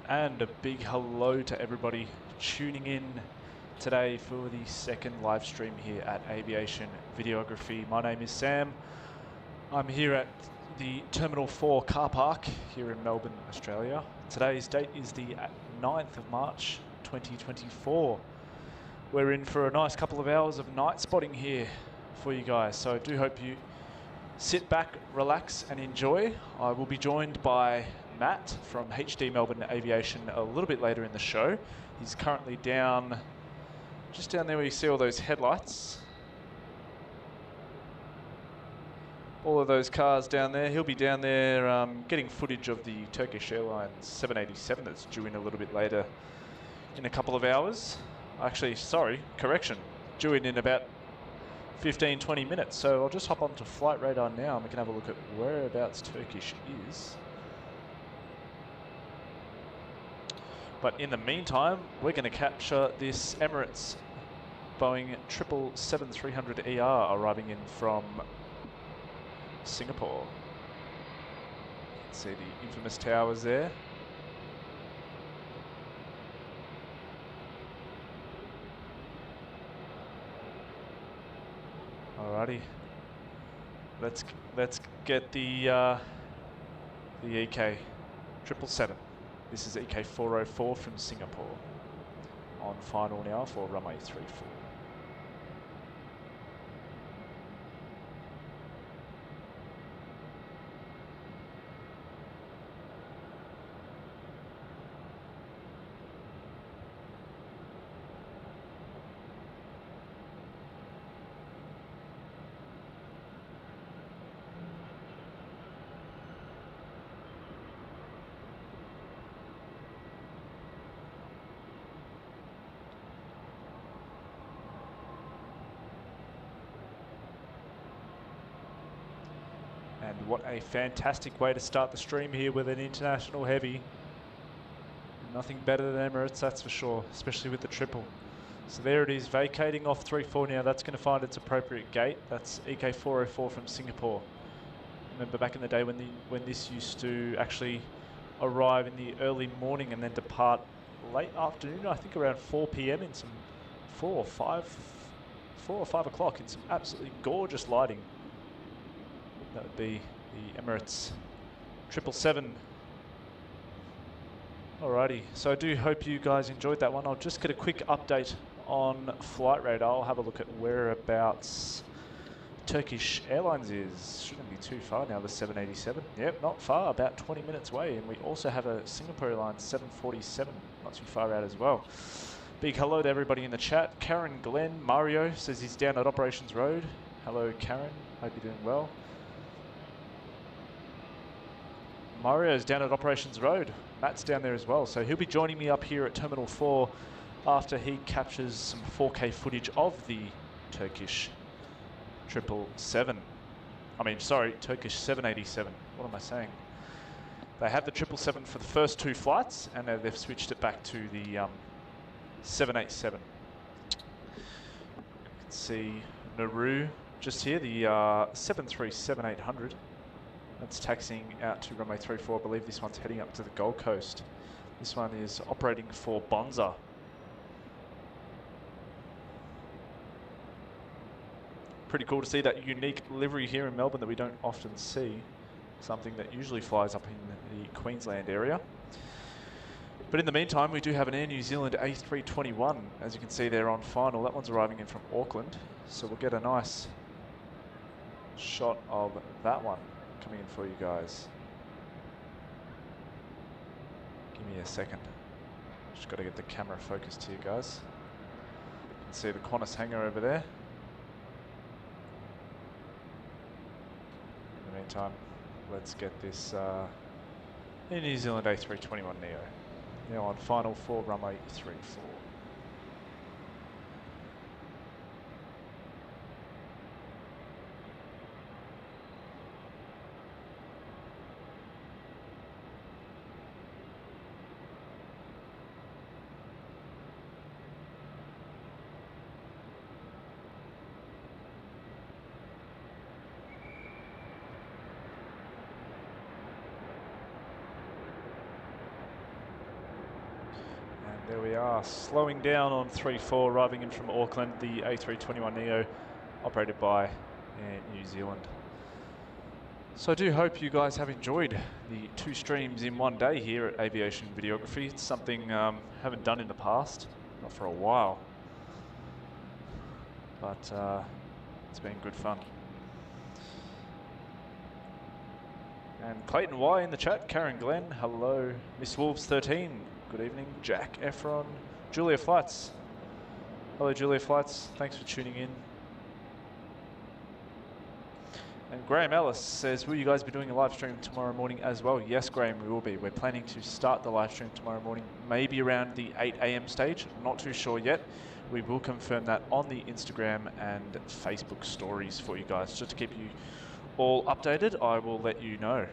And a big hello to everybody tuning in today for the second live stream here at Aviation Videography. My name is Sam. I'm here at the Terminal 4 car park here in Melbourne, Australia. Today's date is the 9th of March 2024. We're in for a nice couple of hours of night spotting here for you guys, so I do hope you sit back, relax and enjoy. I will be joined by Matt from HD Melbourne Aviation a little bit later in the show. He's currently down, just down there where you see all those headlights. All of those cars down there. He'll be down there getting footage of the Turkish Airlines 787 that's due in a little bit later in a couple of hours. Actually, sorry, correction, due in about 15-20 minutes. So I'll just hop onto Flight Radar now and we can have a look at whereabouts Turkish is. But in the meantime, we're going to capture this Emirates Boeing 777-300ER arriving in from Singapore. You can see the infamous towers there. Alrighty, let's get the EK 777. This is EK 404 from Singapore. On final now for runway 34. And what a fantastic way to start the stream here with an international heavy. Nothing better than Emirates, that's for sure, especially with the triple. So there it is, vacating off 34 now. That's going to find its appropriate gate. That's EK 404 from Singapore. Remember back in the day when this used to actually arrive in the early morning and then depart late afternoon, I think around 4 p.m. in some 4 or 5 o'clock in some absolutely gorgeous lighting. That would be the Emirates 777. Alrighty, so I do hope you guys enjoyed that one. I'll just get a quick update on Flight Radar. I'll have a look at whereabouts Turkish Airlines is. Shouldn't be too far now, the 787. Yep, not far, about 20 minutes away. And we also have a Singapore Airlines 747, not too far out as well. Big hello to everybody in the chat. Karen Glenn, Mario says he's down at Operations Road. Hello Karen, hope you're doing well. Mario's down at Operations Road. Matt's down there as well. So he'll be joining me up here at Terminal 4 after he captures some 4K footage of the Turkish 777. I mean, sorry, Turkish 787. What am I saying? They have the 777 for the first 2 flights and now they've switched it back to the 787. You can see Nauru just here, the 737-800. That's taxiing out to runway 34. I believe this one's heading up to the Gold Coast. This one is operating for Bonsa. Pretty cool to see that unique livery here in Melbourne that we don't often see. Something that usually flies up in the Queensland area. But in the meantime, we do have an Air New Zealand A321. As you can see there on final. That one's arriving in from Auckland. So we'll get a nice shot of that one coming in for you guys. Give me a second. Just got to get the camera focused here, guys. You can see the Qantas hangar over there. In the meantime, let's get this New Zealand A321 Neo. Now on final for runway 34. There we are, slowing down on 3-4, arriving in from Auckland, the A321neo, operated by Air New Zealand. So I do hope you guys have enjoyed the 2 streams in one day here at Aviation Videography. It's something I haven't done in the past, not for a while, but it's been good fun. And Clayton Y in the chat, Karen Glenn, hello. Miss Wolves 13, good evening. Jack Efron, Julia Flights. Hello Julia Flights, thanks for tuning in. And Graham Ellis says, will you guys be doing a live stream tomorrow morning as well? Yes, Graham, we will be. We're planning to start the live stream tomorrow morning, maybe around the 8 AM stage. Not too sure yet. We will confirm that on the Instagram and Facebook stories for you guys. Just to keep you all updated, I will let you know.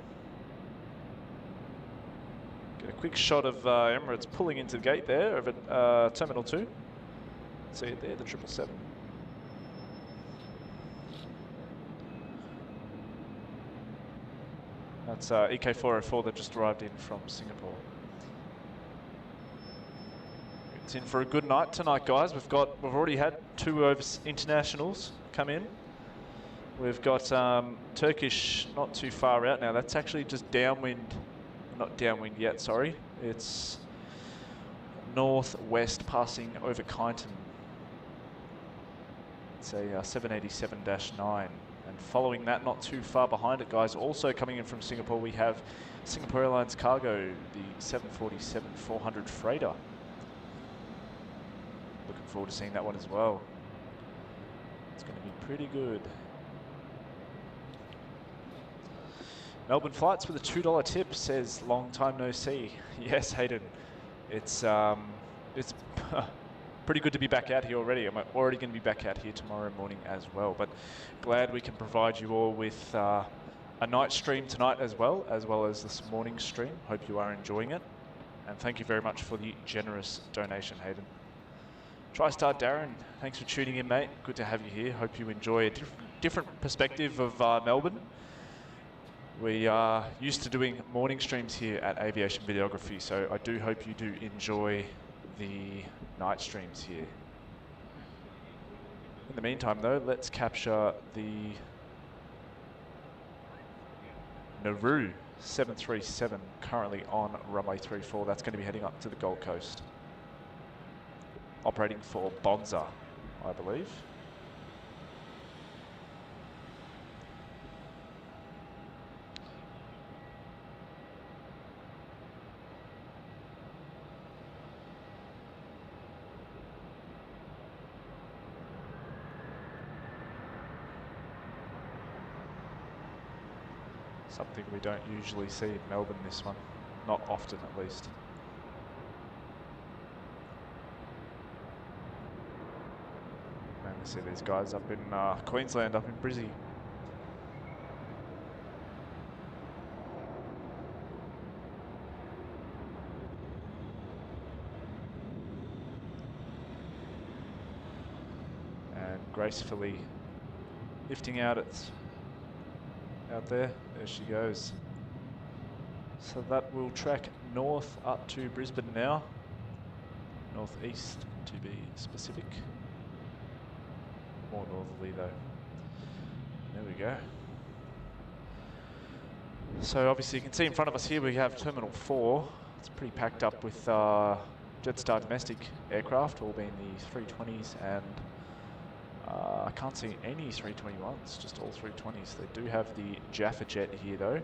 Get a quick shot of Emirates pulling into the gate there over at Terminal 2. See it there, the 777. That's EK404 that just arrived in from Singapore. It's in for a good night tonight, guys. We've already had 2 internationals come in. We've got Turkish not too far out now. That's actually just downwind, not downwind yet, sorry. It's northwest passing over Kyneton. It's a 787-9. And following that, not too far behind it, guys, also coming in from Singapore, we have Singapore Airlines Cargo, the 747-400 freighter. Looking forward to seeing that one as well. It's going to be pretty good. Melbourne Flights with a $2 tip says, long time no see. Yes, Hayden. It's pretty good to be back out here already. I'm already going to be back out here tomorrow morning as well. But glad we can provide you all with a night stream tonight as well as this morning's stream. Hope you are enjoying it. And thank you very much for the generous donation, Hayden. TriStar Darren, thanks for tuning in, mate. Good to have you here. Hope you enjoy a different perspective of Melbourne. We are used to doing morning streams here at Aviation Videography, so I do hope you do enjoy the night streams here. In the meantime though, let's capture the Nauru 737 currently on runway 34. That's going to be heading up to the Gold Coast. Operating for Bonsa, I believe. Something we don't usually see in Melbourne, this one. Not often, at least. Man, we see these guys up in Queensland, up in Brizzy. And gracefully lifting out its out there she goes. So that will track north up to Brisbane now. Northeast to be specific. More northerly though. There we go. So obviously you can see in front of us here we have Terminal 4. It's pretty packed up with Jetstar domestic aircraft, all being the 320s, and I can't see any 321s, just all 320s. They do have the Jaffa Jet here though,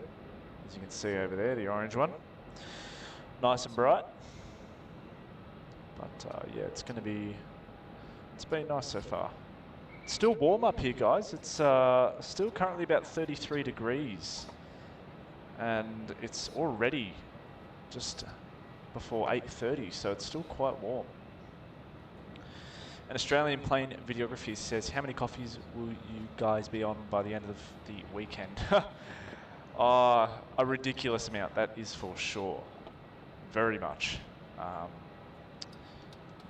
as you can see over there, the orange one. Nice and bright. But yeah, it's been nice so far. It's still warm up here, guys. It's still currently about 33 degrees. And it's already just before 8:30, so it's still quite warm. An Australian Plane Videography says, how many coffees will you guys be on by the end of the weekend? A ridiculous amount, that is for sure. Very much.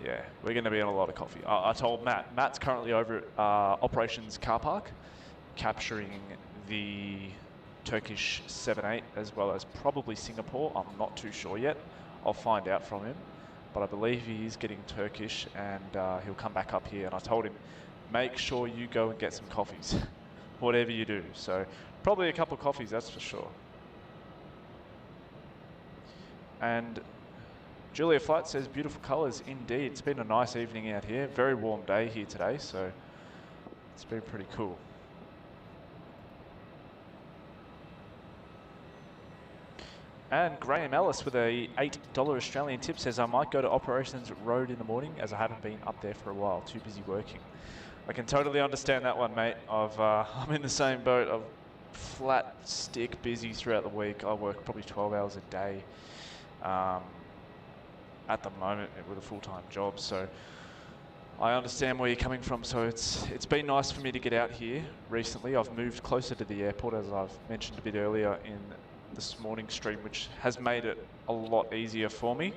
Yeah, we're going to be on a lot of coffee. I told Matt. Matt's currently over at Operations Car Park, capturing the Turkish 787 as well as probably Singapore. I'm not too sure yet. I'll find out from him. but I believe he is getting Turkish, and he'll come back up here. And I told him, make sure you go and get some coffees, whatever you do. So probably a couple of coffees, that's for sure. And Julia Flight says, beautiful colours indeed. It's been a nice evening out here. Very warm day here today, so it's been pretty cool. And Graham Ellis with a $8 Australian tip says, I might go to Operations Road in the morning as I haven't been up there for a while, too busy working. I can totally understand that one, mate. I'm in the same boat. I'm flat stick busy throughout the week. I work probably 12 hours a day at the moment with a full-time job. So I understand where you're coming from. So it's been nice for me to get out here recently. I've moved closer to the airport, as I've mentioned a bit earlier in this morning stream, which has made it a lot easier for me.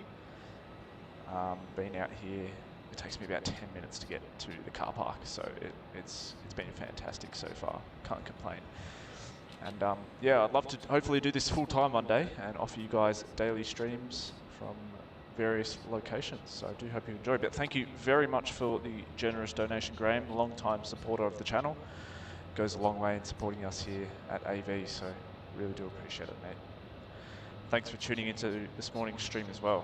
Being out here, it takes me about 10 minutes to get to the car park, so it's been fantastic so far. Can't complain. And yeah, I'd love to hopefully do this full time one day and offer you guys daily streams from various locations. So I do hope you enjoy. But thank you very much for the generous donation, Graham, long-time supporter of the channel. Goes a long way in supporting us here at AV. So really do appreciate it, mate. Thanks for tuning into this morning's stream as well.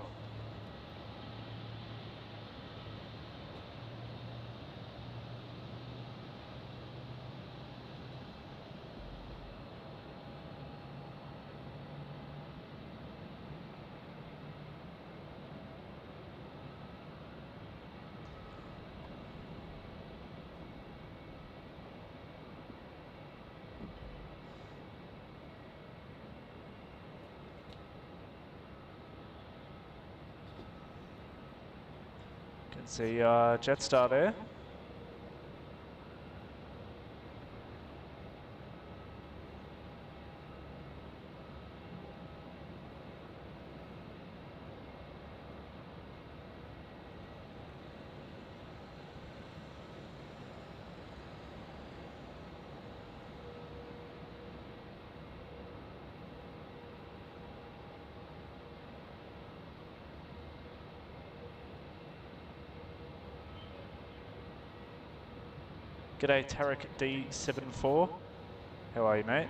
See Jetstar there. G'day Tarek D74. How are you, mate?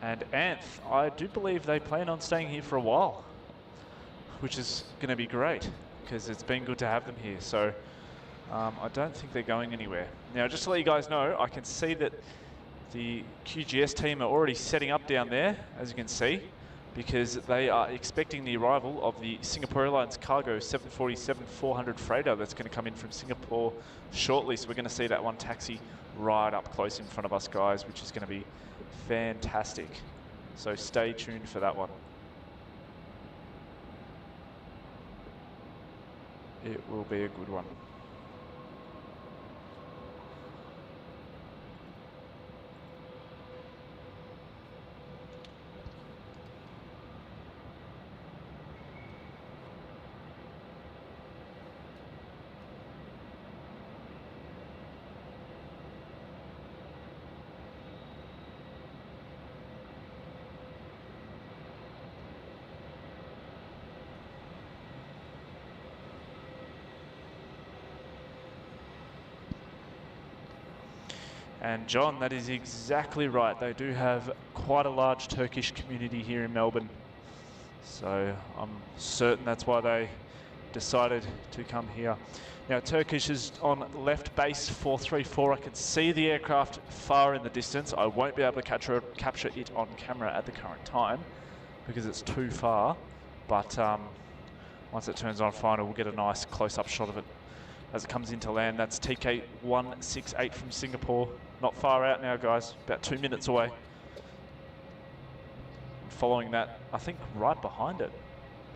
And Anth, I do believe they plan on staying here for a while, which is going to be great because it's been good to have them here. So I don't think they're going anywhere. Now, just to let you guys know, I can see that the QGS team are already setting up down there, as you can see, because they are expecting the arrival of the Singapore Airlines cargo 747-400 freighter that's going to come in from Singapore shortly. So we're going to see that one taxi right up close in front of us, guys, which is going to be fantastic. So stay tuned for that one. It will be a good one. And John, that is exactly right. They do have quite a large Turkish community here in Melbourne. So I'm certain that's why they decided to come here. Now Turkish is on left base 434. I can see the aircraft far in the distance. I won't be able to capture it on camera at the current time because it's too far. But once it turns on final, we'll get a nice close-up shot of it as it comes into land. That's TK 168 from Singapore. Not far out now, guys, about 2 minutes away. Following that, I think right behind it,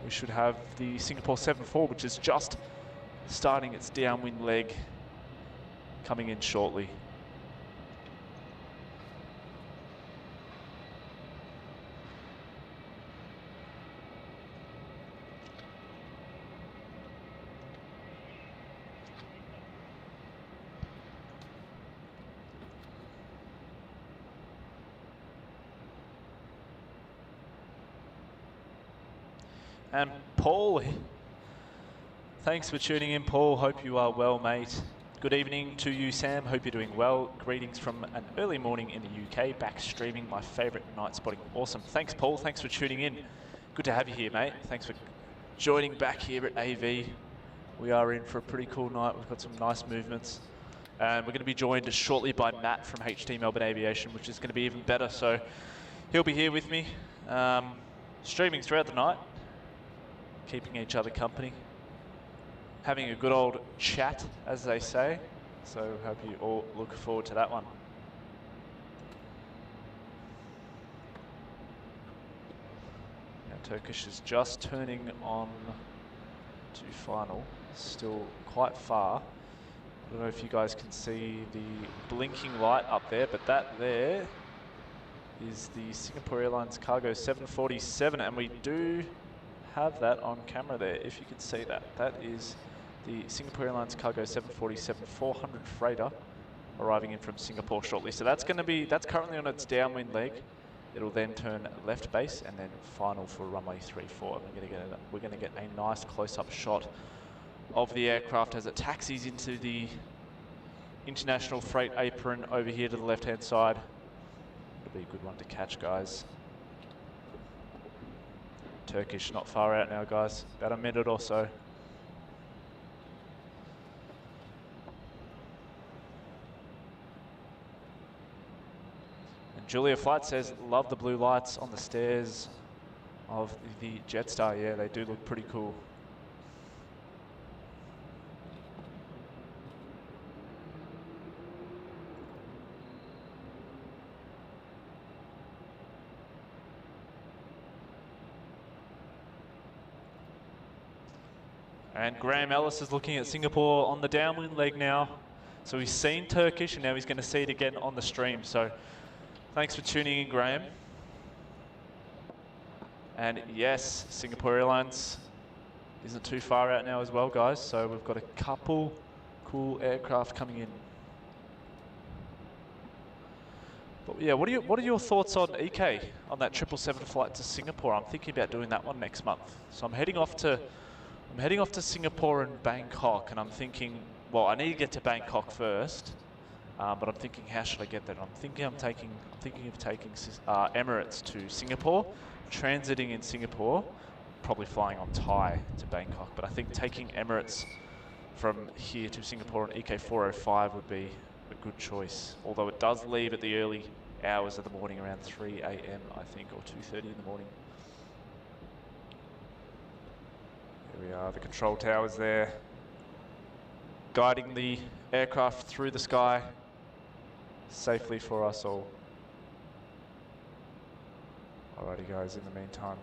we should have the Singapore 74, which is just starting its downwind leg, coming in shortly. And Paul, thanks for tuning in, Paul. Hope you are well, mate. Good evening to you, Sam. Hope you're doing well. Greetings from an early morning in the UK. Back streaming my favourite night spotting. Awesome. Thanks, Paul. Thanks for tuning in. Good to have you here, mate. Thanks for joining back here at AV. We are in for a pretty cool night. We've got some nice movements. And we're going to be joined shortly by Matt from HT Melbourne Aviation, which is going to be even better. So he'll be here with me, streaming throughout the night, keeping each other company, having a good old chat, as they say. So hope you all look forward to that one. Now Turkish is just turning on to final, still quite far. I don't know if you guys can see the blinking light up there, but that there is the Singapore Airlines Cargo 747, and we do have that on camera there, if you can see that. That is the Singapore Airlines Cargo 747 400 freighter arriving in from Singapore shortly. So that's currently on its downwind leg. It'll then turn left base and then final for runway 34. We're going to get a nice close-up shot of the aircraft as it taxis into the international freight apron over here to the left-hand side. It'll be a good one to catch, guys. Turkish not far out now, guys. About a minute or so. And Julia Flight says, love the blue lights on the stairs of the Jetstar. Yeah, they do look pretty cool. And Graham Ellis is looking at Singapore on the downwind leg now. So he's seen Turkish and now he's going to see it again on the stream. So thanks for tuning in, Graham. And yes, Singapore Airlines isn't too far out now as well, guys. So we've got a couple cool aircraft coming in. But yeah, what are your thoughts on EK, on that 777 flight to Singapore? I'm thinking about doing that one next month. So I'm heading off to Singapore and Bangkok, and I'm thinking, well, I need to get to Bangkok first, but I'm thinking, how should I get there? I'm thinking of taking Emirates to Singapore, transiting in Singapore, probably flying on Thai to Bangkok. But I think taking Emirates from here to Singapore on EK405 would be a good choice. Although it does leave at the early hours of the morning, around 3 a.m. I think, or 2:30 in the morning. Here we are, the control towers there, guiding the aircraft through the sky safely for us all. Alrighty guys, in the meantime,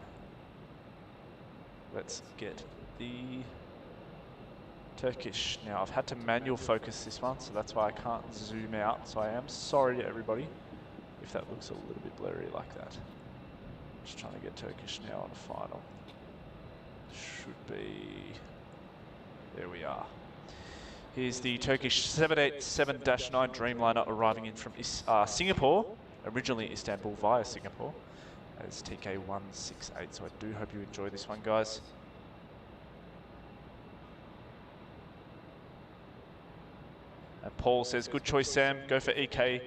let's get the Turkish. Now I've had to manual focus this one, so that's why I can't zoom out. So I am sorry to everybody if that looks a little bit blurry like that. Just trying to get Turkish now on the final. Should be, there we are. Here's the Turkish 787-9 Dreamliner arriving in from Singapore, originally Istanbul via Singapore, as TK168. So I do hope you enjoy this one, guys. And Paul says, good choice, Sam. Go for EK.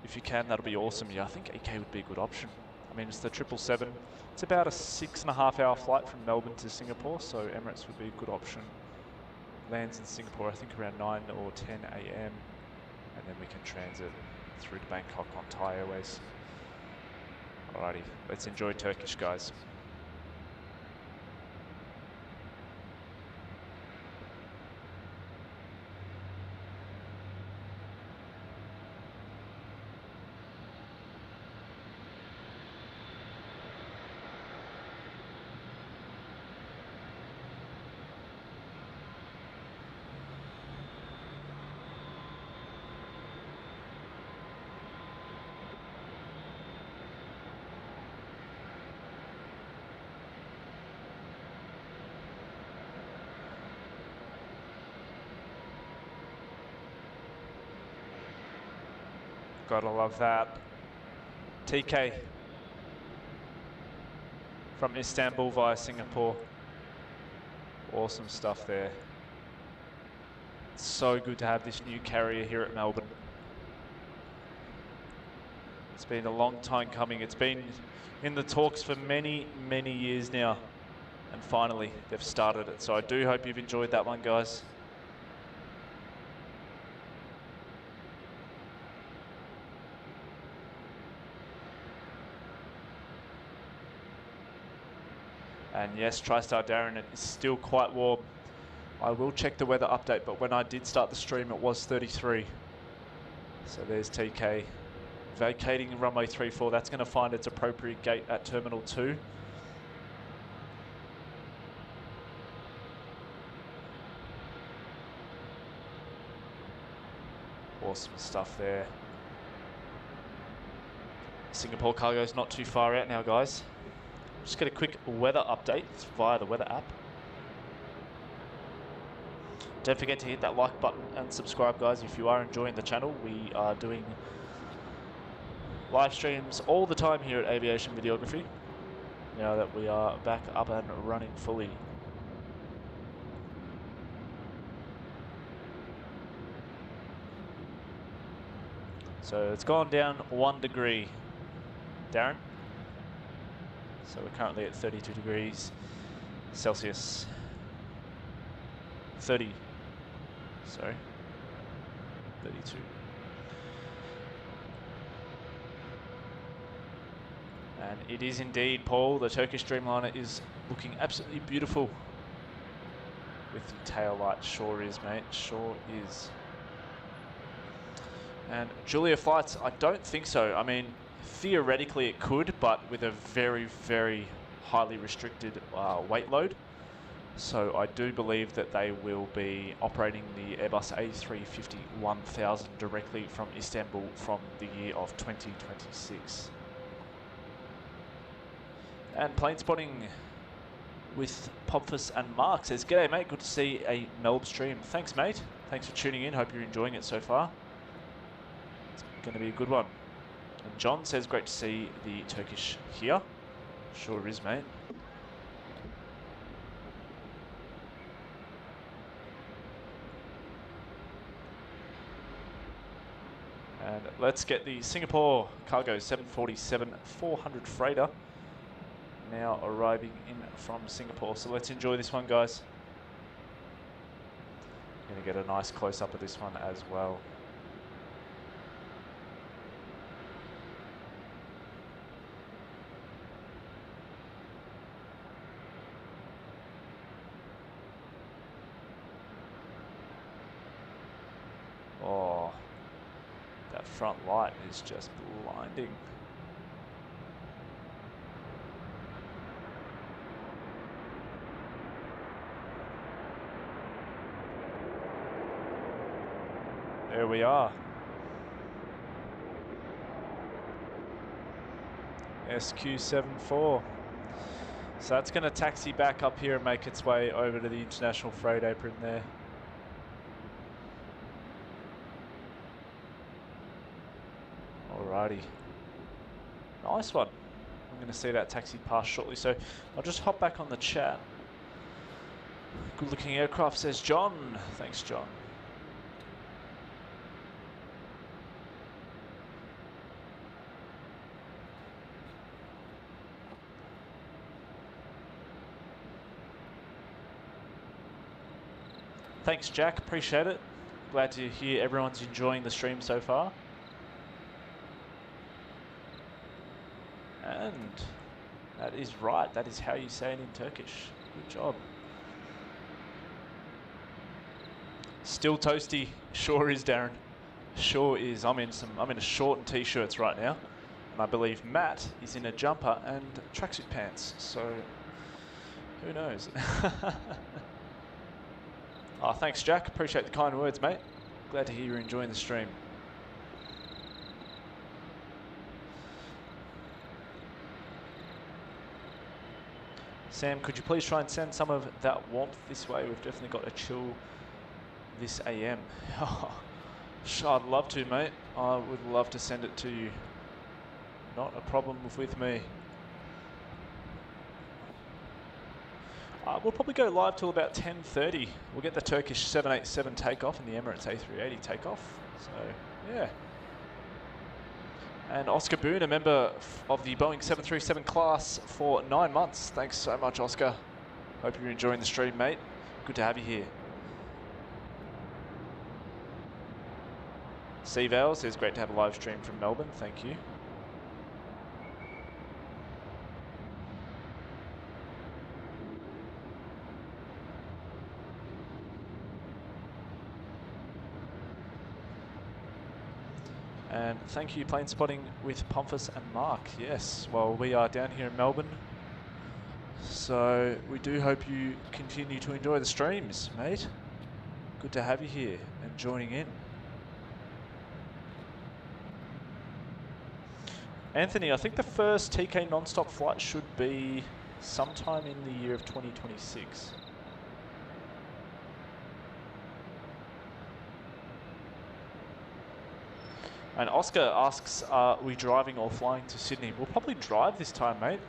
If you can, that'll be awesome. Yeah, I think EK would be a good option. I mean, it's the 777. It's about a 6.5 hour flight from Melbourne to Singapore, so Emirates would be a good option. Lands in Singapore, I think around 9 or 10 a.m. And then we can transit through to Bangkok on Thai Airways. Alrighty, let's enjoy Turkish, guys. Gotta love that. TK. from Istanbul via Singapore. Awesome stuff there. It's so good to have this new carrier here at Melbourne. It's been a long time coming. It's been in the talks for many, many years now. And finally, they've started it. So I do hope you've enjoyed that one, guys. And yes, TriStar Darren, it is still quite warm. I will check the weather update, but when I did start the stream, it was 33. So there's TK vacating runway 34. That's going to find its appropriate gate at Terminal 2. Awesome stuff there. Singapore cargo is not too far out now, guys. Just get a quick weather update via the weather app. Don't forget to hit that like button and subscribe, guys, if you are enjoying the channel. We are doing live streams all the time here at Aviation Videography, now that we are back up and running fully. So it's gone down 1 degree, Darren. So we're currently at 32 degrees Celsius. 32. And it is indeed, Paul, the Turkish Dreamliner is looking absolutely beautiful with the tail light. Sure is, mate, sure is. And Julia Flights, I don't think so. I mean, theoretically it could, but with a very, very highly restricted weight load. So I do believe that they will be operating the Airbus A380 1000 directly from Istanbul from the year of 2026. And plane spotting with Popfus and Mark says, "G'day mate, good to see a Melb stream." Thanks mate, thanks for tuning in, hope you're enjoying it so far. It's going to be a good one. And John says, "Great to see the Turkish here." Sure is, mate. And let's get the Singapore Cargo 747-400 freighter now arriving in from Singapore. So let's enjoy this one, guys. Going to get a nice close-up of this one as well. Oh, that front light is just blinding. There we are. SQ74. So that's going to taxi back up here and make its way over to the international freight apron there. Alrighty. Nice one. I'm going to see that taxi pass shortly, so I'll just hop back on the chat. Good looking aircraft, says John. Thanks, John. Thanks, Jack. Appreciate it. Glad to hear everyone's enjoying the stream so far. And that is right. That is how you say it in Turkish. Good job. Still toasty. Sure is, Darren. Sure is. I'm in a short and t-shirts right now, and I believe Matt is in a jumper and tracksuit pants. So who knows? Oh, thanks, Jack. Appreciate the kind words, mate. Glad to hear you're enjoying the stream. Sam, could you please try and send some of that warmth this way? We've definitely got a chill this AM. I'd love to, mate. I would love to send it to you. Not a problem with me. We'll probably go live till about 10:30. We'll get the Turkish 787 takeoff and the Emirates A380 takeoff. So, yeah. And Oscar Boone, a member of the Boeing 737 class for 9 months. Thanks so much, Oscar. Hope you're enjoying the stream, mate. Good to have you here. C-Val says, great to have a live stream from Melbourne. Thank you. And thank you, Plane Spotting with Pomphus and Mark. Yes, well, we are down here in Melbourne. So we do hope you continue to enjoy the streams, mate. Good to have you here and joining in. Anthony, I think the first TK non-stop flight should be sometime in the year of 2026. And Oscar asks, are we driving or flying to Sydney? We'll probably drive this time, mate.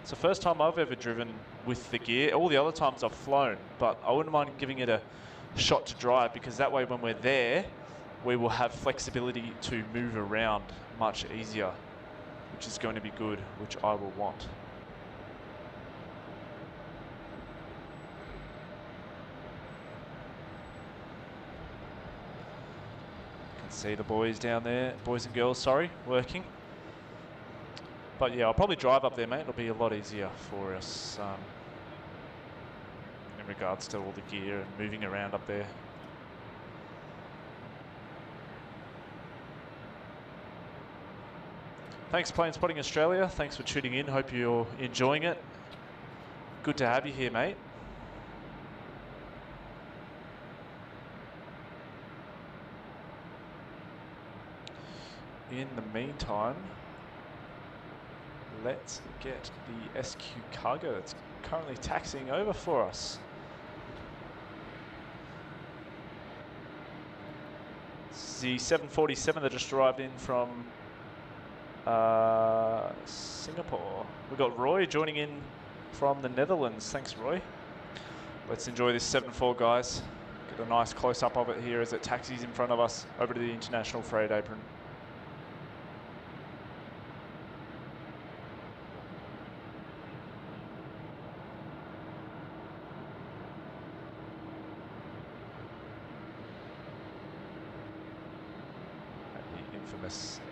It's the first time I've ever driven with the gear. All the other times I've flown, but I wouldn't mind giving it a shot to drive, because that way when we're there, we will have flexibility to move around much easier, which is going to be good, which I will want. See the boys down there, boys and girls, sorry, working. But yeah, I'll probably drive up there, mate. It'll be a lot easier for us in regards to all the gear and moving around up there. Thanks, Plane Spotting Australia. Thanks for tuning in. Hope you're enjoying it. Good to have you here, mate. In the meantime, let's get the SQ cargo that's currently taxiing over for us. It's the 747 that just arrived in from Singapore. We've got Roy joining in from the Netherlands. Thanks, Roy. Let's enjoy this 7-4, guys. Get a nice close-up of it here as it taxis in front of us over to the international freight apron.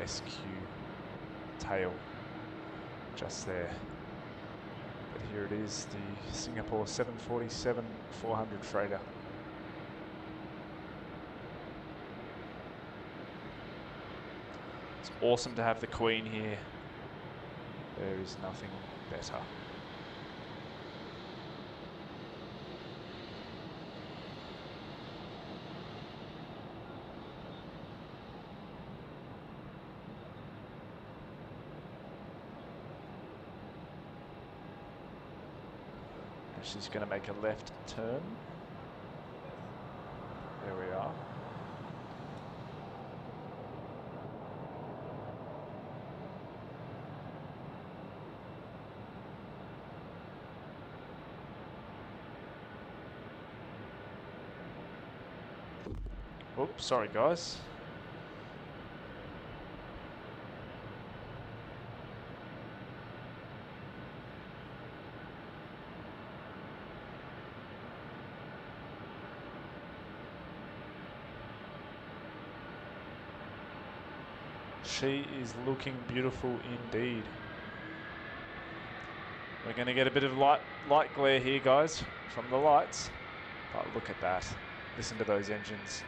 SQ tail just there, but here it is, the Singapore 747-400 freighter. It's awesome to have the Queen here. There is nothing better. She's going to make a left turn. There we are. Oops, sorry guys. She is looking beautiful indeed. We're going to get a bit of light glare here, guys, from the lights. But look at that. Listen to those engines.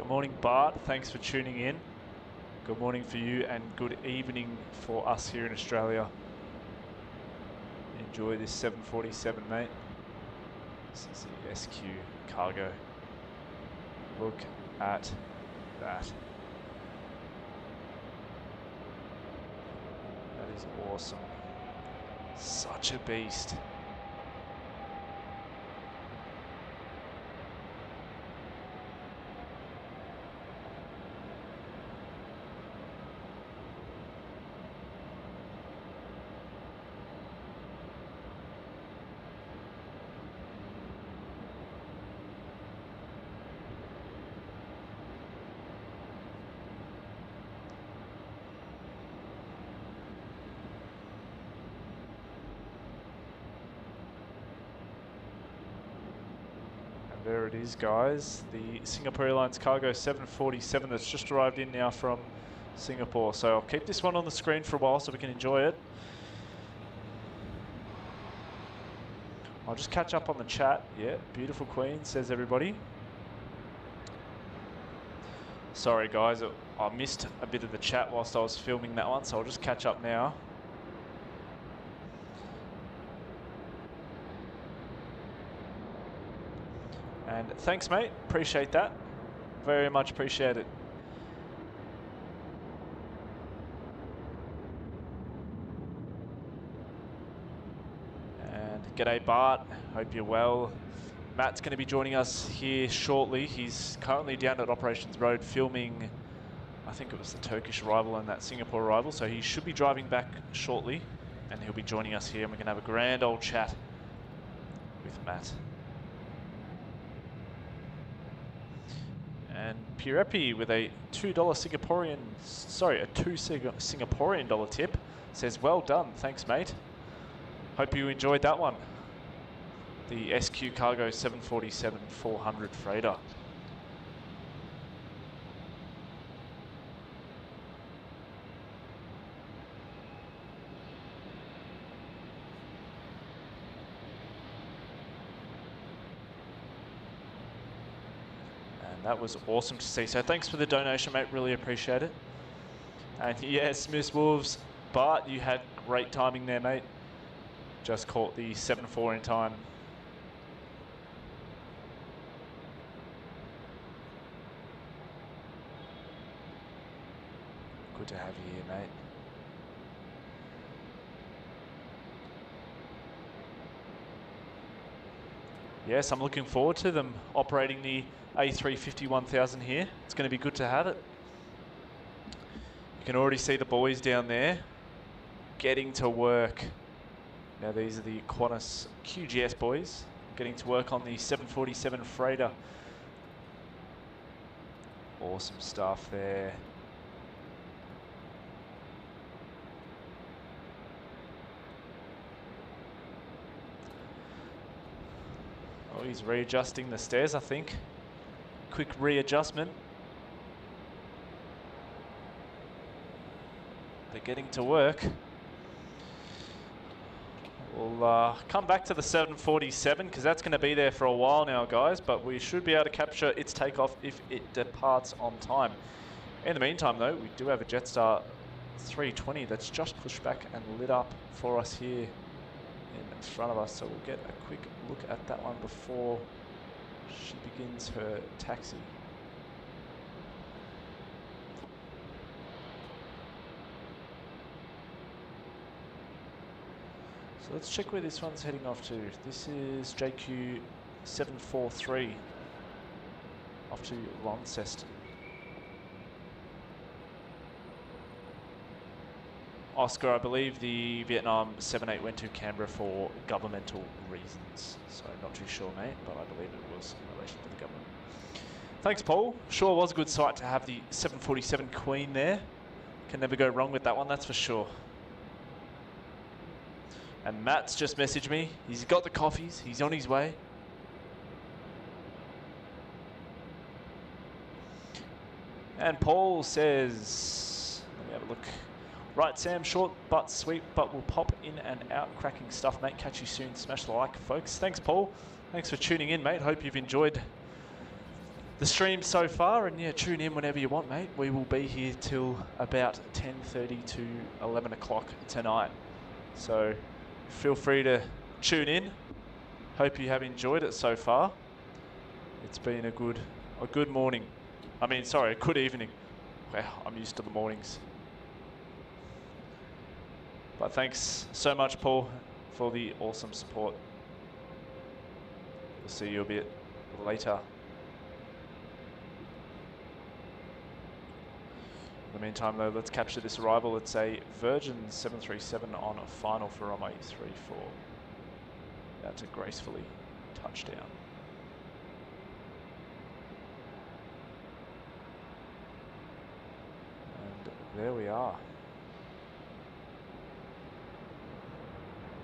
Good morning, Bart. Thanks for tuning in. Good morning for you and good evening for us here in Australia. Enjoy this 747, mate. This is the SQ cargo. Look at that. That is awesome. Such a beast. There it is, guys. The Singapore Airlines Cargo 747 that's just arrived in now from Singapore. So I'll keep this one on the screen for a while so we can enjoy it. I'll just catch up on the chat. Yeah, beautiful queen, says everybody. Sorry, guys, I missed a bit of the chat whilst I was filming that one, so I'll just catch up now. And thanks, mate. Appreciate that. Very much appreciate it. And g'day, Bart. Hope you're well. Matt's going to be joining us here shortly. He's currently down at Operations Road filming, I think it was the Turkish arrival and that Singapore arrival. So he should be driving back shortly and he'll be joining us here and we're going to have a grand old chat with Matt. And Purepi with a $2 Singaporean, sorry, a $2 Singaporean dollar tip says, well done, thanks mate. Hope you enjoyed that one. The SQ Cargo 747-400 freighter. That was awesome to see. So thanks for the donation, mate. Really appreciate it. And yes, Miss Wolves, Bart, you had great timing there, mate. Just caught the 7-4 in time. Good to have you here, mate. Yes, I'm looking forward to them operating the A350 1000 here. It's going to be good to have it. You can already see the boys down there getting to work. Now these are the Qantas QGS boys getting to work on the 747 freighter. Awesome stuff there. Oh, he's readjusting the stairs, I think. Quick readjustment. They're getting to work. We'll come back to the 747 because that's going to be there for a while now, guys, but we should be able to capture its takeoff if it departs on time. In the meantime, though, we do have a Jetstar 320 that's just pushed back and lit up for us here in front of us, so we'll get a quick look at that one before she begins her taxi. So let's check where this one's heading off to. This is JQ 743 off to Launceston. Oscar, I believe the Vietnam 78 went to Canberra for governmental reasons. So not too sure, mate, but I believe it was in relation to the government. Thanks, Paul. Sure was a good sight to have the 747 Queen there. Can never go wrong with that one, that's for sure. And Matt's just messaged me. He's got the coffees. He's on his way. And Paul says, let me have a look. Right, Sam, short but sweet, but will pop in and out. Cracking stuff, mate. Catch you soon. Smash the like, folks. Thanks, Paul. Thanks for tuning in, mate. Hope you've enjoyed the stream so far, and yeah, tune in whenever you want, mate. We will be here till about 10:30 to 11 o'clock tonight. So feel free to tune in. Hope you have enjoyed it so far. It's been a good morning. I mean, sorry, a good evening. Wow, I'm used to the mornings. But thanks so much, Paul, for the awesome support. We'll see you a bit later. In the meantime, though, let's capture this arrival. It's a Virgin 737 on a final for runway 34. About to gracefully touch down. And there we are.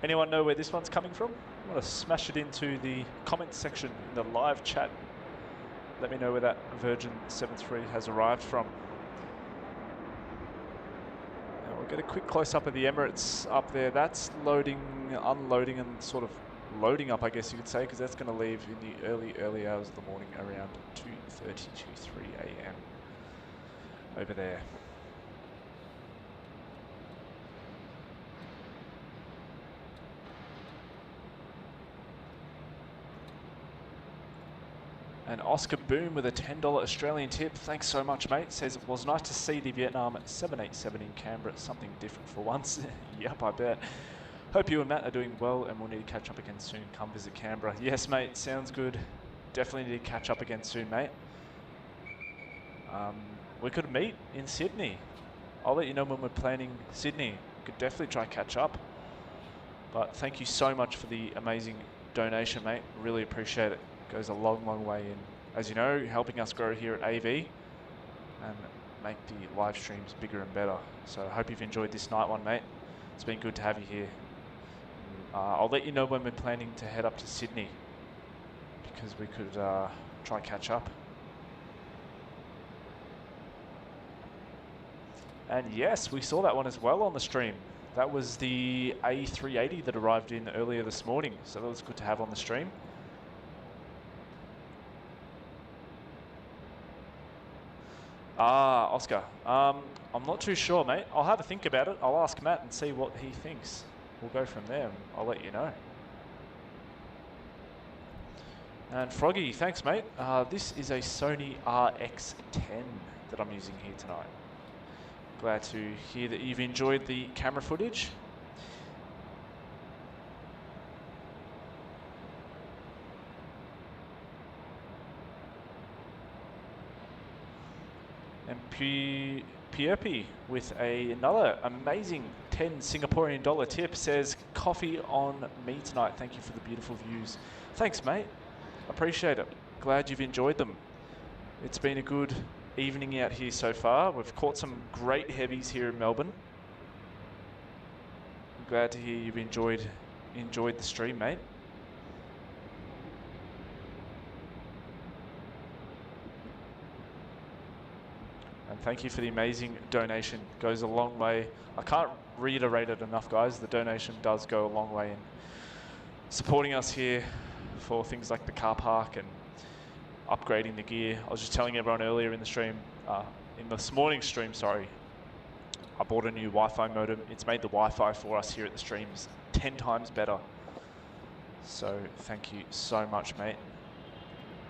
Anyone know where this one's coming from? I want to smash it into the comments section in the live chat. Let me know where that Virgin 73 has arrived from. And we'll get a quick close-up of the Emirates up there. That's loading, unloading, and sort of loading up, I guess you could say, because that's going to leave in the early hours of the morning around 2:30 to 3 a.m. over there. And Oscar Boom with a $10 Australian tip. Thanks so much, mate. Says it was nice to see the Vietnam 787 in Canberra. Something different for once. Yep, I bet. Hope you and Matt are doing well, and we'll need to catch up again soon. Come visit Canberra. Yes, mate. Sounds good. Definitely need to catch up again soon, mate. We could meet in Sydney. I'll let you know when we're planning Sydney. We could definitely try catch up. But thank you so much for the amazing donation, mate. Really appreciate it. Goes a long way in, as you know, helping us grow here at AV and make the live streams bigger and better. So I hope you've enjoyed this night one, mate. It's been good to have you here. I'll let you know when we're planning to head up to Sydney, because we could try catch up. And yes, we saw that one as well on the stream. That was the A380 that arrived in earlier this morning. So that was good to have on the stream. Ah, Oscar. I'm not too sure, mate. I'll have a think about it. I'll ask Matt and see what he thinks. We'll go from there, and I'll let you know. And Froggy, thanks, mate. This is a Sony RX10 that I'm using here tonight. Glad to hear that you've enjoyed the camera footage. And Pierpi with another amazing 10 Singaporean dollar tip says, coffee on me tonight. Thank you for the beautiful views. Thanks, mate. Appreciate it. Glad you've enjoyed them. It's been a good evening out here so far. We've caught some great heavies here in Melbourne. I'm glad to hear you've enjoyed the stream, mate. And thank you for the amazing donation. Goes a long way. I can't reiterate it enough, guys. The donation does go a long way in supporting us here for things like the car park and upgrading the gear. I was just telling everyone earlier in the stream, in this morning's stream, sorry, I bought a new Wi-Fi modem. It's made the Wi-Fi for us here at the streams 10 times better. So thank you so much, mate.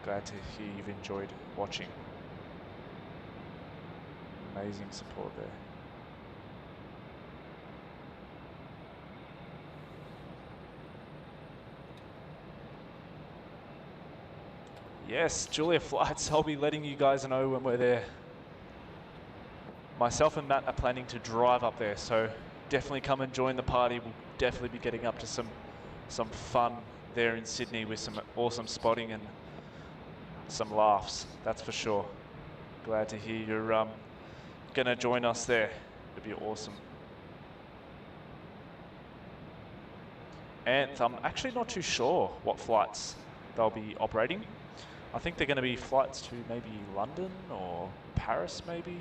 Glad to hear you've enjoyed watching. Amazing support there. Yes, Julia Flights, I'll be letting you guys know when we're there. Myself and Matt are planning to drive up there, so definitely come and join the party. We'll definitely be getting up to some fun there in Sydney with some awesome spotting and some laughs, that's for sure. Glad to hear you're gonna join us there. It'd be awesome. And I'm actually not too sure what flights they'll be operating. I think they're gonna be flights to maybe London or Paris maybe,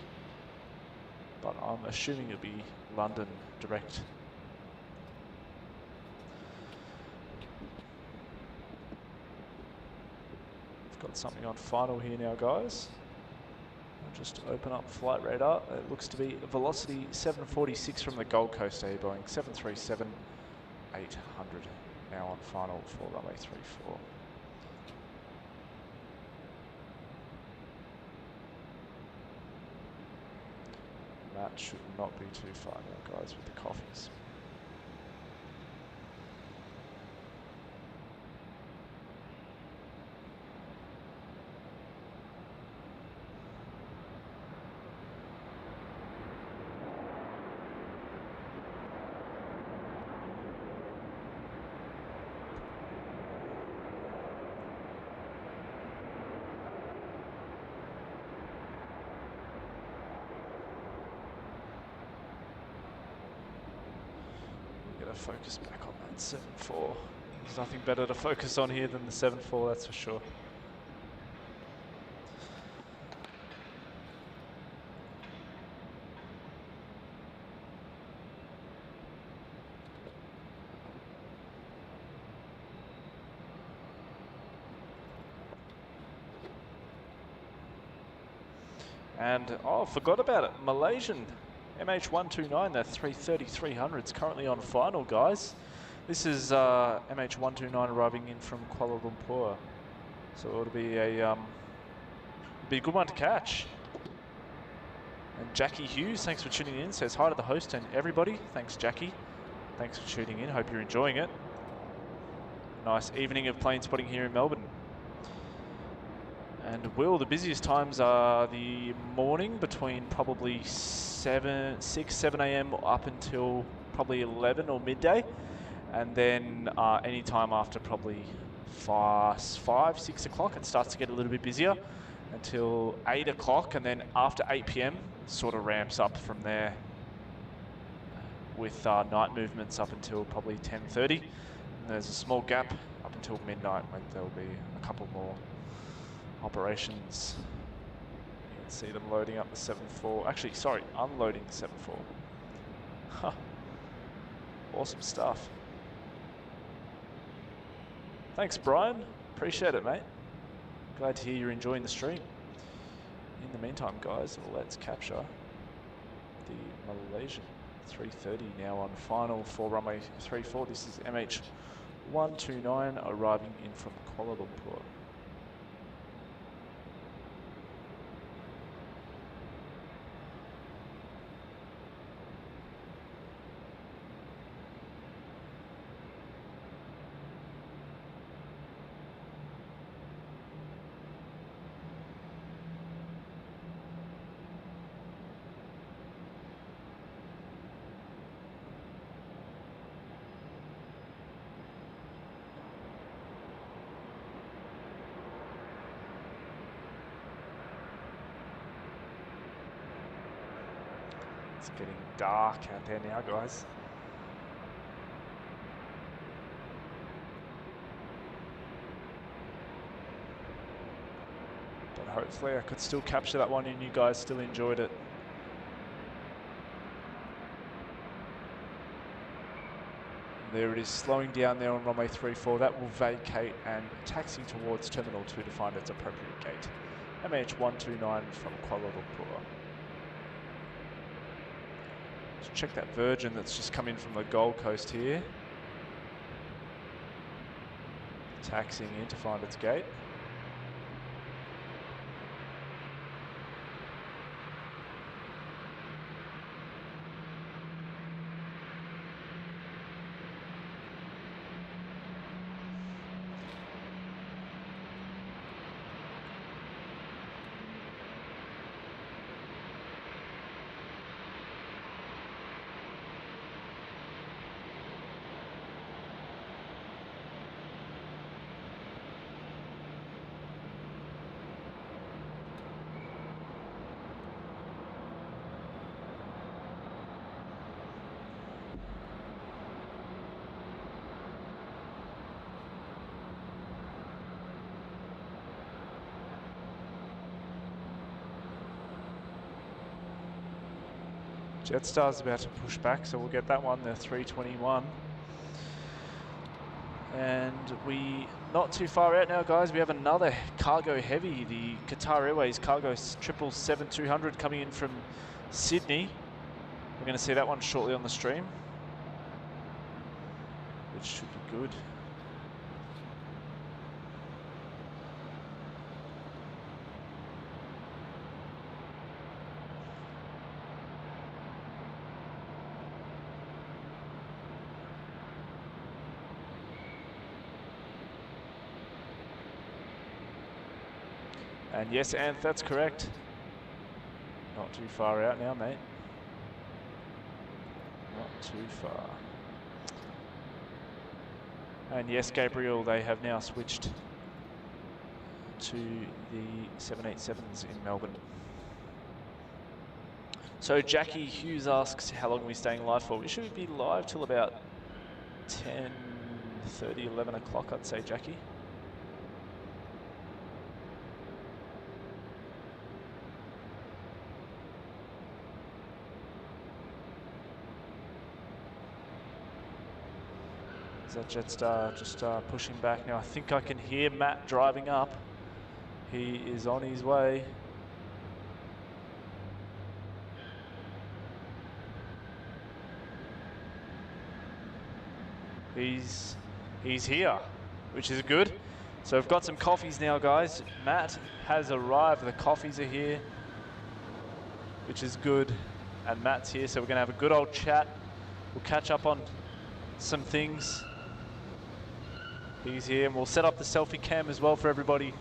but I'm assuming it'll be London direct. Of Got something on final here now, guys. I'll just open up flight radar. It looks to be velocity 746 from the Gold Coast, Boeing 737-800. Now on final for runway 34. That should not be too far now, guys, with the coffees. Focus back on that 7.4. There's nothing better to focus on here than the 7.4, that's for sure. And, oh, forgot about it, Malaysian. MH129, that 330-300 is currently on final, guys. This is MH129 arriving in from Kuala Lumpur. So it'll be a good one to catch. And Jackie Hughes, thanks for tuning in, says hi to the host and everybody. Thanks, Jackie. Thanks for tuning in. Hope you're enjoying it. Nice evening of plane spotting here in Melbourne. And Will, the busiest times are the morning between probably 6, 7 a.m. up until probably 11 or midday. And then any time after probably 5, 6 o'clock, it starts to get a little bit busier until 8 o'clock. And then after 8 p.m, sort of ramps up from there with night movements up until probably 10:30. And there's a small gap up until midnight when there'll be a couple more operations. You can see them loading up the 7.4. Actually, sorry, unloading the 7.4. Huh. Awesome stuff. Thanks, Brian. Appreciate it, mate. Glad to hear you're enjoying the stream. In the meantime, guys, let's capture the Malaysian 330 now on final for runway 34. This is MH129 arriving in from Kuala Lumpur. It's getting dark out there now, guys. But hopefully I could still capture that one and you guys still enjoyed it. There it is, slowing down there on runway 34. That will vacate and taxiing towards Terminal 2 to find its appropriate gate. MH129 from Kuala Lumpur. Let's check that Virgin that's just come in from the Gold Coast here. Taxiing in to find its gate. Jetstar's about to push back, so we'll get that one, the 321. And we not too far out now, guys. We have another cargo heavy, the Qatar Airways cargo 777-200 coming in from Sydney. We're going to see that one shortly on the stream, which should be good. And yes, Anth, that's correct. Not too far out now, mate. Not too far. And yes, Gabriel, they have now switched to the 787s in Melbourne. So Jackie Hughes asks, how long are we staying live for? We should be live till about 10:30, 11 o'clock, I'd say, Jackie. Is that Jetstar just pushing back now? I think I can hear Matt driving up. He is on his way. He's here, which is good. So we've got some coffees now, guys. Matt has arrived. The coffees are here, which is good. And Matt's here, so we're gonna have a good old chat. We'll catch up on some things. He's here, and we'll set up the selfie cam as well for everybody.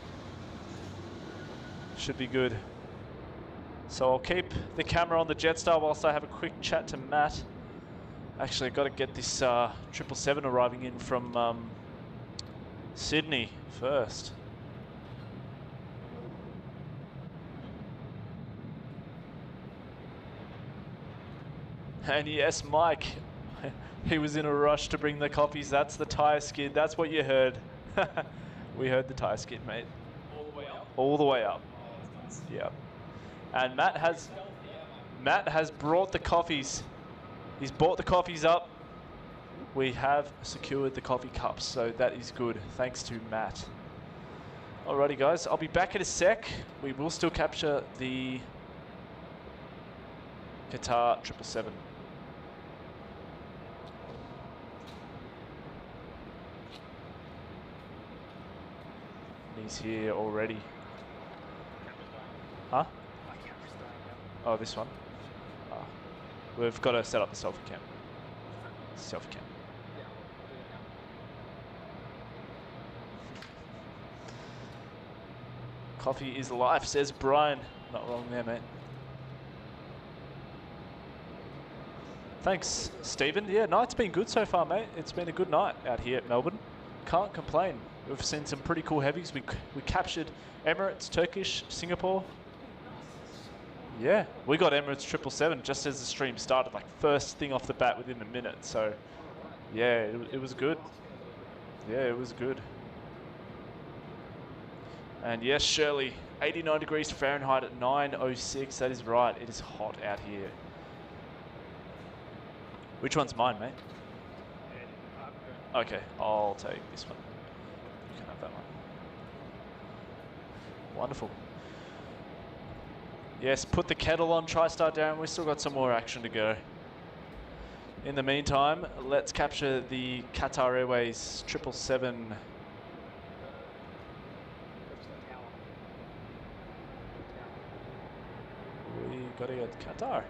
Should be good. So I'll keep the camera on the Jetstar whilst I have a quick chat to Matt. Actually, I've got to get this 777 arriving in from Sydney first. And yes, Mike, he was in a rush to bring the coffees. That's the tyre skid. That's what you heard. We heard the tyre skid, mate. All the way up? All the way up. Oh, that's nice. Yeah. And Matt has brought the coffees. He's brought the coffees up. We have secured the coffee cups, so that is good. Thanks to Matt. Alrighty, guys. I'll be back in a sec. We will still capture the Qatar 777. He's here already. Huh? Oh, this one? Oh. We've got to set up the selfie cam. Selfie cam. Coffee is life, says Brian. Not wrong there, mate. Thanks, Stephen. Yeah, night's been good so far, mate. It's been a good night out here at Melbourne. Can't complain. We've seen some pretty cool heavies. We captured Emirates, Turkish, Singapore. Yeah, we got Emirates 777 just as the stream started, like first thing off the bat within a minute. So, yeah, it was good. Yeah, it was good. And yes, Shirley, 89 degrees Fahrenheit at 9:06. That is right. It is hot out here. Which one's mine, mate? Okay, I'll take this one. You can have that one. Wonderful. Yes, put the kettle on, TriStar down. We've still got some more action to go. In the meantime, let's capture the Qatar Airways 777. We gotta get Qatar.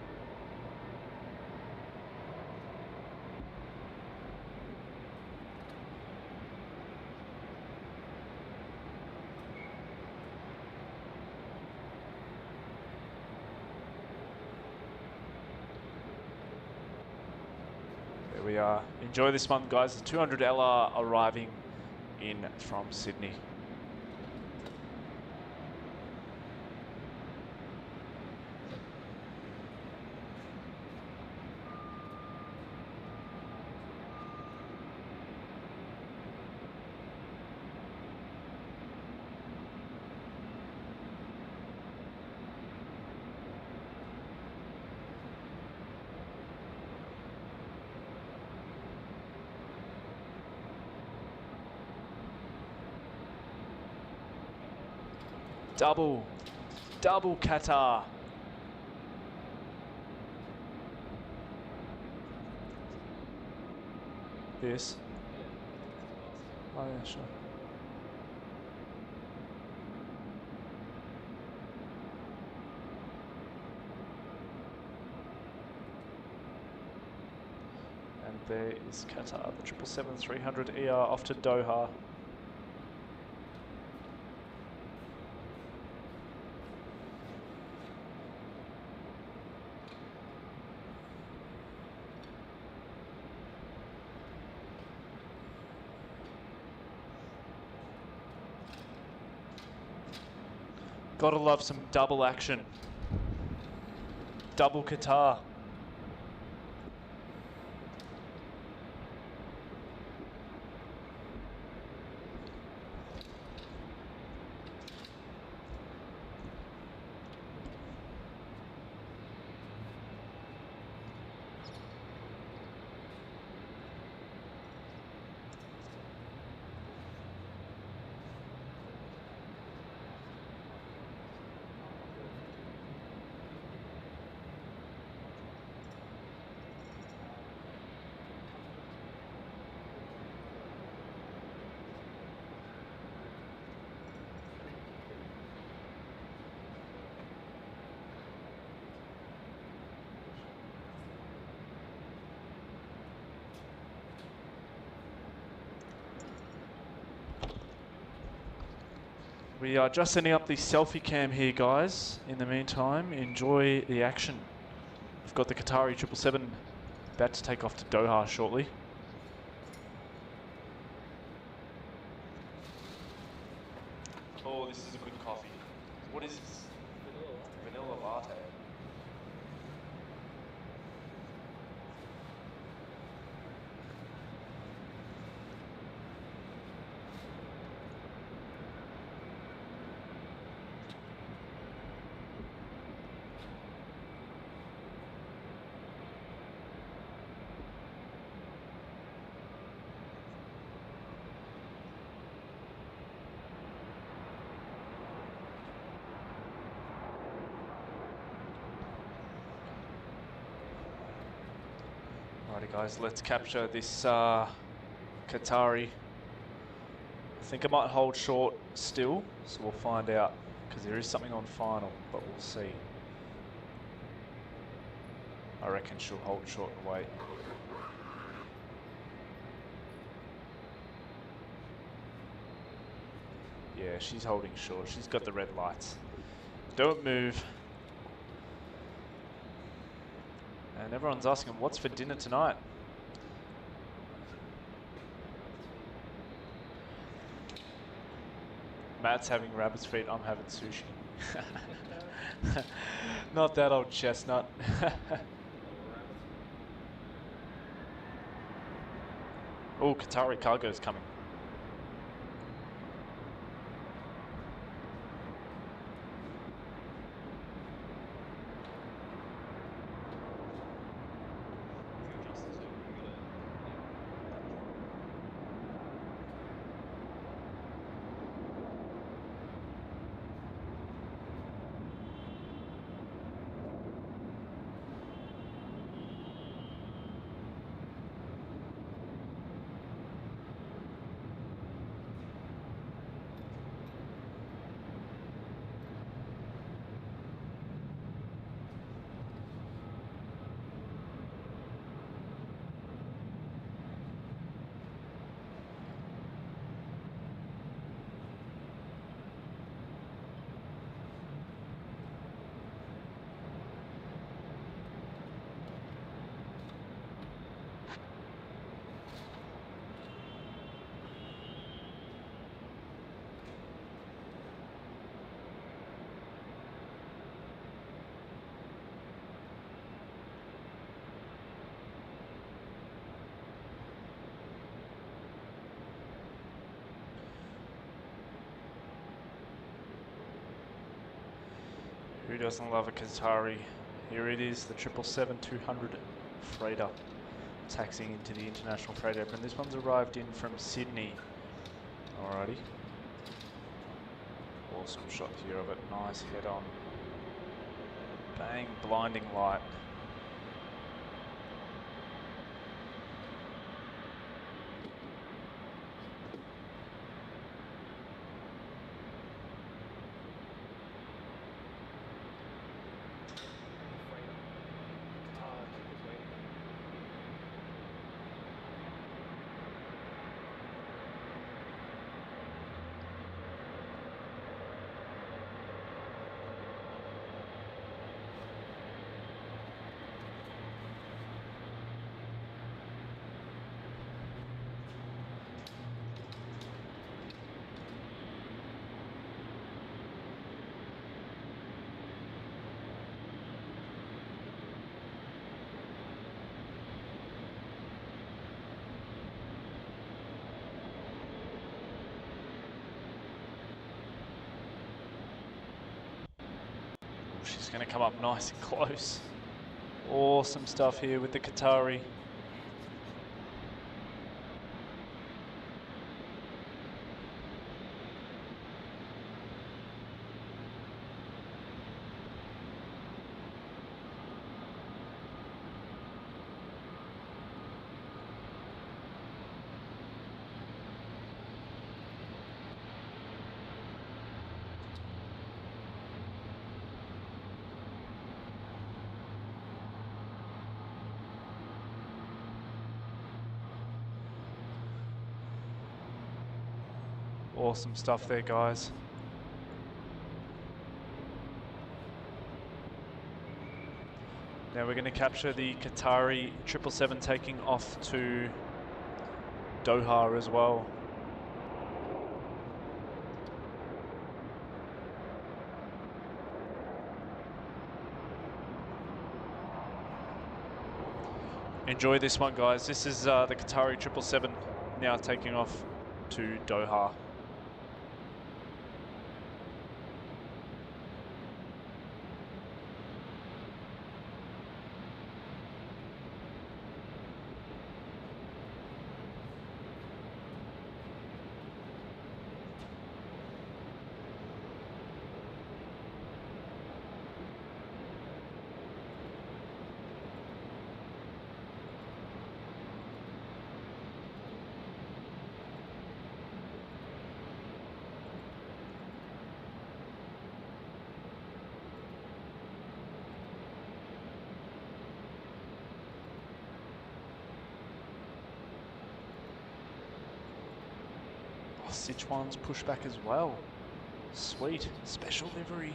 We are. Enjoy this one, guys. The 200 LR arriving in from Sydney. Double Qatar. This. Oh yeah, sure. And there is Qatar, the 777-300 ER off to Doha. Gotta love some double action. Double Qatar. We are just setting up the selfie cam here, guys. In the meantime, enjoy the action. We've got the Qatari 777 about to take off to Doha shortly. Oh, this is a good coffee. What is this? Vanilla latte. Alrighty guys, let's capture this Qatari. I think I might hold short still, so we'll find out, because there is something on final, but we'll see. I reckon she'll hold short and wait. Yeah, she's holding short. She's got the red lights. Don't move. And everyone's asking, what's for dinner tonight? Matt's having rabbit's feet, I'm having sushi. Not that old chestnut. Oh, Qatari cargo's coming. Who doesn't love a Qatari? Here it is, the 777-200 freighter taxiing into the international freight apron. This one's arrived in from Sydney. Alrighty. Awesome shot here of it. Nice head on. Bang, blinding light. She's going to come up nice and close. Awesome stuff here with the Qatari. Awesome stuff there, guys. Now we're going to capture the Qatari 777 taking off to Doha as well. Enjoy this one, guys. This is the Qatari 777 now taking off to Doha. Sichuan's pushback as well. Sweet. Special livery.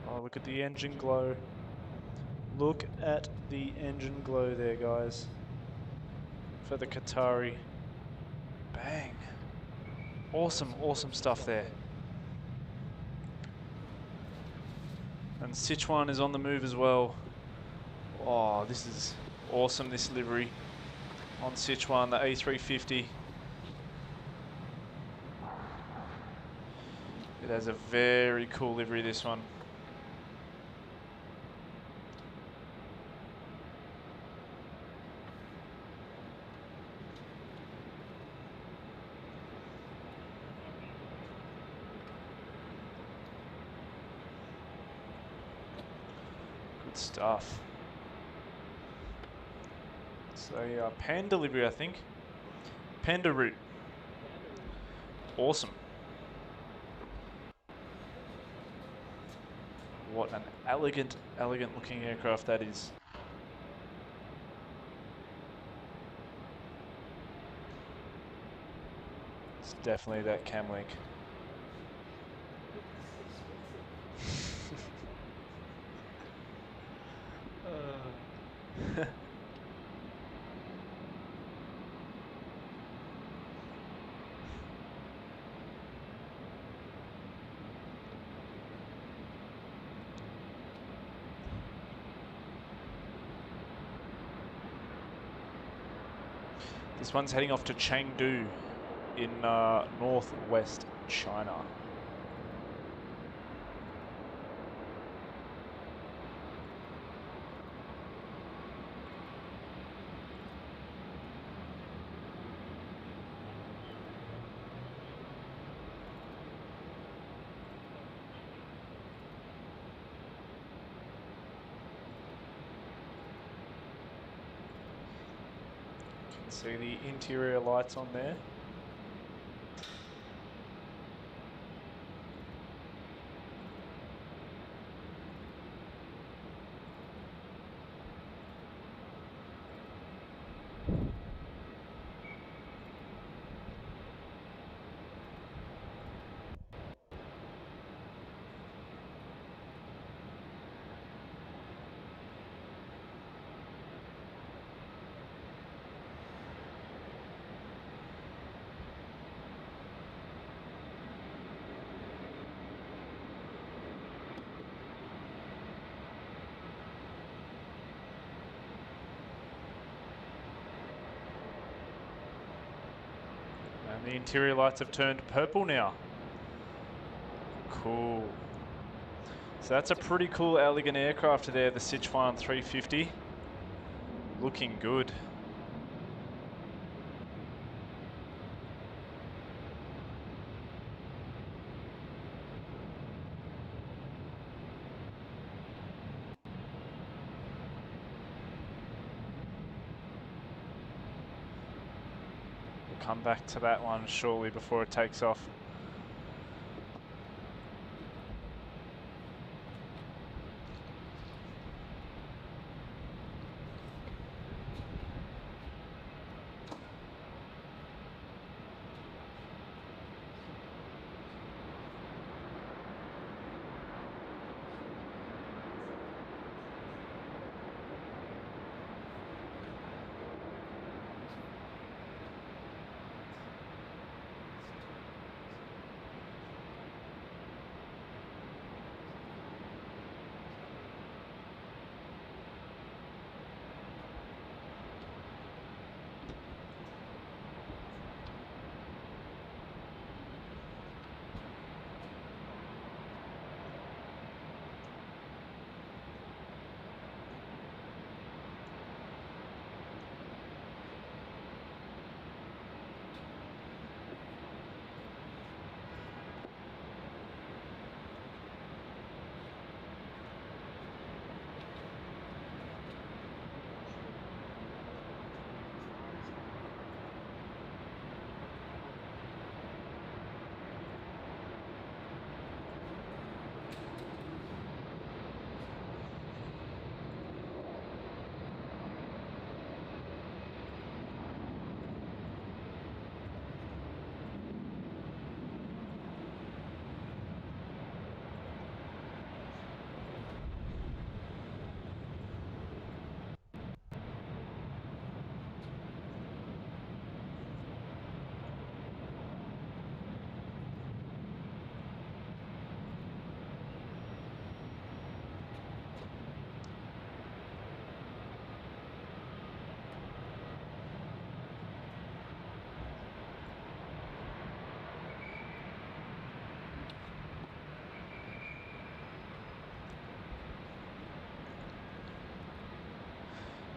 Oh, look at the engine glow. Look at the engine glow there, guys. For the Qatari. Bang. Awesome, awesome stuff there. And Sichuan is on the move as well. Oh, this is awesome, this livery on Sichuan, the A350. It has a very cool livery, this one. Stuff. It's a Panda livery, I think. Panda route. Awesome. what an elegant looking aircraft that is. It's definitely that cam link. This one's heading off to Chengdu in northwest China. See the interior lights on there. The interior lights have turned purple now. Cool. So that's a pretty cool, elegant aircraft there, the Sichuan 350. Looking good. Come back to that one shortly before it takes off.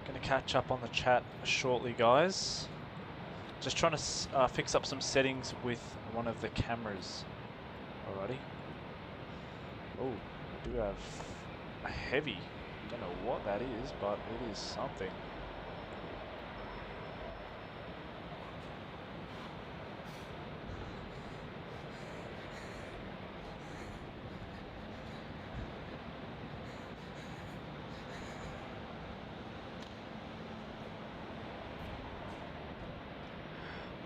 Going to catch up on the chat shortly, guys. Just trying to fix up some settings with one of the cameras. Alrighty. Oh, we do have a heavy. Don't know what that is, but it is something.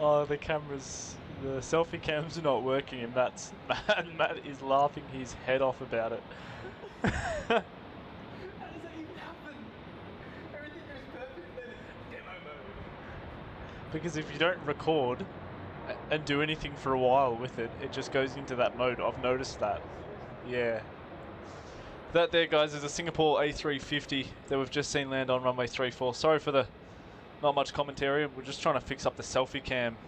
Oh, the cameras, the selfie cams are not working, and Matt is laughing his head off about it. How does that even happen? Everything goes perfect, then demo mode. Because if you don't record and do anything for a while with it, it just goes into that mode. I've noticed that. Yeah. That there, guys, is a Singapore A350 that we've just seen land on runway 34. Sorry for the not much commentary. We're just trying to fix up the selfie cam.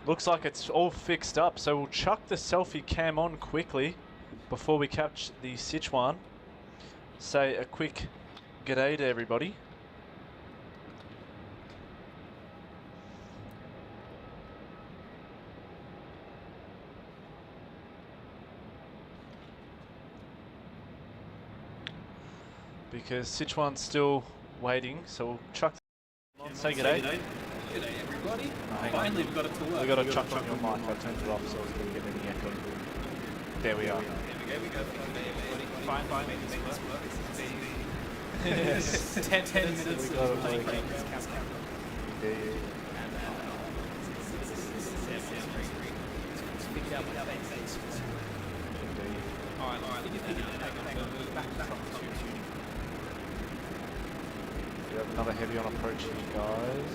Looks like it's all fixed up, so we'll chuck the selfie cam on quickly before we catch the Sichuan. Say a quick g'day to everybody. Because Sichuan's still waiting, so we'll chuck the on. Say g'day. G'day everybody. Finally we've got it to work. We've got to chuck on your mic. I turned it off so we can get any echo. There we are. There we go. Fine, make this work. Yes. 10 minutes We got it of playing working. Yeah. We have another heavy on approach here, guys.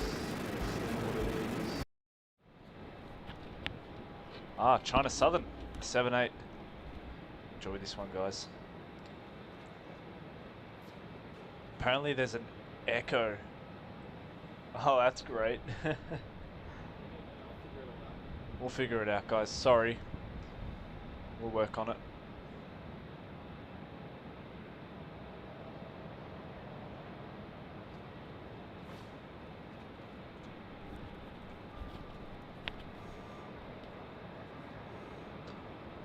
Ah, China Southern, 7-8. Enjoy this one, guys. Apparently there's an echo. Oh, that's great. We'll figure it out, guys. Sorry. We'll work on it.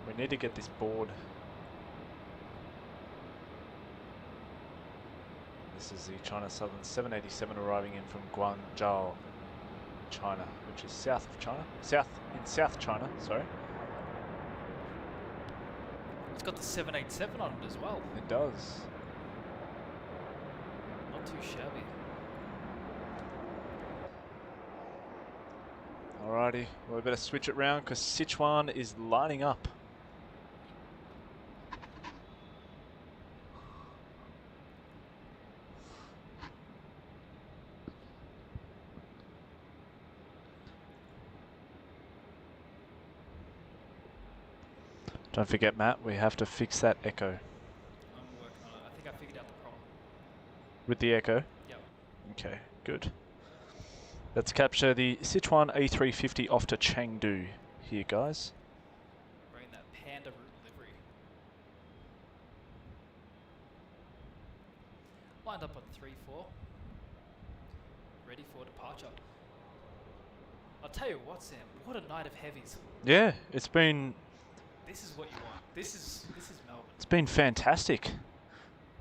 We need to get this board. This is the China Southern 787 arriving in from Guangzhou, China, which is south of China. In South China, sorry. It's got the 787 on it as well. It does. Not too shabby. Alrighty, well, we better switch it round because Sichuan is lining up. Don't forget, Matt, we have to fix that echo. I'm working on it. I think I figured out the problem. With the echo? Yep. Okay, good. Let's capture the Sichuan A350 off to Chengdu here, guys. Bring that Panda route livery. Lined up on 3-4. Ready for departure. I'll tell you what, Sam. What a night of heavies. Yeah, it's been... This is what you want. This is Melbourne. It's been fantastic.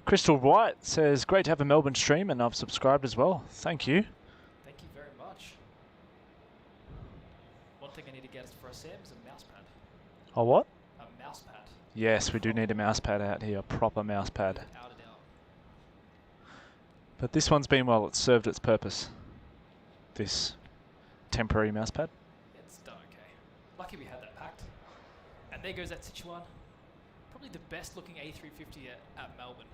Crystal White says, great to have a Melbourne stream, and I've subscribed as well. Thank you. Thank you very much. One thing I need to get for us, Sam, is a mouse pad. Oh, what? A mouse pad. Yes, we do need a mouse pad out here, a proper mouse pad. Out and out. But this one's been well, it's served its purpose. This temporary mouse pad. It's done okay. Lucky we had that packed. And there goes that Sichuan. Probably the best looking A350 at Melbourne.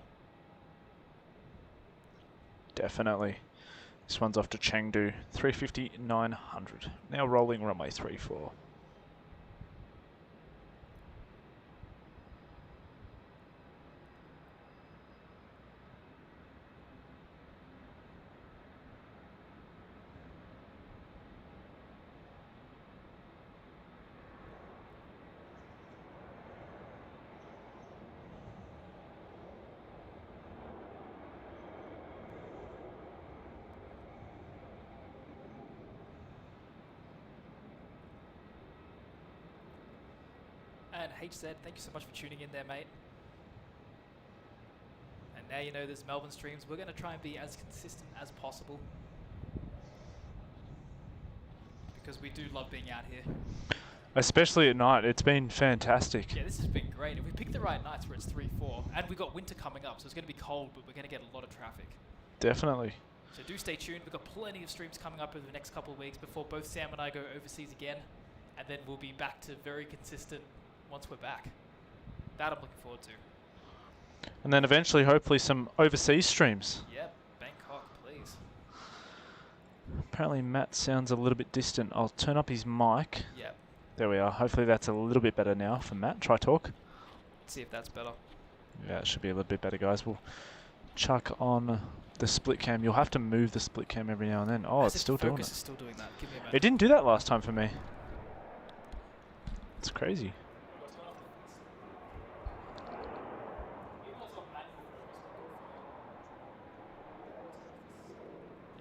Definitely. This one's off to Chengdu, 350-900. Now rolling runway 34. And HZ, thank you so much for tuning in there, mate. And now you know there's Melbourne streams. We're going to try and be as consistent as possible. Because we do love being out here. Especially at night, it's been fantastic. Yeah, this has been great. If we pick the right nights where it's 3-4, and we've got winter coming up, so it's going to be cold, but we're going to get a lot of traffic. Definitely. So do stay tuned. We've got plenty of streams coming up over the next couple of weeks before both Sam and I go overseas again, and then we'll be back to very consistent once we're back. That I'm looking forward to. And then eventually, hopefully, some overseas streams. Yep, Bangkok, please. Apparently, Matt sounds a little bit distant. I'll turn up his mic. Yep. There we are. Hopefully, that's a little bit better now for Matt. Try talk. Let's see if that's better. Yeah, it should be a little bit better, guys. We'll chuck on the split cam. You'll have to move the split cam every now and then. Oh, it's still doing it. Focus is still doing that. Give me a minute. It didn't do that last time for me. It's crazy.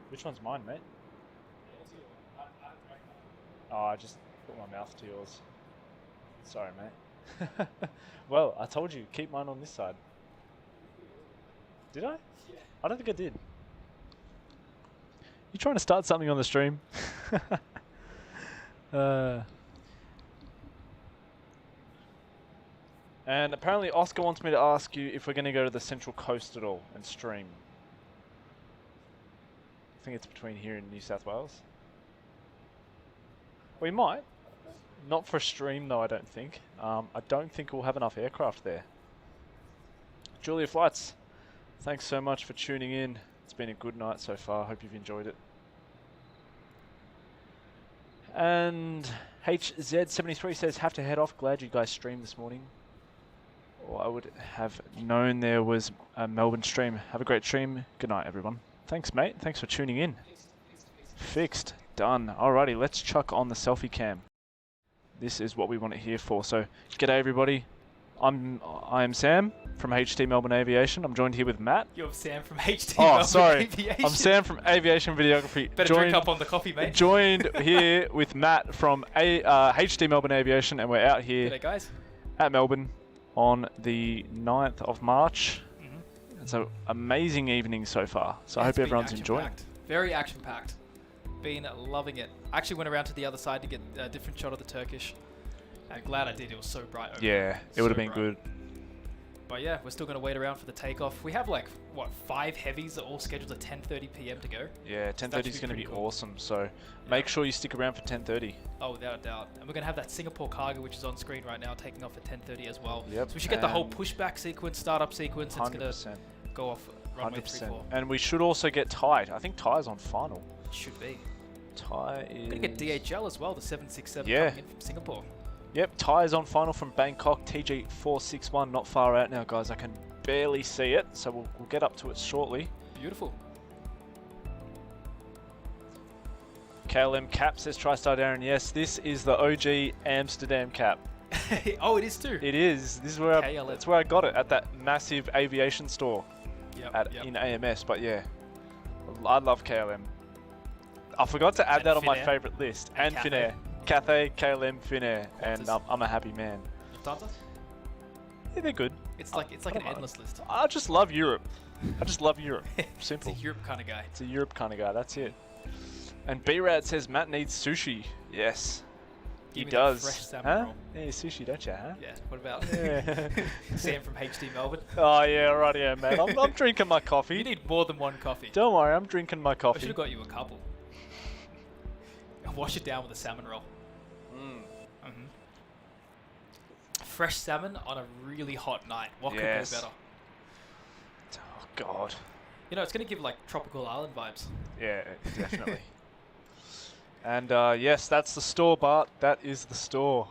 Which one's mine, mate? Oh, I just put my mouth to yours. Sorry, mate. Well, I told you, keep mine on this side. Did I? Yeah. I don't think I did. You trying to start something on the stream? And apparently Oscar wants me to ask you if we're going to go to the Central Coast at all and stream. I think it's between here and New South Wales. We might. Not for a stream though, I don't think. I don't think we'll have enough aircraft there. Julia Flights, thanks so much for tuning in. It's been a good night so far. Hope you've enjoyed it. And HZ73 says, have to head off. Glad you guys streamed this morning. Or I would have known there was a Melbourne stream. Have a great stream. Good night, everyone. Thanks, mate. Thanks for tuning in. Fixed. Done. Alrighty, let's chuck on the selfie cam. This is what we want it here for. So, g'day everybody. I am Sam from HT Melbourne Aviation. I'm joined here with Matt. You're Sam from HT Melbourne Aviation. I'm Sam from Aviation Videography. Better drink up on the coffee, mate. Joined here with Matt from HT Melbourne Aviation, and we're out here G'day, guys. at Melbourne on the 9th of March. It's an amazing evening so far. So I hope everyone's enjoying it. Very action-packed. Been loving it. I actually went around to the other side to get a different shot of the Turkish. I'm glad I did. It was so bright over there. Yeah, it would have been good. But yeah, we're still going to wait around for the takeoff. We have like, what, 5 heavies that are all scheduled at 10:30 PM to go? Yeah, 10:30 is going to be awesome. So make sure you stick around for 10:30. Oh, without a doubt. And we're going to have that Singapore cargo, which is on screen right now, taking off at 10:30 as well. Yep. So we should get the whole pushback sequence, startup sequence. 100%. It's going to go off runway 34. And we should also get Thai. I think Thai's on final. It should be. Thai is... We're going to get DHL as well, the 767 Yeah. coming in from Singapore. Yep, Thai is on final from Bangkok, TG461, not far out now, guys. I can barely see it, so we'll get up to it shortly. Beautiful. KLM cap says TriStar Darren. Yes, this is the OG Amsterdam cap. Oh, it is too. It is. This is where that's where I got it, at that massive aviation store in AMS. But yeah, I love KLM. I forgot to add that on my favourite list. And Finnair. Cathay, KLM, Finnair, and I'm a happy man. Qantas? Yeah, they're good. It's like an endless list. I just love Europe. I just love Europe. Simple. It's a Europe kind of guy. It's a Europe kind of guy. That's it. And B-Rad says Matt needs sushi. Yes, he does. Fresh salmon roll. Yeah, sushi, don't you? Huh? Yeah. What about Yeah. Sam from HT Melbourne? Oh yeah, right, yeah, man. I'm drinking my coffee. You need more than one coffee. Don't worry, I'm drinking my I coffee. should have got you a couple. Wash it down with a salmon roll. Fresh salmon on a really hot night. What could go better? Oh God. You know, it's going to give like tropical island vibes. Yeah, definitely. And yes, that's the store, Bart. That is the store.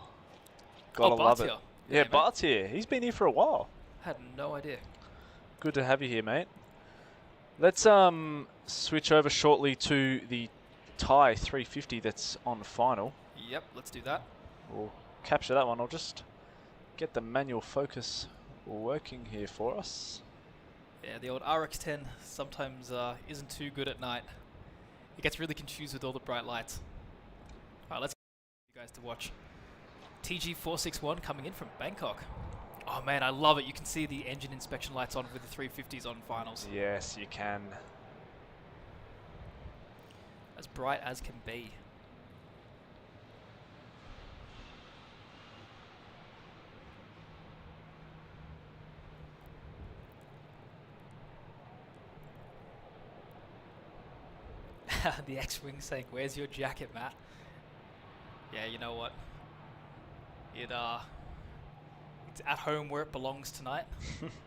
Gotta love it. Here. Yeah, Bart's here. He's been here for a while. Had no idea. Good to have you here, mate. Let's switch over shortly to the Thai 350 that's on final. Yep, let's do that. We'll capture that one. I'll just get the manual focus working here for us. Yeah, the old RX-10 sometimes isn't too good at night. It gets really confused with all the bright lights. Alright, let's get you guys to watch. TG461 coming in from Bangkok. Oh man, I love it. You can see the engine inspection lights on with the 350s on finals. Yes, you can. As bright as can be. the X-Wing saying, "Where's your jacket, Matt?" Yeah, you know what? It's at home where it belongs tonight.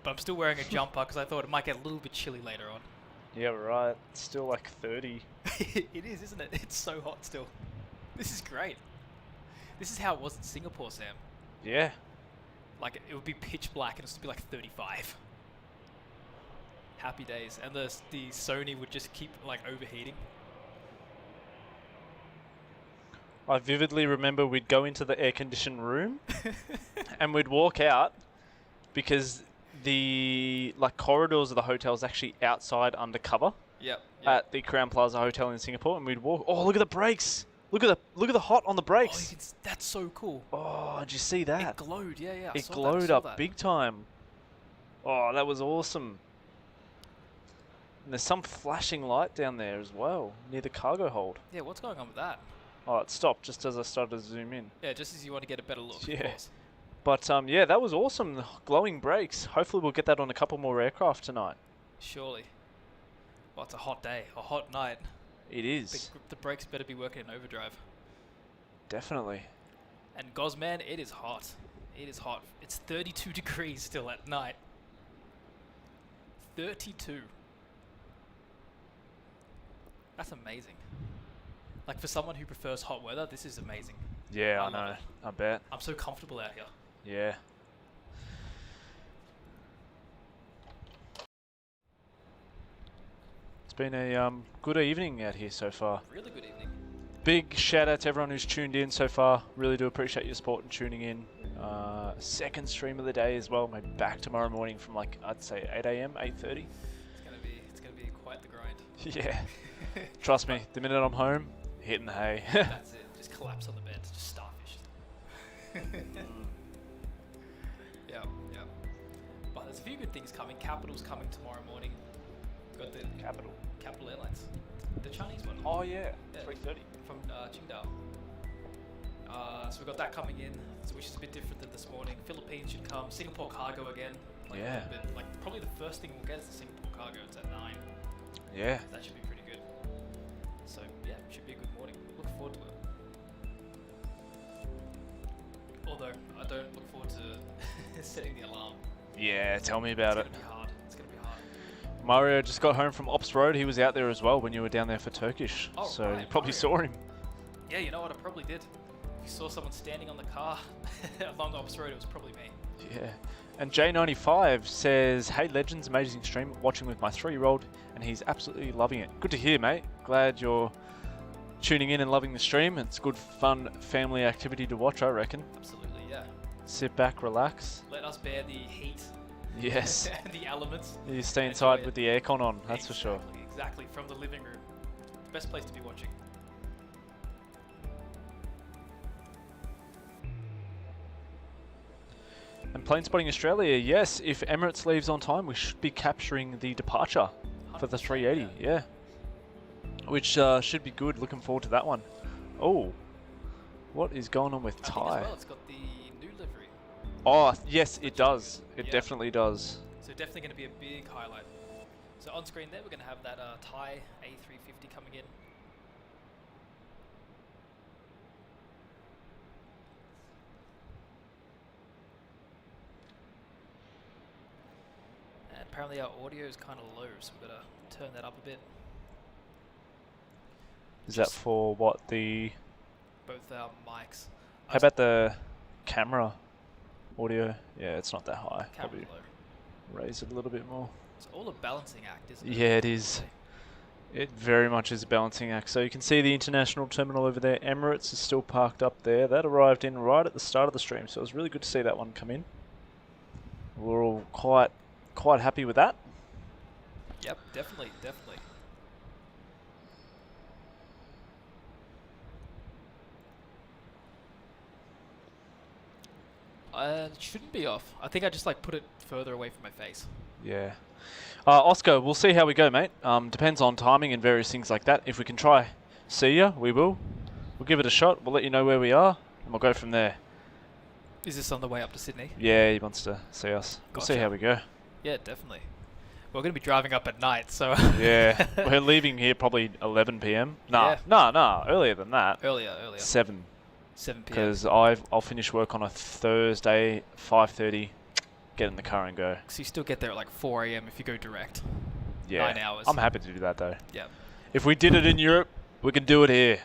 But I'm still wearing a jumper because I thought it might get a little bit chilly later on. Yeah, right. It's still like 30. It is, isn't it? It's so hot still. This is great. This is how it was in Singapore, Sam. Yeah. Like, it would be pitch black and it would be like 35. Happy days. And the Sony would just keep like overheating. I vividly remember we'd go into the air-conditioned room and we'd walk out because the corridors of the hotel is actually outside undercover. Yep. At the Crown Plaza Hotel in Singapore, and we'd walk. Oh, look at the brakes! Look at the hot on the brakes! Oh, that's so cool. Oh, did you see that? It glowed, yeah. It glowed up big time. Oh, that was awesome. And there's some flashing light down there as well, near the cargo hold. Yeah, what's going on with that? Oh, it stopped just as I started to zoom in. Yeah, just as you want to get a better look. Yeah. Of course. But yeah, that was awesome. The glowing brakes. Hopefully we'll get that on a couple more aircraft tonight. Surely. Well, it's a hot day, a hot night. It is. The brakes better be working in overdrive. Definitely. And Gozman, it is hot. It is hot. It's 32 degrees still at night. 32. That's amazing. Like, for someone who prefers hot weather, this is amazing. Yeah, I love know. it. I bet. I'm so comfortable out here. Yeah. It's been a good evening out here so far. Really good evening. Big shout out to everyone who's tuned in so far. Really do appreciate your support and tuning in. Second stream of the day as well. Maybe back tomorrow morning from like, I'd say 8 AM, 8:30. It's gonna be quite the grind. Yeah. Trust me, the minute I'm home, hitting the hay. That's it. Just collapse on the bed. Just starfish. Yeah. But there's a few good things coming. Capital's coming tomorrow morning. Got the Capital Airlines. The Chinese one. Oh yeah, Yeah. 3:30. From Qingdao. So we've got that coming in, which is a bit different than this morning. Philippines should come. Singapore cargo again. Like Yeah. a bit, like probably the first thing we'll get is the Singapore cargo. It's at 9. Yeah. That should be pretty good. So yeah, it should be a good morning. Look forward to it. Although I don't look forward to setting the alarm. Yeah, tell me about it. It's gonna be hard. It's gonna be hard. Mario just got home from Ops Road. He was out there as well when you were down there for Turkish. Oh, so right, you probably Mario. saw him. Yeah, you know what? I probably did. If you saw someone standing on the car along Ops Road, it was probably me. Yeah. And J95 says, "Hey Legends, amazing stream. Watching with my 3-year-old, and he's absolutely loving it." Good to hear, mate. Glad you're tuning in and loving the stream. It's good, fun family activity to watch, I reckon. Absolutely, yeah. Sit back, relax. Let us bear the heat Yes. and the elements. You stay and inside enjoy with it. the aircon on, that's for sure. Exactly, from the living room. Best place to be watching. And Plane Spotting Australia, yes, if Emirates leaves on time, we should be capturing the departure for the 380, yeah. Which should be good, looking forward to that one. Oh, what is going on with I think Thai? as well, it's got the new livery. Oh, yes, it does. It definitely does. So definitely going to be a big highlight. So on screen there, we're going to have that Thai A350 coming in. And apparently our audio is kind of low, so we've got to turn that up a bit. Is that for what, the... Both our mics. How about the camera audio? Yeah, it's not that high. Probably Camera's low. raise it a little bit more. It's all a balancing act, isn't it? Yeah, it is. It very much is a balancing act. So you can see the international terminal over there. Emirates is still parked up there. That arrived in right at the start of the stream, so it was really good to see that one come in. We're all quite happy with that. Yep, definitely. It shouldn't be off. I think I just like put it further away from my face. Yeah. Oscar, we'll see how we go, mate. Depends on timing and various things like that. If we can try see ya, we will. We'll give it a shot. We'll let you know where we are, and we'll go from there. Is this on the way up to Sydney? Yeah, he wants to see us. We'll see Gotcha. how we go. Yeah, definitely. We're going to be driving up at night, so... Yeah, we're leaving here probably 11 p.m. Nah, Yeah. nah, earlier than that. Earlier. 7. 7 p.m. Because I'll finish work on a Thursday, 5:30, get in the car and go. So you still get there at like 4 a.m. if you go direct. Yeah, 9 hours. I'm happy to do that though. Yeah. If we did it in Europe, we can do it here.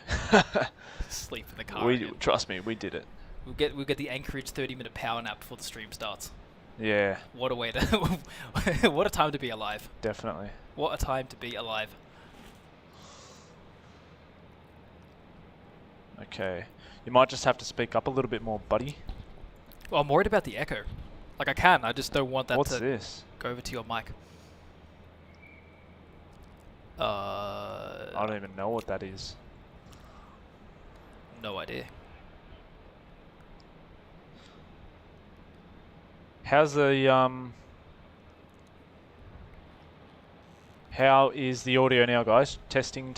Sleep in the car. Trust me, we did it. We'll get the Anchorage 30-minute power nap before the stream starts. Yeah. What a way to... what a time to be alive. Definitely. What a time to be alive. Okay. You might just have to speak up a little bit more, buddy. Well, I'm worried about the echo. Like, I can, I just don't want that What's to this? go over to your mic. I don't even know what that is. No idea. How's the how is the audio now, guys? Testing,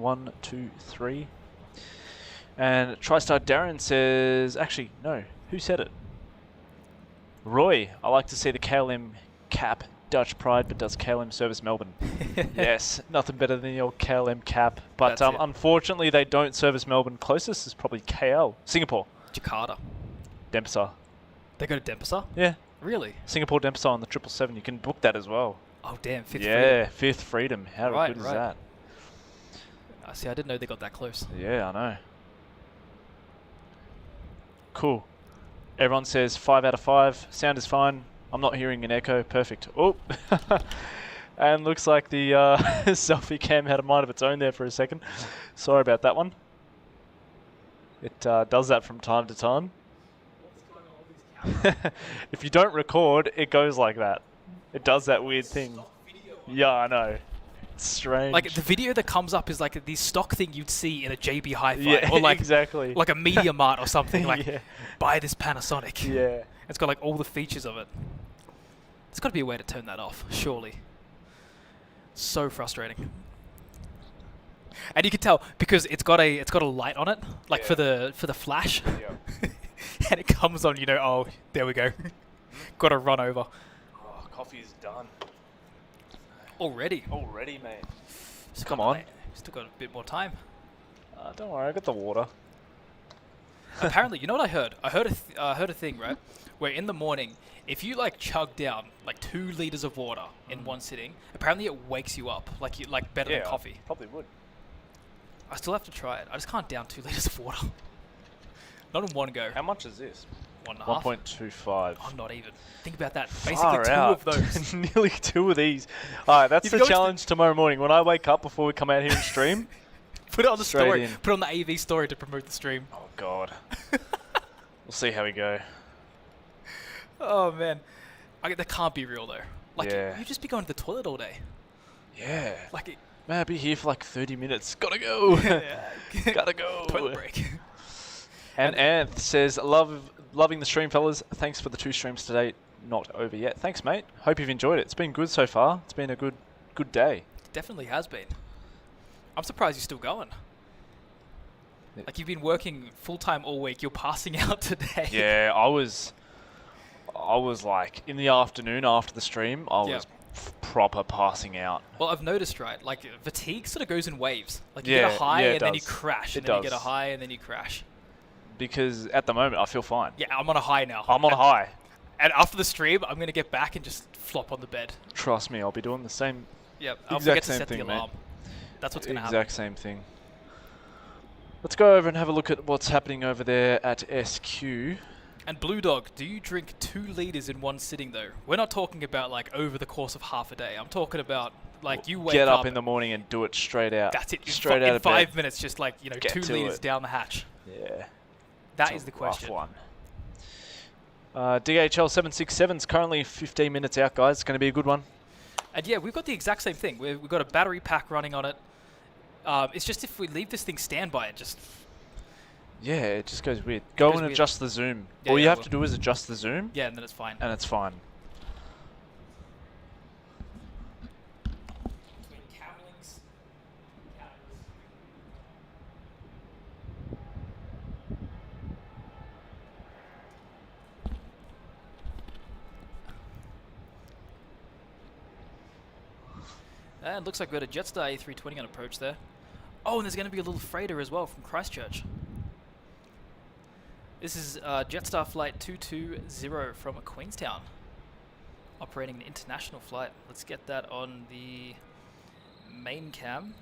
1, 2, 3. And TriStar Darren says, actually, no, who said it? Roy, I like to see the KLM cap, Dutch pride, but does KLM service Melbourne? Yes, nothing better than the old KLM cap. But That's it. unfortunately, they don't service Melbourne. Closest is probably KL, Singapore, Jakarta. Dempsey. They go to Denpasar? Yeah, Really? Singapore Dempsey on the 777. You can book that as well. Oh, damn. Fifth Yeah, Fifth Freedom. How Right, good is right. that? I see, I didn't know they got that close. Yeah, I know. Cool. Everyone says 5 out of 5. Sound is fine. I'm not hearing an echo. Perfect. Oh. And looks like the selfie cam had a mind of its own there for a second. Sorry about that one. It does that from time to time. If you don't record, it goes like that. It does that weird thing. Yeah, I know. It's strange. Like, the video that comes up is like the stock thing you'd see in a JB Hi-Fi. Yeah, or like, exactly. like a Media Mart or something. Like, Yeah. buy this Panasonic. Yeah. It's got like all the features of it. There's got to be a way to turn that off, surely. So frustrating. And you can tell because it's got a light on it, like for the flash. Yeah. And it comes on, you know, oh, there we go. Got to run over. Oh, coffee is done. Already? Already, mate. Still Come got on. like- Still got a bit more time. Don't worry, I got the water. Apparently, you know what I heard? I heard a thing, right? Where in the morning, if you like chug down like 2 liters of water in one sitting, apparently it wakes you up like better than coffee. Probably would. I still have to try it. I just can't down 2 liters of water. Not in one go. How much is this? 1.5. 1.25. Oh, not even. Think about that. Far Basically 2 out. of those. Nearly 2 of these. Alright, that's If the you go into challenge tomorrow morning. When I wake up before we come out here and stream. Put it on the Straight story. in. Put it on the AV story to promote the stream. Oh, God. We'll see how we go. Oh, man. That can't be real, though. Like, Yeah. you just be going to the toilet all day. Yeah. Like, it, Man, I'll be here for like 30 minutes. Gotta go. Gotta go. toilet break. And Anth says, loving the stream, fellas. Thanks for the 2 streams today. Not over yet. Thanks, mate. Hope you've enjoyed it. It's been good so far. It's been a good day. Definitely has been. I'm surprised you're still going. Yeah. Like, you've been working full-time all week. You're passing out today. Yeah, I was like, in the afternoon after the stream, I was proper passing out. Well, I've noticed, right? Like, fatigue sort of goes in waves. Like, you Yeah, get a high yeah, it and then you does. crash. It And then you does. get a high and then you crash. Because at the moment, I feel fine. Yeah, I'm on a high now. I'm on a high. And after the stream, I'm going to get back and just flop on the bed. Trust me, I'll be doing the same. Yep, I'll Exact forget to same set thing, the mate. alarm. That's what's going to happen. Exact same thing. Let's go over and have a look at what's happening over there at SQ. And Blue Dog, do you drink 2 liters in one sitting, though? We're not talking about, like, over the course of half a day. I'm talking about, like, you wake Get up up in the morning and do it straight out. That's it. Straight out in of 5 bed. minutes, just like, you know, Get 2 to liters it. down the hatch. Yeah. That It's is a the question. rough one. DHL 767 is currently 15 minutes out, guys. It's going to be a good one. And yeah, we've got the exact same thing. We've got a battery pack running on it. It's just if we leave this thing standby, it just... Yeah, it just goes weird. Go goes and weird. adjust the zoom. Yeah, All you yeah, have well. to do is adjust the zoom, Yeah, and then it's fine. and it's fine. And looks like we've got a Jetstar A380 on approach there. Oh, and there's going to be a little freighter as well from Christchurch. This is Jetstar flight 220 from Queenstown, operating an international flight. Let's get that on the main cam.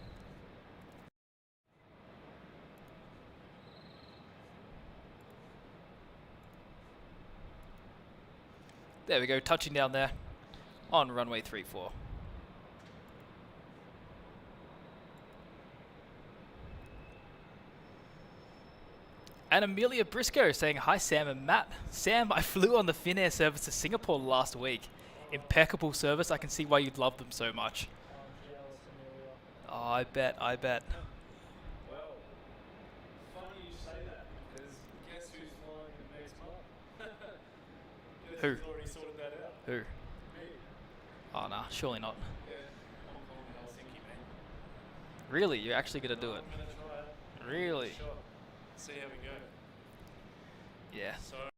There we go, touching down there on runway 34. And Amelia Briscoe saying, hi Sam and Matt. Sam, I flew on the Finnair service to Singapore last week. Impeccable service. I can see why you'd love them so much. Oh, I bet. Well, funny you say that, because guess who's flying the next month? Who? Who's already sorted that out? Who? Me. Oh, nah, surely not. Yeah, Hong Kong and Helsinki, man. Really? You're actually going to do it? I'm gonna try it. Really? Sure. See how we go. Yeah. So, I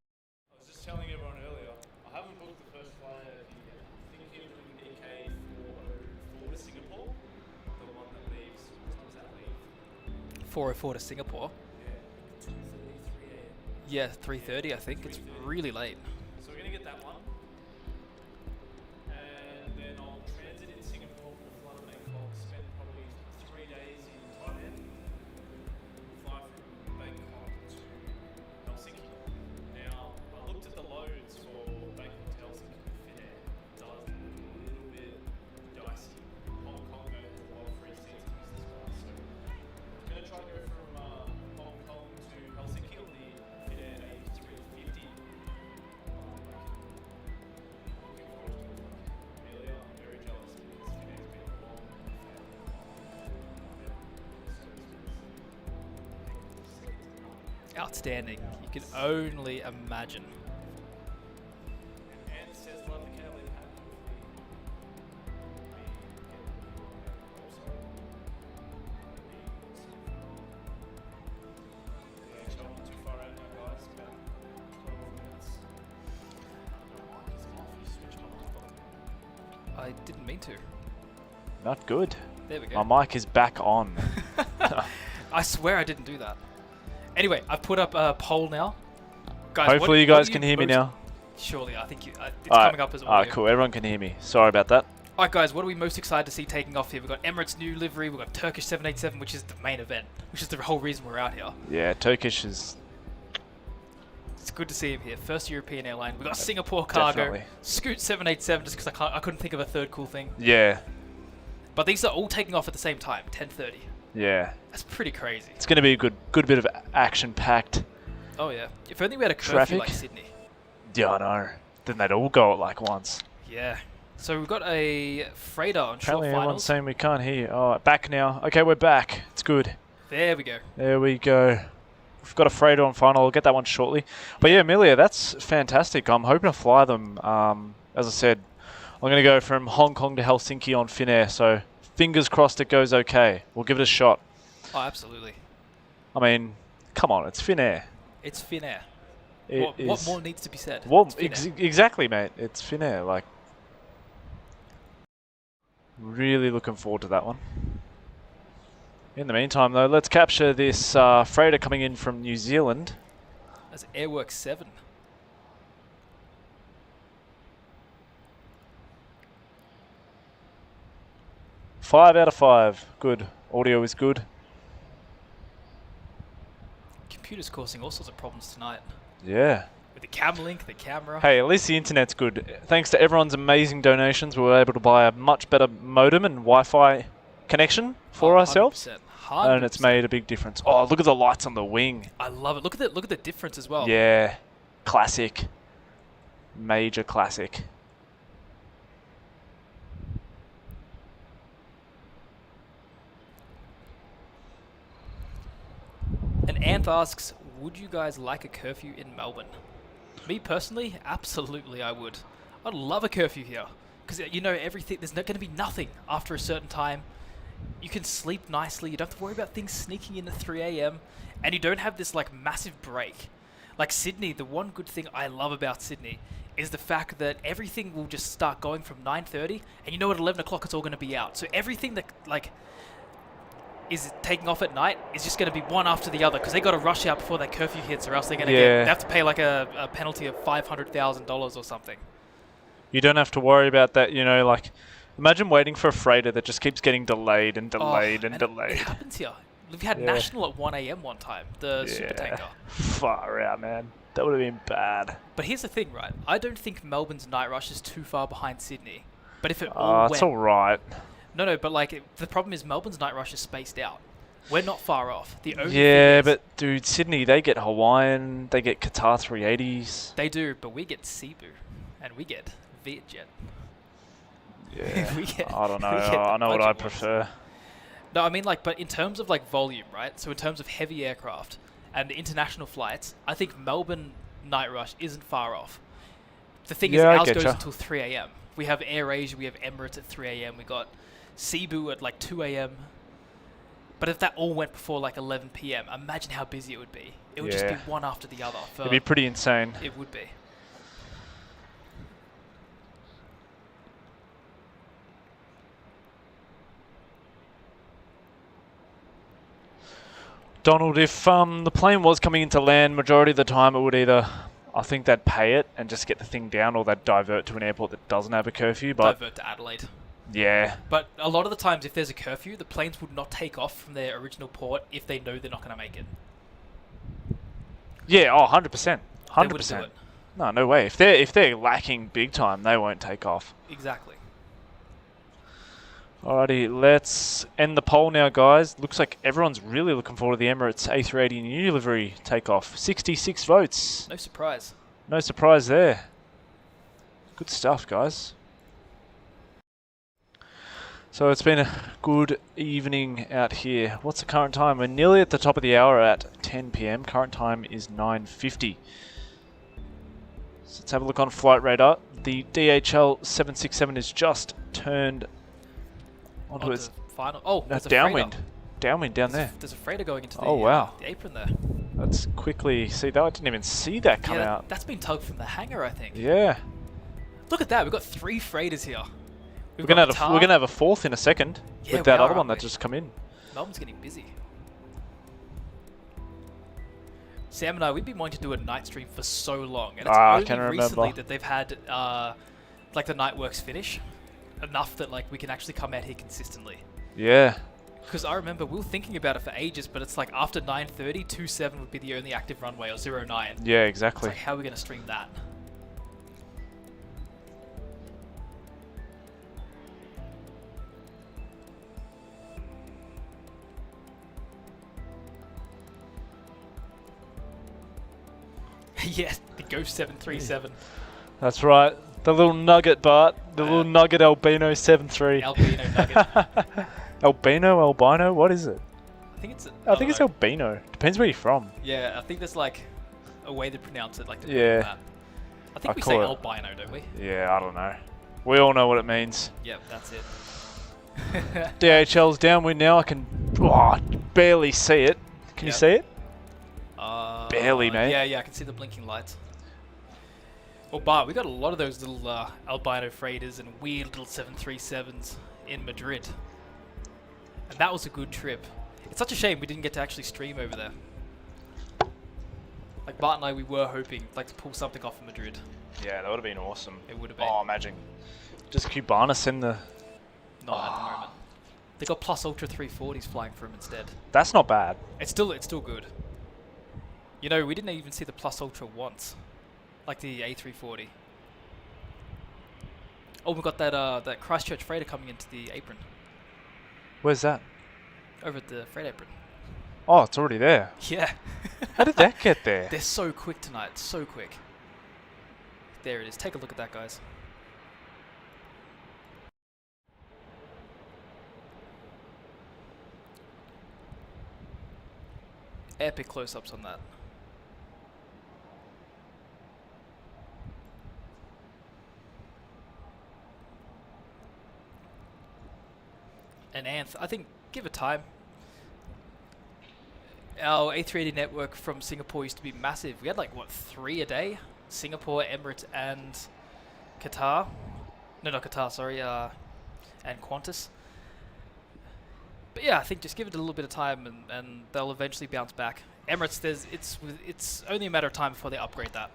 was just telling everyone earlier, I haven't booked the first flight out of here. I'm thinking of doing EK 404 to Singapore. The one that leaves, what time does that leave? 4:04 to Singapore. Yeah, 2:30, 3 a.m. Yeah, 3:30 I think. It's 3:30. really late. So we're going to get that one. And then I'll transit in Singapore for a flight to Bangkok, spend probably 3 days in Thailand. Fly from Bangkok to Helsinki. Now, I looked at the loads for Bangkok to Helsinki with Finnair. It does a little bit dicey. Hong Kong goes a lot of free seats in business class. So I'm going to try to go from Hong Kong to Helsinki on the Finnair A380. Looking forward to it. Amelia, I'm very jealous because Finnair's been a long Outstanding. You can only imagine. and says love the Cali happy with yeah, so not too far out now, guys. About 12 minutes. My mic is off. You switched on. I didn't mean to. Not good. There we go. My mic is back on. I swear I didn't do that. Anyway, I've put up a poll now. Guys, Hopefully you what guys are can hear me most- now. Surely, I think it's Alright, coming up as alright, audio. cool. Everyone can hear me. Sorry about that. Alright guys, what are we most excited to see taking off here? We've got Emirates new livery, we've got Turkish 787, which is the main event, which is the whole reason we're out here. Yeah, Turkish is It's good to see him here. First European airline. We've got Singapore Cargo, definitely. Scoot 787, just because I couldn't think of a third cool thing. Yeah, But these are all taking off at the same time, 10:30. yeah. That's pretty crazy. It's going to be a good bit of action-packed Oh yeah. If only we had a curfew traffic. like Sydney. Yeah, I know. Then they'd all go at like once. Yeah. So we've got a freighter on short Apparently everyone's finals. saying we can't hear you. Oh, back now. Okay, we're back. It's good. There we go. There we go. We've got a freighter on final. I'll get that one shortly. But yeah, Amelia, that's fantastic. I'm hoping to fly them. As I said, I'm going to go from Hong Kong to Helsinki on Finnair. So fingers crossed it goes okay. We'll give it a shot. Oh, absolutely. I mean, come on, it's Finnair. It's Finnair. It What is- more needs to be said? Well, It's Finnair. exactly, mate. It's Finnair. Like, really looking forward to that one. In the meantime, though, let's capture this freighter coming in from New Zealand. That's Airwork 7. Five out of 5. Good. Audio is good. Computer's causing all sorts of problems tonight. Yeah. With the cam link, the camera. Hey, at least the internet's good. Thanks to everyone's amazing donations, we were able to buy a much better modem and Wi-Fi connection for ourselves. 100%. And it's made a big difference. Oh, look at the lights on the wing. I love it. Look at the difference as well. Yeah. Classic. Major classic. And Anth asks, would you guys like a curfew in Melbourne? Me personally, absolutely I would. I'd love a curfew here. Because you know everything, there's not going to be nothing after a certain time. You can sleep nicely, you don't have to worry about things sneaking in at 3 a.m. And you don't have this like massive break. Like Sydney, the one good thing I love about Sydney is the fact that everything will just start going from 9:30, and you know at 11 o'clock it's all going to be out. So everything that like is taking off at night is just going to be one after the other because they got to rush out before that curfew hits, or else they're going to they have to pay like a penalty of $500,000 or something. You don't have to worry about that, you know, like, imagine waiting for a freighter that just keeps getting delayed and delayed and delayed. It happens here. We've had National at 1 a.m. one time, the super tanker. Far out, man. That would have been bad. But here's the thing, right? I don't think Melbourne's night rush is too far behind Sydney. But if it all went... it's all right. No, but like, the problem is Melbourne's night rush is spaced out. We're not far off. The only yeah, thing is, but dude, Sydney, they get Hawaiian, they get Qatar 380s. They do, but we get Cebu, and we get VietJet. Yeah, I don't know. I know what I prefer. No, I mean, like, but in terms of like volume, right? So in terms of heavy aircraft and international flights, I think Melbourne night rush isn't far off. The thing is, ours goes until 3 a.m. We have AirAsia, we have Emirates at 3 a.m. We got Cebu at like 2 a.m. But if that all went before like 11 p.m., imagine how busy it would be. It would just be one after the other. It'd be pretty insane. It would be. Donald, if the plane was coming into land, majority of the time it would either, I think they'd pay it and just get the thing down, or they'd divert to an airport that doesn't have a curfew. But divert to Adelaide. Yeah. But a lot of the times, if there's a curfew, the planes would not take off from their original port if they know they're not going to make it. Yeah, 100%. 100%. No way. If they're lacking big time, they won't take off. Exactly. Alrighty, let's end the poll now, guys. Looks like everyone's really looking forward to the Emirates A380 new livery takeoff. 66 votes. No surprise. No surprise there. Good stuff, guys. So it's been a good evening out here. What's the current time? We're nearly at the top of the hour at 10 p.m. Current time is 9:50. So let's have a look on flight radar. The DHL 767 is just turned onto its final. Oh, that's downwind. Downwind down there. There's a freighter going into the, the apron there. Let's quickly see that. I didn't even see that come out. That's been tugged from the hangar, I think. Yeah. Look at that. We've got 3 freighters here. We're gonna have a fourth in a second with that other one that just come in. Melbourne's getting busy. Sam and I, we've been wanting to do a night stream for so long, and it's only recently that they've had like the night works finish enough that like we can actually come out here consistently. Yeah. Because I remember we were thinking about it for ages, but it's like after 9:30, 27 would be the only active runway, or 09. Yeah, exactly. It's like, how are we gonna stream that? Yes, the Ghost 737. That's right. The little nugget, Bart. The little nugget albino 73. Albino nugget. Albino? What is it? I think it's... I think it's albino. Depends where you're from. Yeah, I think there's like a way to pronounce it. Like yeah. I think we say albino, don't we? Yeah, I don't know. We all know what it means. Yep, that's it. DHL's downwind now. I can barely see it. Can you see it? Barely, mate. Yeah, I can see the blinking lights. Well, Bart, we got a lot of those little albino freighters and weird little 737s in Madrid. And that was a good trip. It's such a shame we didn't get to actually stream over there. Like, Bart and I, we were hoping like to pull something off in Madrid. Yeah, that would have been awesome. It would have been. Oh, imagine. Just Cubanus in the... Not at the moment. They got Plus Ultra 340s flying for him instead. That's not bad. It's still good. You know, we didn't even see the Plus Ultra once. Like the A340. Oh, we've got that Christchurch freighter coming into the apron. Where's that? Over at the freight apron. Oh, it's already there. Yeah. How did that get there? They're so quick tonight. So quick. There it is. Take a look at that, guys. Epic close-ups on that. And Anth, I think, give it time. Our A380 network from Singapore used to be massive. We had like, what, 3 a day? Singapore, Emirates, and Qatar. No, not Qatar. Sorry, and Qantas. But yeah, I think just give it a little bit of time, and they'll eventually bounce back. Emirates, it's only a matter of time before they upgrade that.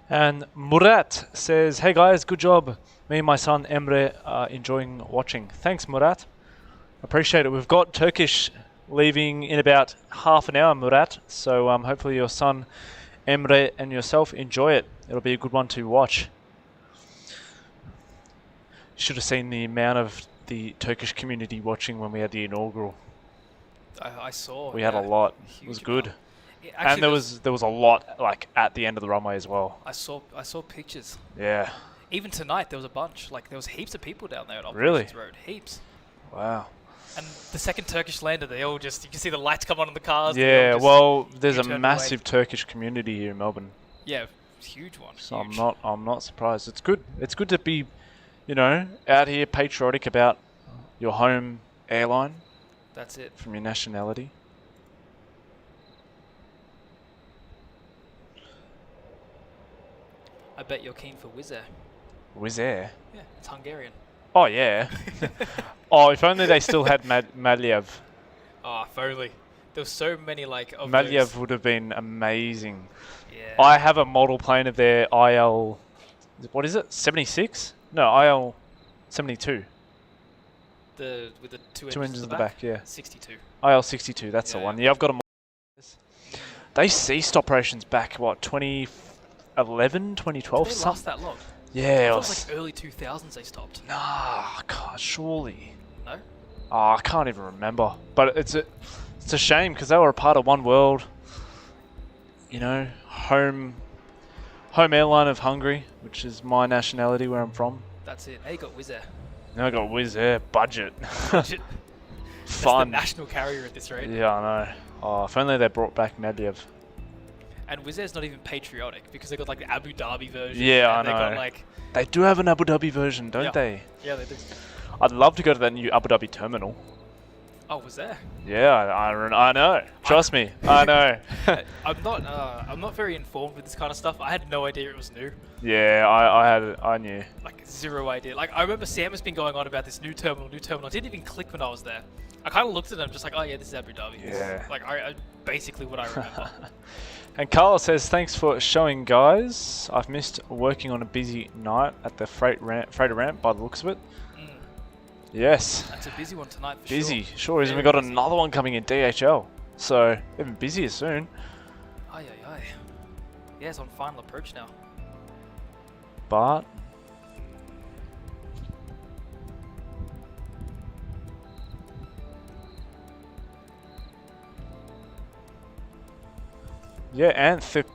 And Murat says, hey guys, good job. Me and my son Emre are enjoying watching. Thanks, Murat. Appreciate it. We've got Turkish leaving in about half an hour, Murat. So hopefully your son Emre and yourself enjoy it. It'll be a good one to watch. Should have seen the amount of the Turkish community watching when we had the inaugural. I saw. We had a lot. It was good. Actually, And there was a lot like at the end of the runway as well. I saw pictures. Yeah. Even tonight there was a bunch. Like there was heaps of people down there at Really? Operations Road. Heaps. Wow. And the second Turkish landed, they all just, you can see the lights come on in the cars. Yeah, well, there's a turned massive away. Turkish community here in Melbourne. Yeah, huge one. So huge. I'm not surprised. It's good. It's good to be, you know, out here patriotic about your home airline That's it. from your nationality. I bet you're keen for Wizz Air. Wizz Air. Yeah, it's Hungarian. Oh yeah. Oh, if only they still had Madliev. Oh, if only. There were so many like of Madliev those. would have been amazing. Yeah. I have a model plane of their IL. What is it? 76? No, IL 72. With the two Engines at at the back. Yeah. 62. IL 62. That's the Yeah. one. Yeah, I've got a. They ceased operations back what 2011, 2012. Did they last that long? Yeah, I it thought it was. was like early 2000s they stopped. Nah, God, surely. No? Oh, I can't even remember. But it's a shame because they were a part of One World. You know, home airline of Hungary, which is my nationality where I'm from. That's it. Now you got Wizz Air. Now I got Wizz Air, budget. Budget. Fun. That's the national carrier at this rate. Yeah, I know. Oh, if only they brought back Madliev. And Wizz Air's not even patriotic because they got like the Abu Dhabi version. Yeah, and I they got know. like They do have an Abu Dhabi version, don't Yeah. they? yeah they do. I'd love to go to that new Abu Dhabi terminal. Oh, was there? Yeah, I know. Trust me, I know. I'm not very informed with this kind of stuff. I had no idea it was new. Yeah, I knew. Like zero idea. Like I remember Sam has been going on about this new terminal. I didn't even click when I was there. I kind of looked at it and just like, oh yeah, this is Abu Dhabi. Yeah. Like I basically what I remember. And Carla says, thanks for showing, guys. I've missed working on a busy night at the freighter ramp by the looks of it. Mm. Yes. That's a busy one tonight for Busy. sure. Sure is. And Very we've got busy. another one coming in DHL. So, even busier soon. Aye, aye, aye. Yeah, it's on final approach now. But yeah, and the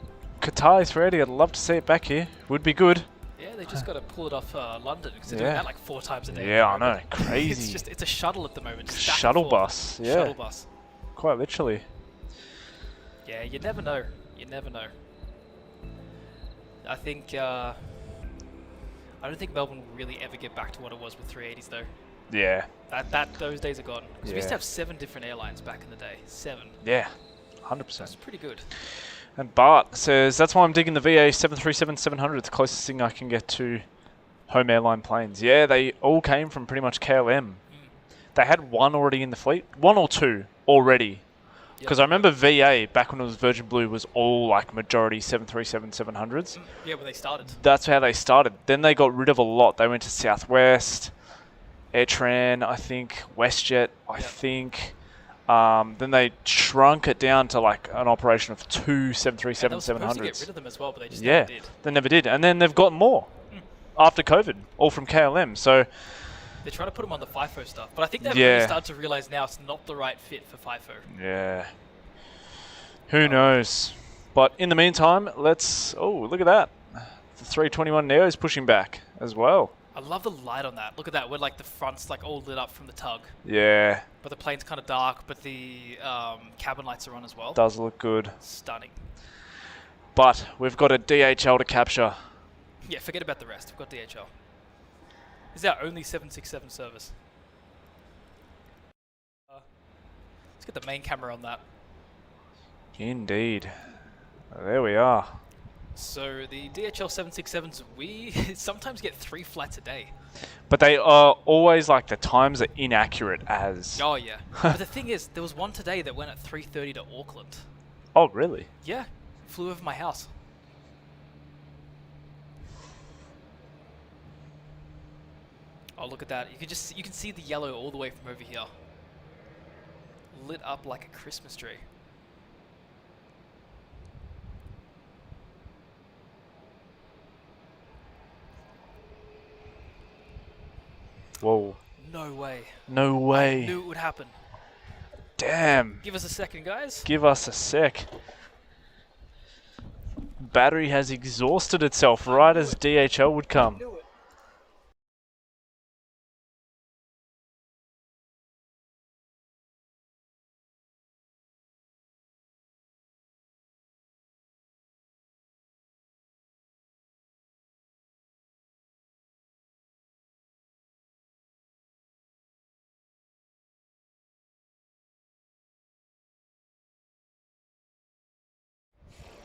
Cathay A380, I'd love to see it back here. Would be good. Yeah, they just got to pull it off London because they're Yeah. doing that like 4 times a day. Yeah, I know. Crazy. it's a shuttle at the moment. just back and Shuttle forth. bus. Yeah. Shuttle bus. Quite literally. Yeah, you never know. You never know. I think I don't think Melbourne will really ever get back to what it was with 380s though. Yeah. Those days are gone. 'Cause we used to Yeah. have 7 different airlines back in the day. 7. Yeah. 100%. That's pretty good. And Bart says, that's why I'm digging the VA 737-700. It's the closest thing I can get to home airline planes. Yeah, they all came from pretty much KLM. They had one already in the fleet. 1 or 2 already. Because I remember VA, back when it was Virgin Blue, was all like majority 737-700s. Yeah, when they started. That's how they started. Then they got rid of a lot. They went to Southwest, AirTran, I think, WestJet, I think. Then they shrunk it down to like an operation of 2 737-700s. They were supposed to get rid of them as well, but they just Yeah, never did. they never did. And then they've got more after COVID, all from KLM. So They're trying to put them on the FIFO stuff, but I think they've Yeah. really started to realize now it's not the right fit for FIFO. yeah, who knows? But in the meantime, let's. Oh, look at that! The 321 Neo is pushing back as well. I love the light on that. Look at that, where like the front's like all lit up from the tug. Yeah. But the plane's kind of dark, but the cabin lights are on as well. Does look good. Stunning. But we've got a DHL to capture. Yeah, forget about the rest. We've got DHL. This is our only 767 service. Let's get the main camera on that. Indeed. There we are. So the DHL 767s, we sometimes get 3 flights a day. But they are always like the times are inaccurate as... Oh yeah. But the thing is, there was one today that went at 3:30 to Auckland. Oh, really? Yeah. Flew over my house. Oh, look at that. You can see the yellow all the way from over here. Lit up like a Christmas tree. Whoa. No way. No way. I knew it would happen. Damn. Give us a second, guys. Give us a sec. Battery has exhausted itself right as DHL would come.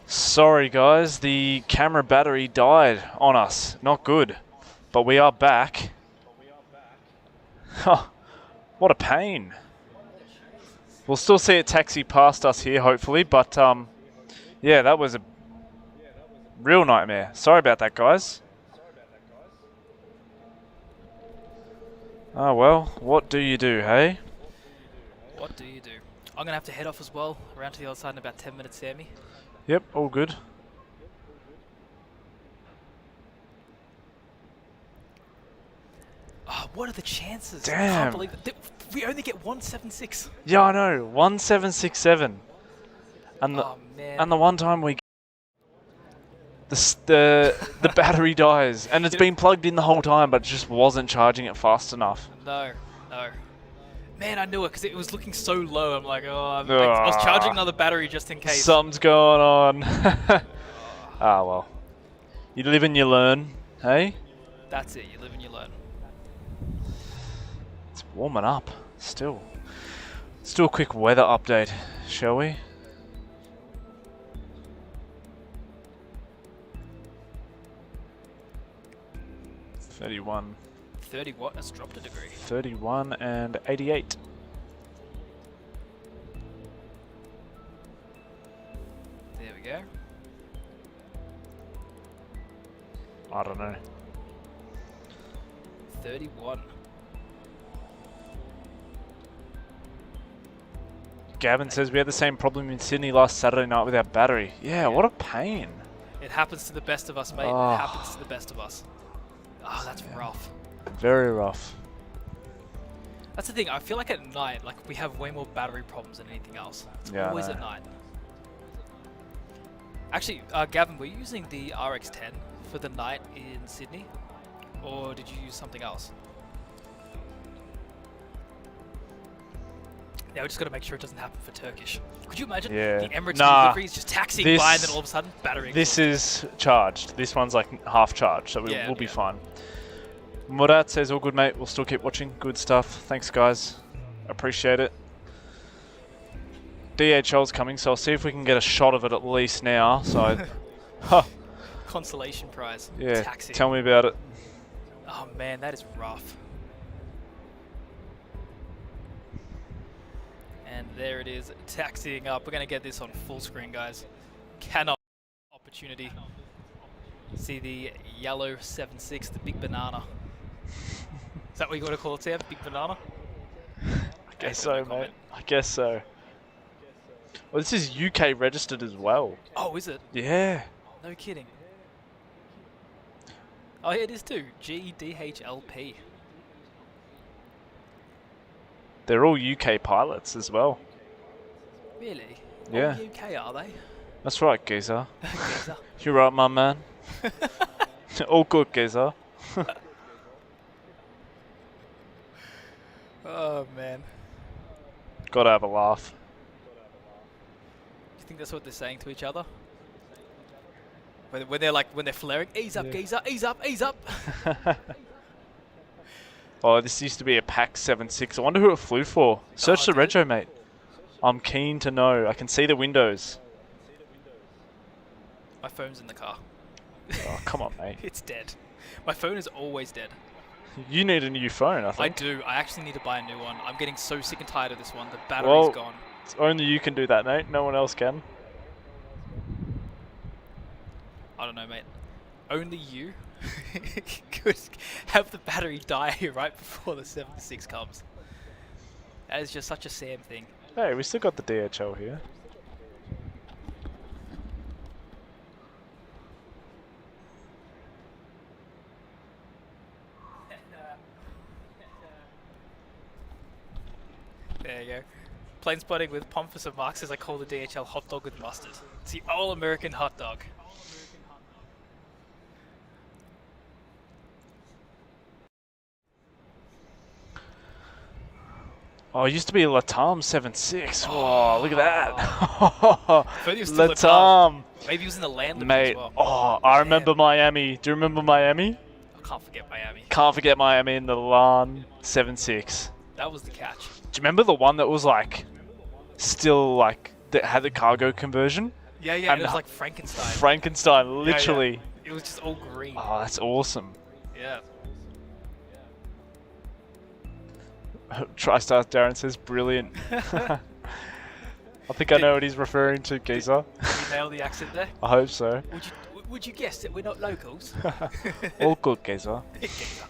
Sorry guys, the camera battery died on us. Not good. But we are back. Huh. What a pain. We'll still see it taxi past us here hopefully, but yeah, that was a real nightmare. Sorry about that, guys. Oh well, what do you do, hey? What do you do? I'm going to have to head off as well, around to the other side in about 10 minutes, Sammy. Yep, all good. Oh, what are the chances? Damn. I can't believe it. We only get 176. Yeah, I know. 1767. And the, Oh, man. and the one time we the battery dies and it's been plugged in the whole time but it just wasn't charging it fast enough. No. Man, I knew it because it was looking so low. I'm like, oh, I was charging another battery just in case. Something's going on. Ah, well. You live and you learn, hey? That's it. You live and you learn. It's warming up still. Let's do a quick weather update, shall we? (31). 30 what? That's dropped a degree. 31 and 88. There we go. I don't know. 31. Gavin says we had the same problem in Sydney last Saturday night with our battery. Yeah, what a pain. It happens to the best of us, mate. Oh. It happens to the best of us. Oh, that's rough. Very rough. That's the thing. I feel like at night, like we have way more battery problems than anything else. It's Yeah, I always know. at night. Actually, Gavin, were you using the RX-10 for the night in Sydney, or did you use something else? Yeah, we just got to make sure it doesn't happen for Turkish. Could you imagine Yeah. the Emirates Nah, deliveries just taxiing by and then all of a sudden battery? This is charged. This one's like half charged, so we'll be fine. Murat says all good, mate. We'll still keep watching. Good stuff. Thanks, guys. Appreciate it. DHL's coming, so I'll see if we can get a shot of it at least now. So, Consolation prize. Yeah, Taxi. tell me about it. Oh man, that is rough. And there it is, taxiing up. We're going to get this on full screen, guys. Cannot opportunity. See the yellow 7.6, the big banana. Is that what you want to call it, Sam? Big banana? I guess so, mate. I guess so. Well, this is UK registered as well. Oh, is it? Yeah. No kidding. Oh, yeah, it is too. GDHLP. They're all UK pilots as well. Really? Yeah. All UK, are they? That's right, Geezer. Geezer. You're right, my man. All good, geezer. Oh man. Gotta have a laugh. Do you think that's what they're saying to each other? When they're flaring, ease up, geezer, ease up, ease up. Oh, this used to be a PAX 76. I wonder who it flew for. Search the rego, mate. I'm keen to know. I can see the windows. My phone's in the car. Oh, come on, mate. It's dead. My phone is always dead. You need a new phone, I think. I do. I actually need to buy a new one. I'm getting so sick and tired of this one. The battery's gone. Only you can do that, mate. No one else can. I don't know, mate. Only you could have the battery die right before the 76 comes. That is just such a Sam thing. Hey, we still got the DHL here. There you go. Plane spotting with Pompous and Marks as I call the DHL hot dog with mustard. It's the all-American hot dog. Oh, it used to be a Latam 76. Oh, look at that. If only it was still Latam. Maybe he was in the land limit Mate, as well. oh, I remember Miami. Do you remember Miami? I can't forget Miami. Can't forget Miami in the LAN 76. That was the catch. Do you remember the one that was like, still like, that had the cargo conversion? Yeah, yeah, And it was like Frankenstein. Frankenstein, literally. Yeah, yeah. It was just all green. Oh, that's awesome. Yeah. TriStar Darren says, brilliant. I think I know what he's referring to, geezer. Did you nail the accent there? I hope so. Would you guess that we're not locals? All good, geezer. Geezer.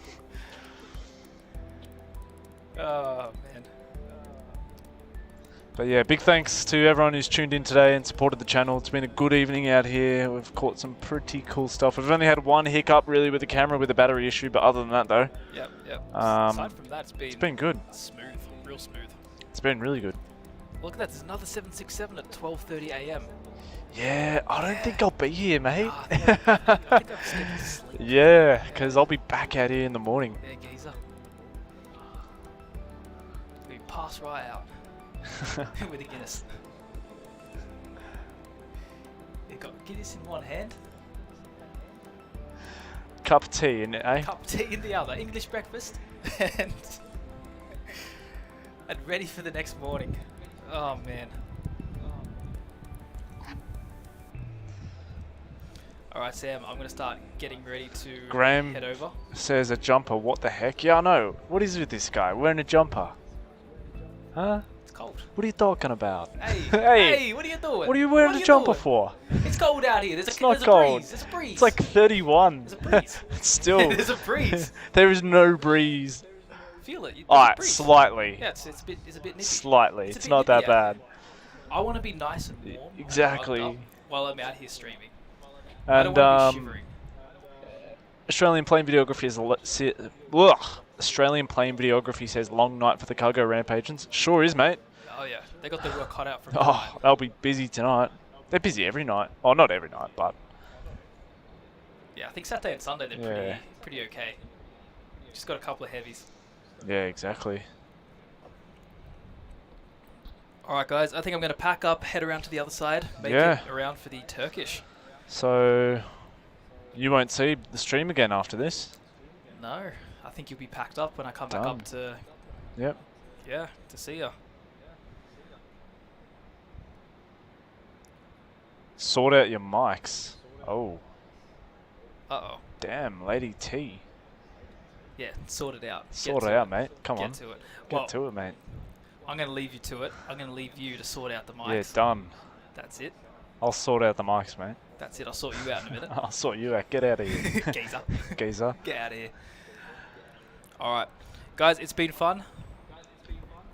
Oh, man. But yeah, big thanks to everyone who's tuned in today and supported the channel. It's been a good evening out here. We've caught some pretty cool stuff. We've only had one hiccup really with the camera with the battery issue, but other than that though, Yep, yep. aside from that, it's been good. Smooth, real smooth. It's been really good. Look at that, there's another 767 at 12:30 a.m. Yeah, I don't think I'll be here, mate. Oh, I think I've stepped to sleep. Yeah, because I'll be back out here in the morning. There, geezer. We pass right out with a Guinness. You got Guinness in one hand, Cup of tea in it, eh? cup of tea in the other, English breakfast, and ready for the next morning. Oh man. Alright Sam, I'm going to start getting ready to Graham head over. says a jumper, what the heck? Yeah, I know. What is with this guy? Wearing a jumper? Huh? It's cold. What are you talking about? Hey, Hey, hey, what are you doing? what are you wearing a jumper doing? for? It's cold out here. There's It's a, not there's cold. a breeze. There's a breeze. It's like 31. There's a breeze. Still. There's a breeze. There is no breeze. Feel it. There's a Alright, breeze. slightly. Yeah, it's a bit nippy. Slightly. It's a It's bit not that nippy out bad. I want to be nice and warm. Exactly. While I'm out here streaming. I And don't want to be shivering. Australian plane videography is Australian plane videography says long night for the cargo ramp agents. Sure is, mate. Oh yeah, they got their work cut out from Oh, they'll be busy tonight. They're busy every night. Oh, not every night, but Yeah, I think Saturday and Sunday they're pretty okay. Just got a couple of heavies. yeah, exactly. Alright guys, I think I'm going to pack up, head around to the other side, make Yeah. it around for the Turkish. So you won't see the stream again after this. No, I think you'll be packed up when I come back Done. up to, Yep. yeah, to see ya. Sort out your mics. Oh, Uh-oh. damn, Lady T. Yeah, sort it out. Sort it out, mate. Come on. Get to it. Get Well, to it, mate. I'm going to leave you to it. I'm going to leave you to sort out the mics. Yeah, done. That's it. I'll sort out the mics, mate. That's it. I'll sort you out in a minute. I'll sort you out. Get out of here. Geezer. Geezer. Get out of here. Alright. Guys, it's been fun.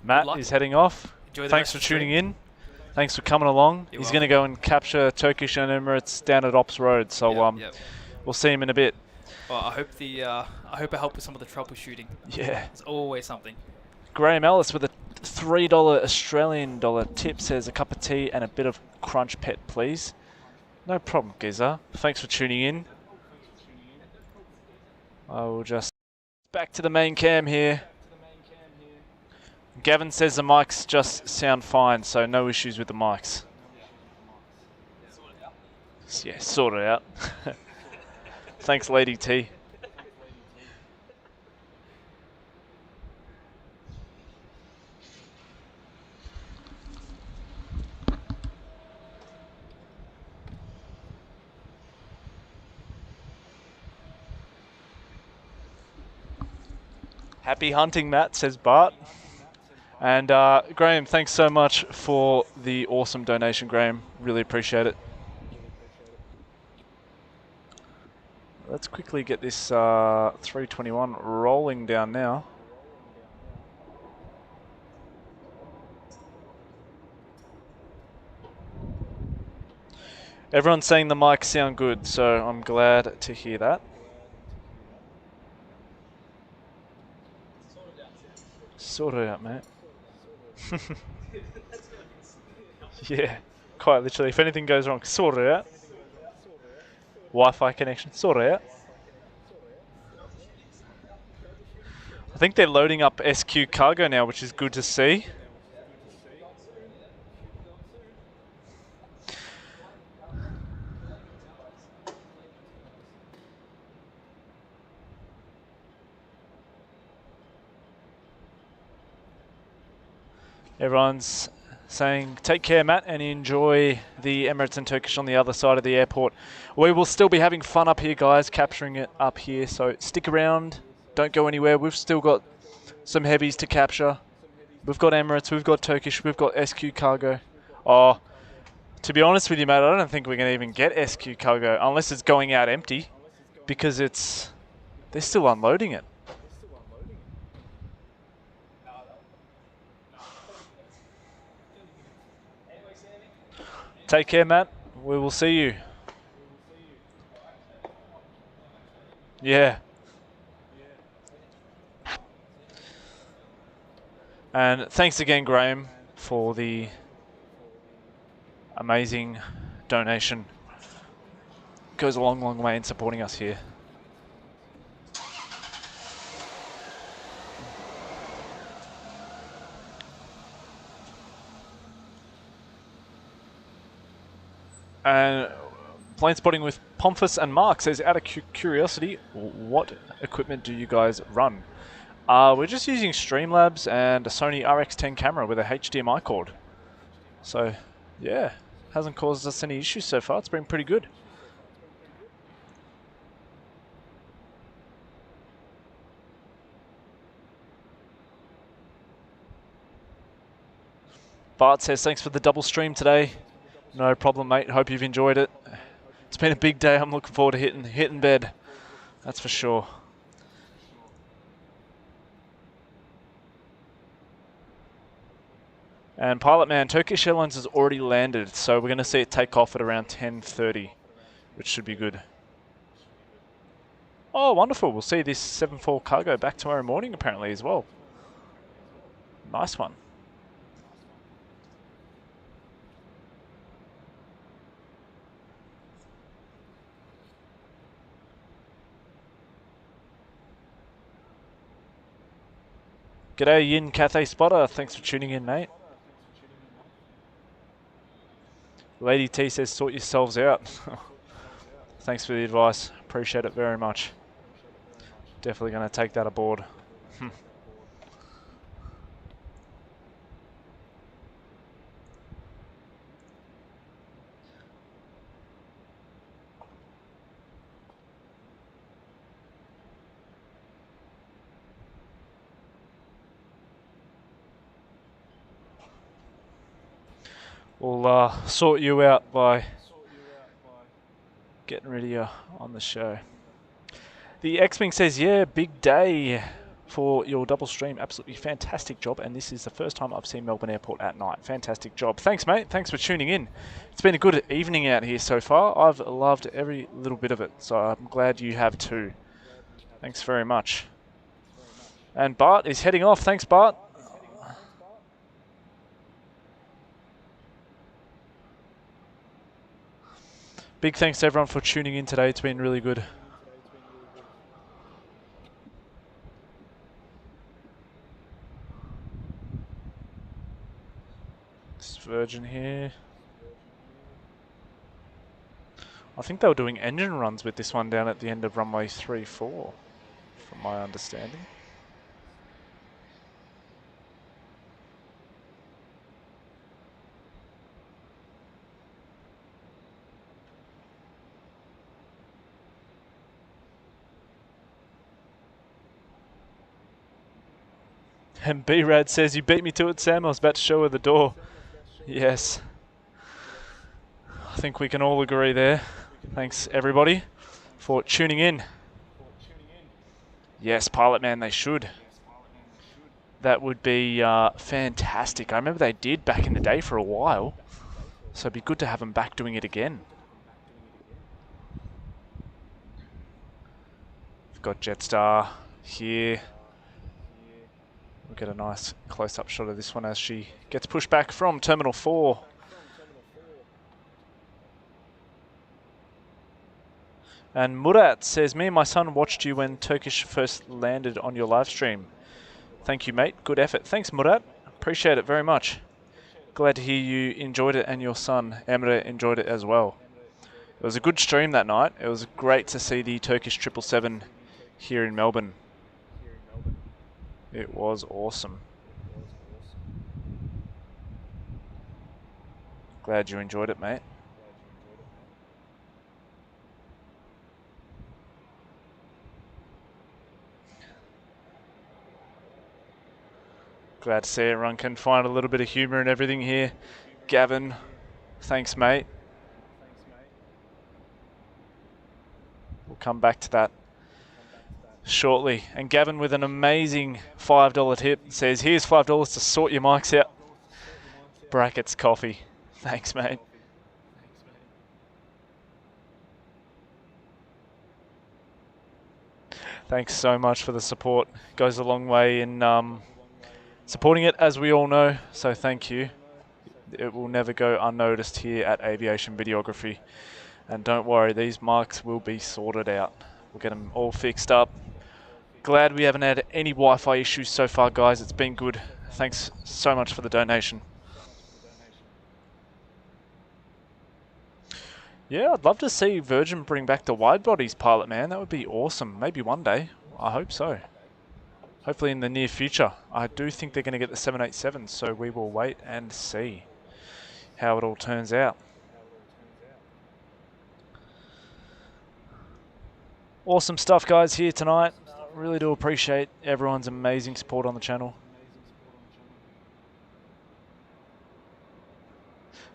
Matt luck. is heading off. Enjoy the Thanks rest for of the tuning stream. in. Thanks for coming along. You're He's going to go and capture Turkish and Emirates down at Ops Road. So Yep. we'll see him in a bit. Well, I hope I help with some of the troubleshooting. Yeah. There's always something. Graham Ellis with a $3 Australian dollar tip says a cup of tea and a bit of crunch pet, please. No problem, Giza. Thanks for tuning in. I will just back to the main cam here. Gavin says the mics just sound fine, so no issues with the mics. Yeah, sort it out. Thanks, Lady T. Happy hunting, Matt, says Bart. And Graham, thanks so much for the awesome donation, Graham. Really appreciate it. Let's quickly get this 321 rolling down now. Everyone's saying the mics sound good, so I'm glad to hear that. Sort it out, mate. Yeah, quite literally. If anything goes wrong, sort it out. Wi-Fi connection, sort it out. I think they're loading up SQ cargo now, which is good to see. Everyone's saying, take care, Matt, and enjoy the Emirates and Turkish on the other side of the airport. We will still be having fun up here, guys, capturing it up here. So stick around. Don't go anywhere. We've still got some heavies to capture. We've got Emirates, we've got Turkish, we've got SQ cargo. Oh, to be honest with you, mate, I don't think we're going to even get SQ cargo unless it's going out empty, because they're still unloading it. Take care, Matt. We will see you. Yeah. And thanks again, Graham, for the amazing donation. Goes a long, long way in supporting us here. And plane spotting with Pomphus and Mark says, out of curiosity, what equipment do you guys run? We're just using Streamlabs and a Sony RX10 camera with a HDMI cord. So, yeah, hasn't caused us any issues so far. It's been pretty good. Bart says, thanks for the double stream today. No problem, mate. Hope you've enjoyed it. It's been a big day. I'm looking forward to hitting bed. That's for sure. And Pilot Man, Turkish Airlines has already landed, so we're going to see it take off at around 10:30, which should be good. Oh, wonderful. We'll see this 7-4 cargo back tomorrow morning, apparently, as well. Nice one. G'day, Yin Cathay Spotter. Thanks for tuning in, mate. Lady T says, sort yourselves out. Thanks for the advice. Appreciate it very much. Definitely going to take that aboard. We'll sort you out by getting ready on the show. The X-Wing says, yeah, big day for your double stream. Absolutely fantastic job. And this is the first time I've seen Melbourne Airport at night. Fantastic job. Thanks, mate. Thanks for tuning in. It's been a good evening out here so far. I've loved every little bit of it. So I'm glad you have too. Thanks very much. And Bart is heading off. Thanks, Bart. Big thanks to everyone for tuning in today. It's been really good. Virgin here. I think they were doing engine runs with this one down at the end of runway 34, from my understanding. And B-Rad says, you beat me to it, Sam. I was about to show her the door. Yes. I think we can all agree there. Thanks, everybody, for tuning in. Yes, Pilot Man, they should. That would be fantastic. I remember they did back in the day for a while. So it'd be good to have them back doing it again. We've got Jetstar here. We'll get a nice close-up shot of this one as she gets pushed back from Terminal 4. And Murat says, me and my son watched you when Turkish first landed on your live stream. Thank you, mate. Good effort. Thanks, Murat. Appreciate it very much. Glad to hear you enjoyed it and your son, Emre, enjoyed it as well. It was a good stream that night. It was great to see the Turkish 777 here in Melbourne. It was awesome. Glad you enjoyed it, mate. Glad to see everyone can find a little bit of humour and everything here. Gavin, thanks, mate. We'll come back to that shortly. And Gavin with an amazing $5 tip says, here's $5 to sort your mics out. Brackets coffee. Thanks, mate. Thanks so much for the support. Goes a long way in supporting it, as we all know, so thank you. It will never go unnoticed here at Aviation Videography. And don't worry, these mics will be sorted out. We'll get them all fixed up. Glad we haven't had any Wi-Fi issues so far, guys. It's been good. Thanks so much for the donation. Yeah, I'd love to see Virgin bring back the wide bodies, Pilot Man. That would be awesome. Maybe one day. I hope so. Hopefully in the near future. I do think they're going to get the 787, so we will wait and see how it all turns out. Awesome stuff, guys, here tonight. Really do appreciate everyone's amazing support on the channel.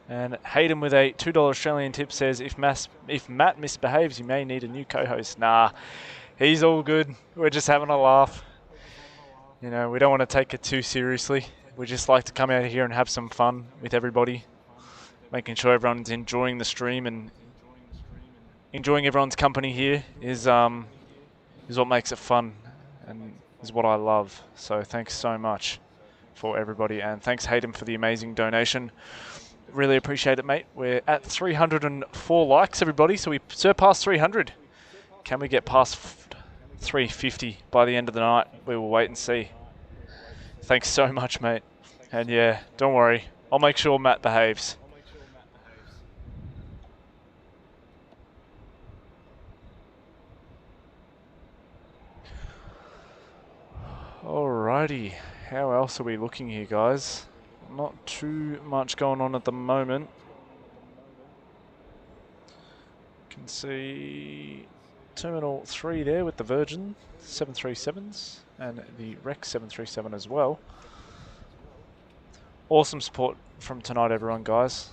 And Hayden with a $2 Australian tip says, if Matt misbehaves, you may need a new co-host. Nah, he's all good. We're just having a laugh. You know, we don't want to take it too seriously. We just like to come out here and have some fun with everybody. Making sure everyone's enjoying the stream and enjoying everyone's company here is what makes it fun and is what I love. So thanks so much for everybody. And thanks, Hayden, for the amazing donation. Really appreciate it, mate. We're at 304 likes, everybody, so we surpassed 300. Can we get past 350 by the end of the night? We will wait and see. Thanks so much, mate. And yeah, don't worry. I'll make sure Matt behaves. Alrighty. How else are we looking here, guys? Not too much going on at the moment. You can see Terminal 3 there with the Virgin 737s and the Rex 737 as well. Awesome support from tonight, everyone, guys.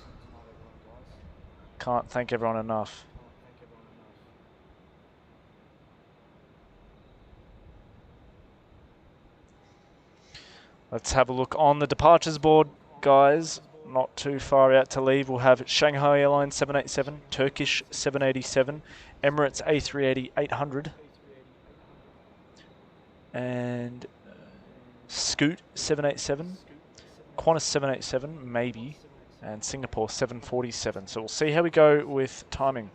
Can't thank everyone enough. Let's have a look on the departures board, guys. Not too far out to leave. We'll have Shanghai Airlines 787, Turkish 787, Emirates A380 800, and Scoot 787, Qantas 787 maybe, and Singapore 747. So we'll see how we go with timing.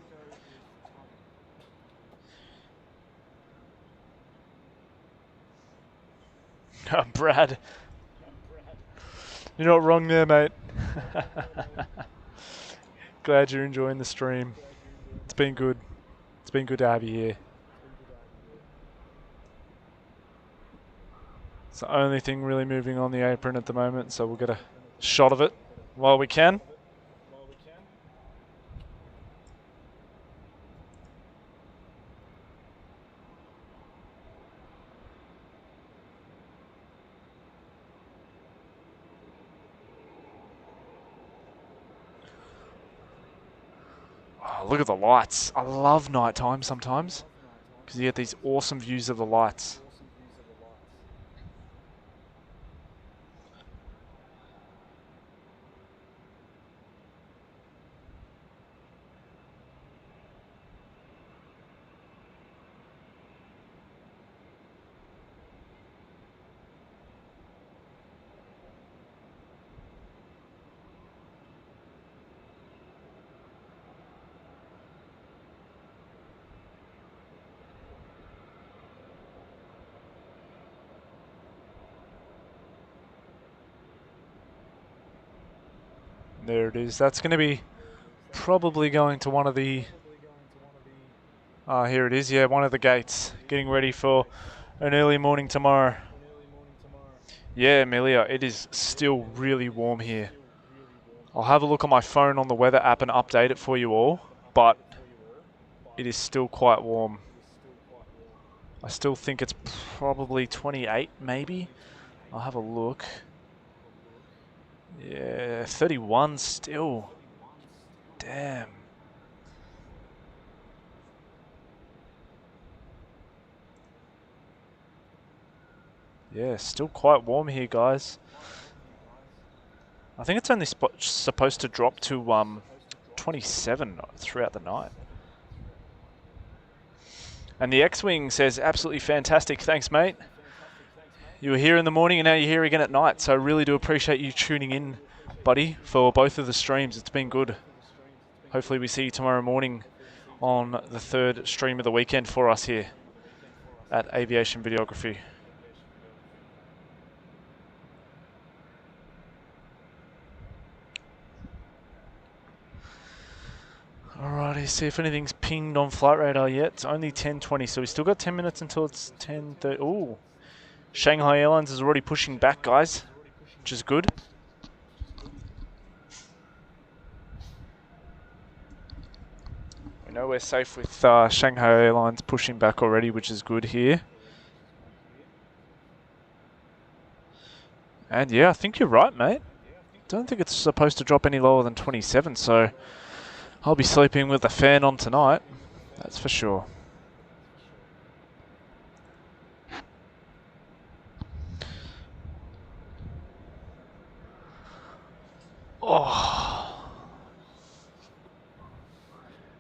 Brad, you're not wrong there, mate. Glad you're enjoying the stream. It's been good. It's been good to have you here. It's the only thing really moving on the apron at the moment, so we'll get a shot of it while we can. Oh, look at the lights. I love nighttime sometimes because you get these awesome views of the lights. There it is. That's going to be probably going to one of the... here it is. Yeah, one of the gates. Getting ready for an early morning tomorrow. Yeah, Amelia, it is still really warm here. I'll have a look on my phone on the weather app and update it for you all, but it is still quite warm. I still think it's probably 28, maybe. I'll have a look. Yeah, 31 still. Damn. Yeah, still quite warm here, guys. I think it's only supposed to drop to 27 throughout the night. And the X-Wing says, absolutely fantastic. Thanks, mate. You were here in the morning and now you're here again at night. So I really do appreciate you tuning in, buddy, for both of the streams. It's been good. Hopefully we see you tomorrow morning on the third stream of the weekend for us here at Aviation Videography. Alrighty, see if anything's pinged on Flight Radar yet. It's only 10:20, so we still got 10 minutes until it's 10:30. Ooh, Shanghai Airlines is already pushing back, guys, which is good. We know we're safe with Shanghai Airlines pushing back already, which is good here. And yeah, I think you're right, mate. Don't think it's supposed to drop any lower than 27, so I'll be sleeping with the fan on tonight, that's for sure. Oh.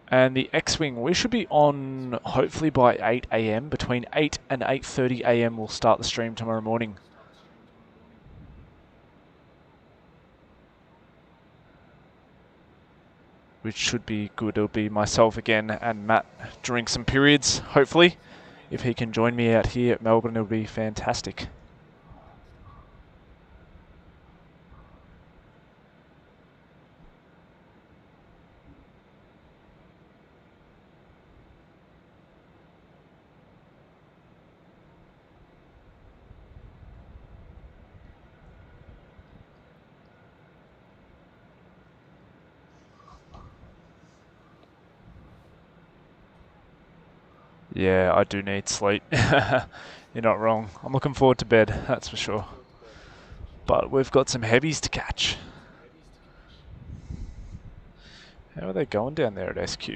And the X-Wing, we should be on hopefully by 8 AM. Between 8 and 8:30 AM we'll start the stream tomorrow morning. Which should be good. It'll be myself again and Matt during some periods, hopefully. If he can join me out here at Melbourne, it'll be fantastic. Yeah, I do need sleep. You're not wrong. I'm looking forward to bed, that's for sure. But we've got some heavies to catch. How are they going down there at SQ?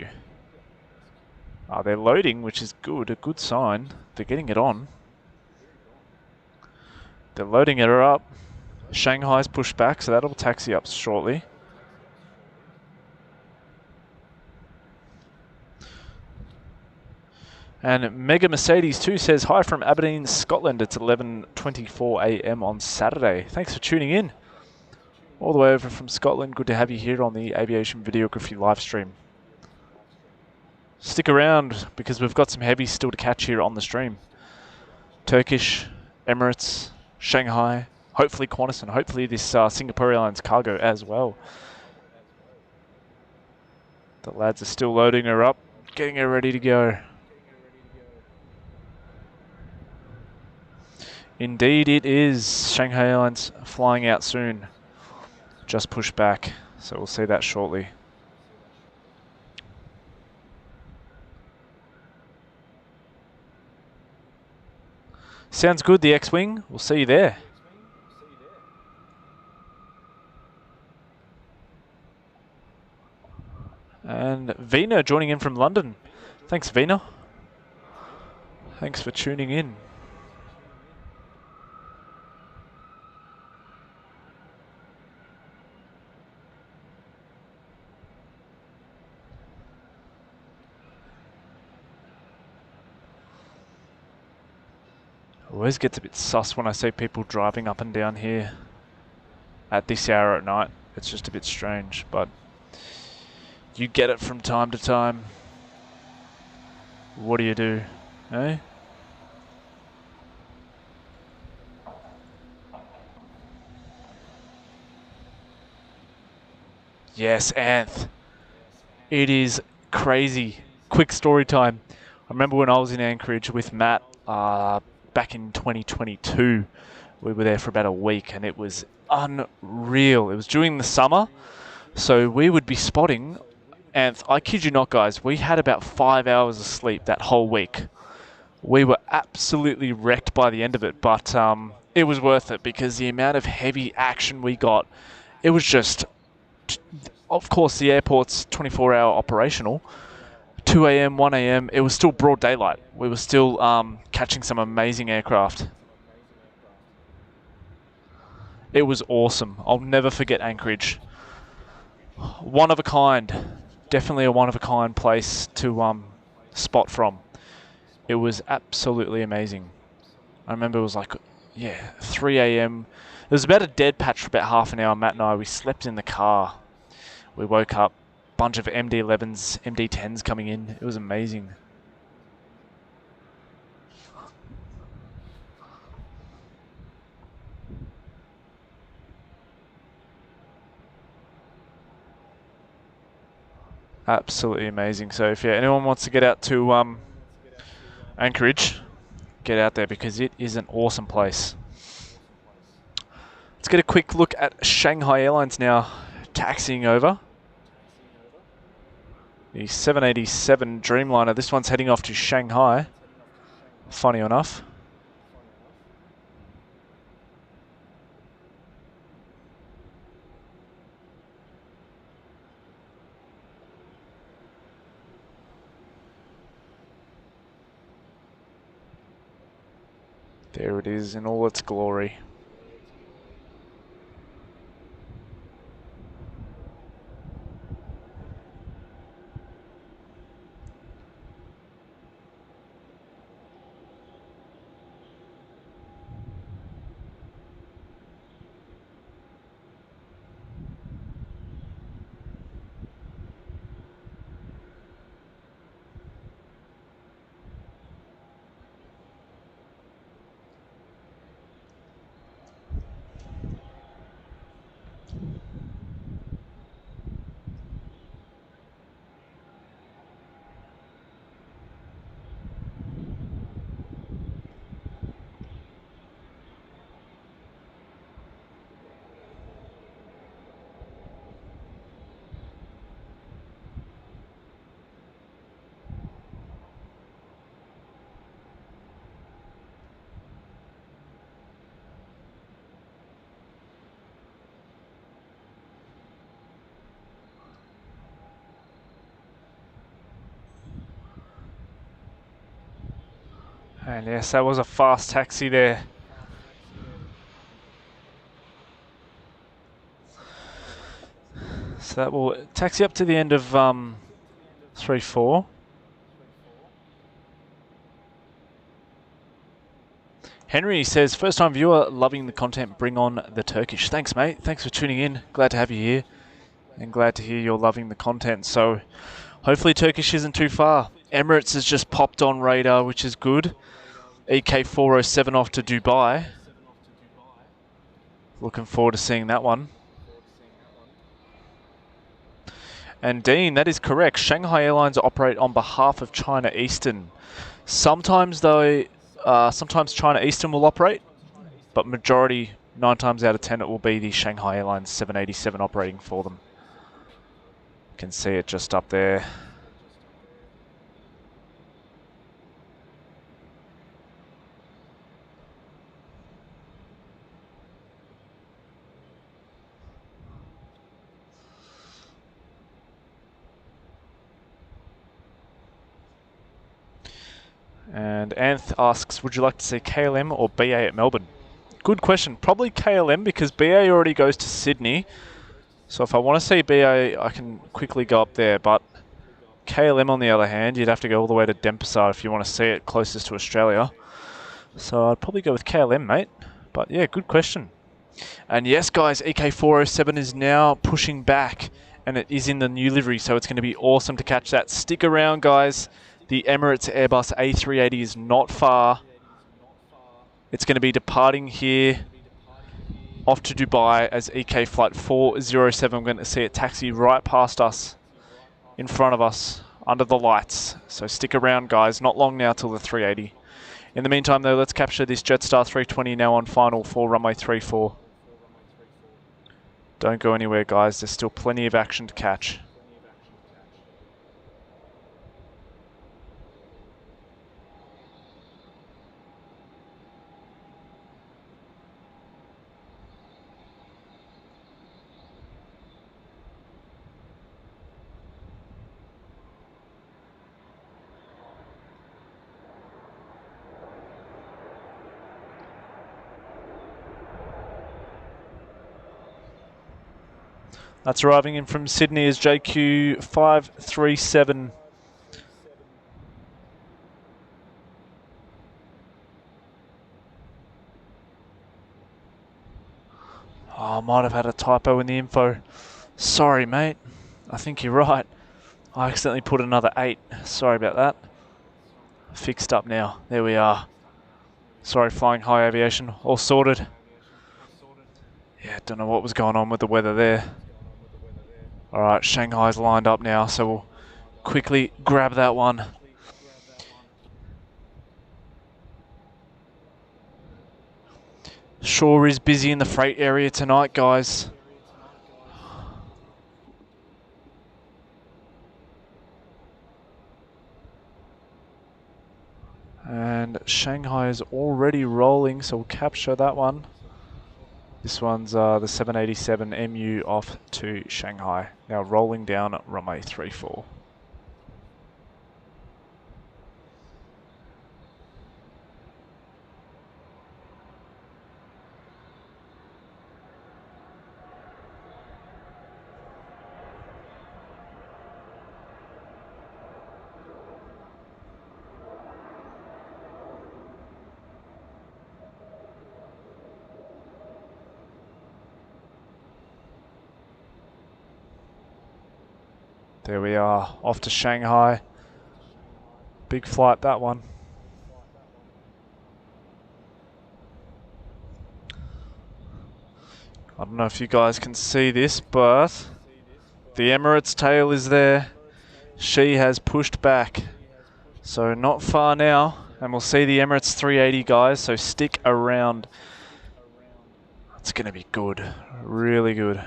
Oh, they're loading, which is good, a good sign. They're getting it on. They're loading it up. Shanghai's pushed back, so that'll taxi up shortly. And Mega Mercedes 2 says, hi from Aberdeen, Scotland. It's 11:24 AM on Saturday. Thanks for tuning in. All the way over from Scotland. Good to have you here on the Aviation Videography live stream. Stick around because we've got some heavies still to catch here on the stream. Turkish, Emirates, Shanghai, hopefully Qantas, and hopefully this Singapore Airlines cargo as well. The lads are still loading her up, getting her ready to go. Indeed it is. Shanghai Airlines flying out soon. Just pushed back, so we'll see that shortly. Sounds good, the X-Wing. We'll see you there. And Vina joining in from London. Thanks, Vina. Thanks for tuning in. Always gets a bit sus when I see people driving up and down here at this hour at night. It's just a bit strange, but you get it from time to time. What do you do, eh? Yes, Anth. It is crazy. Quick story time. I remember when I was in Anchorage with Matt back in 2022. We were there for about a week and it was unreal. It was during the summer, so we would be spotting, and I kid you not, guys, we had about 5 hours of sleep that whole week. We were absolutely wrecked by the end of it, but it was worth it because the amount of heavy action we got, it was just, of course, the airport's 24-hour operational. 2 a.m., 1 a.m., it was still broad daylight. We were still catching some amazing aircraft. It was awesome. I'll never forget Anchorage. One of a kind. Definitely a one-of-a-kind place to spot from. It was absolutely amazing. I remember it was like, yeah, 3 a.m. There was about a dead patch for about half an hour. Matt and I, we slept in the car. We woke up, bunch of MD-11s, MD-10s coming in. It was amazing. Absolutely amazing. So if anyone wants to get out to Anchorage, get out there because it is an awesome place. Let's get a quick look at Shanghai Airlines now, taxiing over. The 787 Dreamliner. This one's heading off to Shanghai. Funny enough. There it is in all its glory. And yes, that was a fast taxi there. So that will taxi up to the end of 3-4. Henry says, first time viewer, loving the content, bring on the Turkish. Thanks, mate. Thanks for tuning in. Glad to have you here. And glad to hear you're loving the content. So hopefully Turkish isn't too far. Emirates has just popped on radar, which is good. EK407 off to Dubai. Looking forward to seeing that one. And Dean, that is correct. Shanghai Airlines operate on behalf of China Eastern. Sometimes though, sometimes China Eastern will operate, but majority, 9 times out of 10, it will be the Shanghai Airlines 787 operating for them. You can see it just up there. And Anth asks, would you like to see KLM or BA at Melbourne? Good question. Probably KLM because BA already goes to Sydney. So if I want to see BA, I can quickly go up there. But KLM, on the other hand, you'd have to go all the way to Denpasar if you want to see it closest to Australia. So I'd probably go with KLM, mate. But yeah, good question. And yes, guys, EK407 is now pushing back. And it is in the new livery, so it's going to be awesome to catch that. Stick around, guys. The Emirates Airbus A380 is not far. It's going to be departing here off to Dubai as EK Flight 407. I'm going to see it taxi right past us, in front of us, under the lights. So stick around, guys. Not long now till the 380. In the meantime, though, let's capture this Jetstar 320 now on final for runway 34. Don't go anywhere, guys. There's still plenty of action to catch. That's arriving in from Sydney is JQ537. Oh, I might have had a typo in the info. Sorry, mate. I think you're right. I accidentally put another 8. Sorry about that. Fixed up now. There we are. Sorry, Flying High Aviation. All sorted. Yeah, don't know what was going on with the weather there. Alright, Shanghai's lined up now, so we'll quickly grab that one. Sure is busy in the freight area tonight, guys. And Shanghai is already rolling, so we'll capture that one. This one's the 787 MU off to Shanghai. Now rolling down at runway 34. There we are, off to Shanghai. Big flight, that one. I don't know if you guys can see this, but the Emirates tail is there. She has pushed back, so not far now. And we'll see the Emirates 380, guys, so stick around. It's going to be good, really good.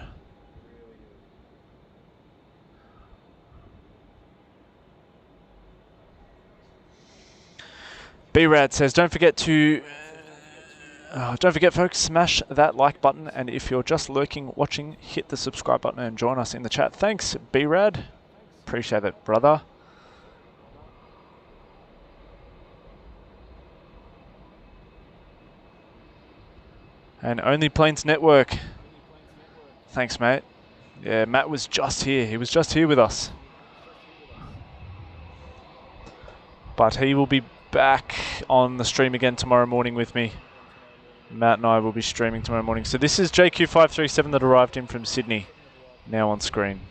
B-Rad says, don't forget, folks, smash that like button, and if you're just lurking, watching, hit the subscribe button and join us in the chat. Thanks, B-Rad. Appreciate it, brother. And Only Planes Network. Thanks, mate. Yeah, Matt was just here. He was just here with us. But he will be back on the stream again tomorrow morning with me. Matt and I will be streaming tomorrow morning. So this is JQ537 that arrived in from Sydney, now on screen.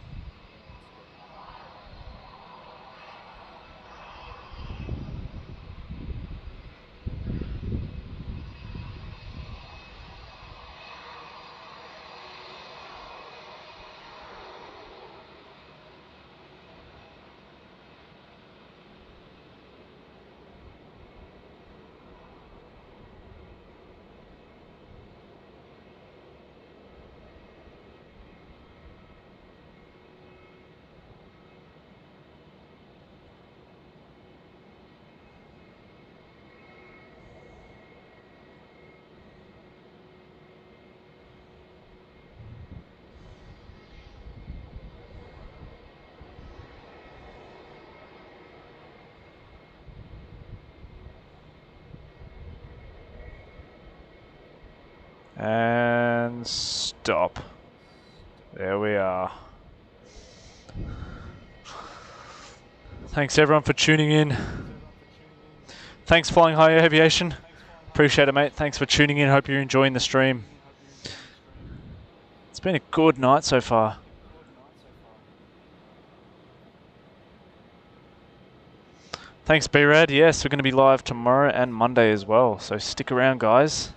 And stop. There we are. Thanks everyone for tuning in. Thanks Flying High Aviation. Appreciate it, mate. Thanks for tuning in. Hope you're enjoying the stream. It's been a good night so far. Thanks B-Rad. Yes, we're going to be live tomorrow and Monday as well. So stick around, guys.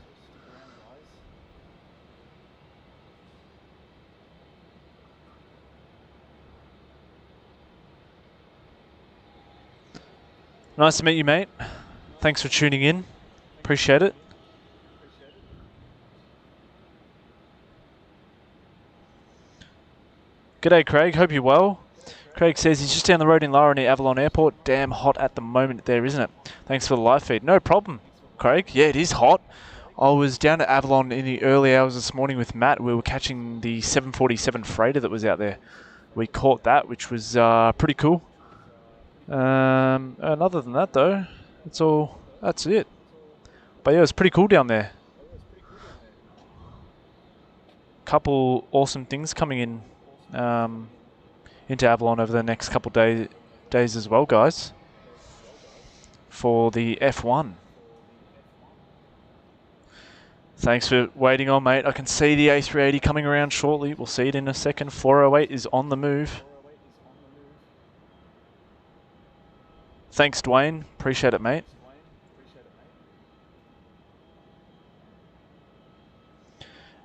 Nice to meet you, mate. Thanks for tuning in. Appreciate it. G'day, Craig. Hope you're well. Craig says he's just down the road in Lara near Avalon Airport. Damn hot at the moment there, isn't it? Thanks for the live feed. No problem, Craig. Yeah, it is hot. I was down at Avalon in the early hours this morning with Matt. We were catching the 747 freighter that was out there. We caught that, which was pretty cool. And other than that, though, that's it. But yeah, it was pretty cool down there. Couple awesome things coming in into Avalon over the next couple days as well, guys, for the F1. Thanks for waiting on, mate. I can see the A380 coming around shortly. We'll see it in a second. 408 is on the move. Thanks, Dwayne. Appreciate it, mate.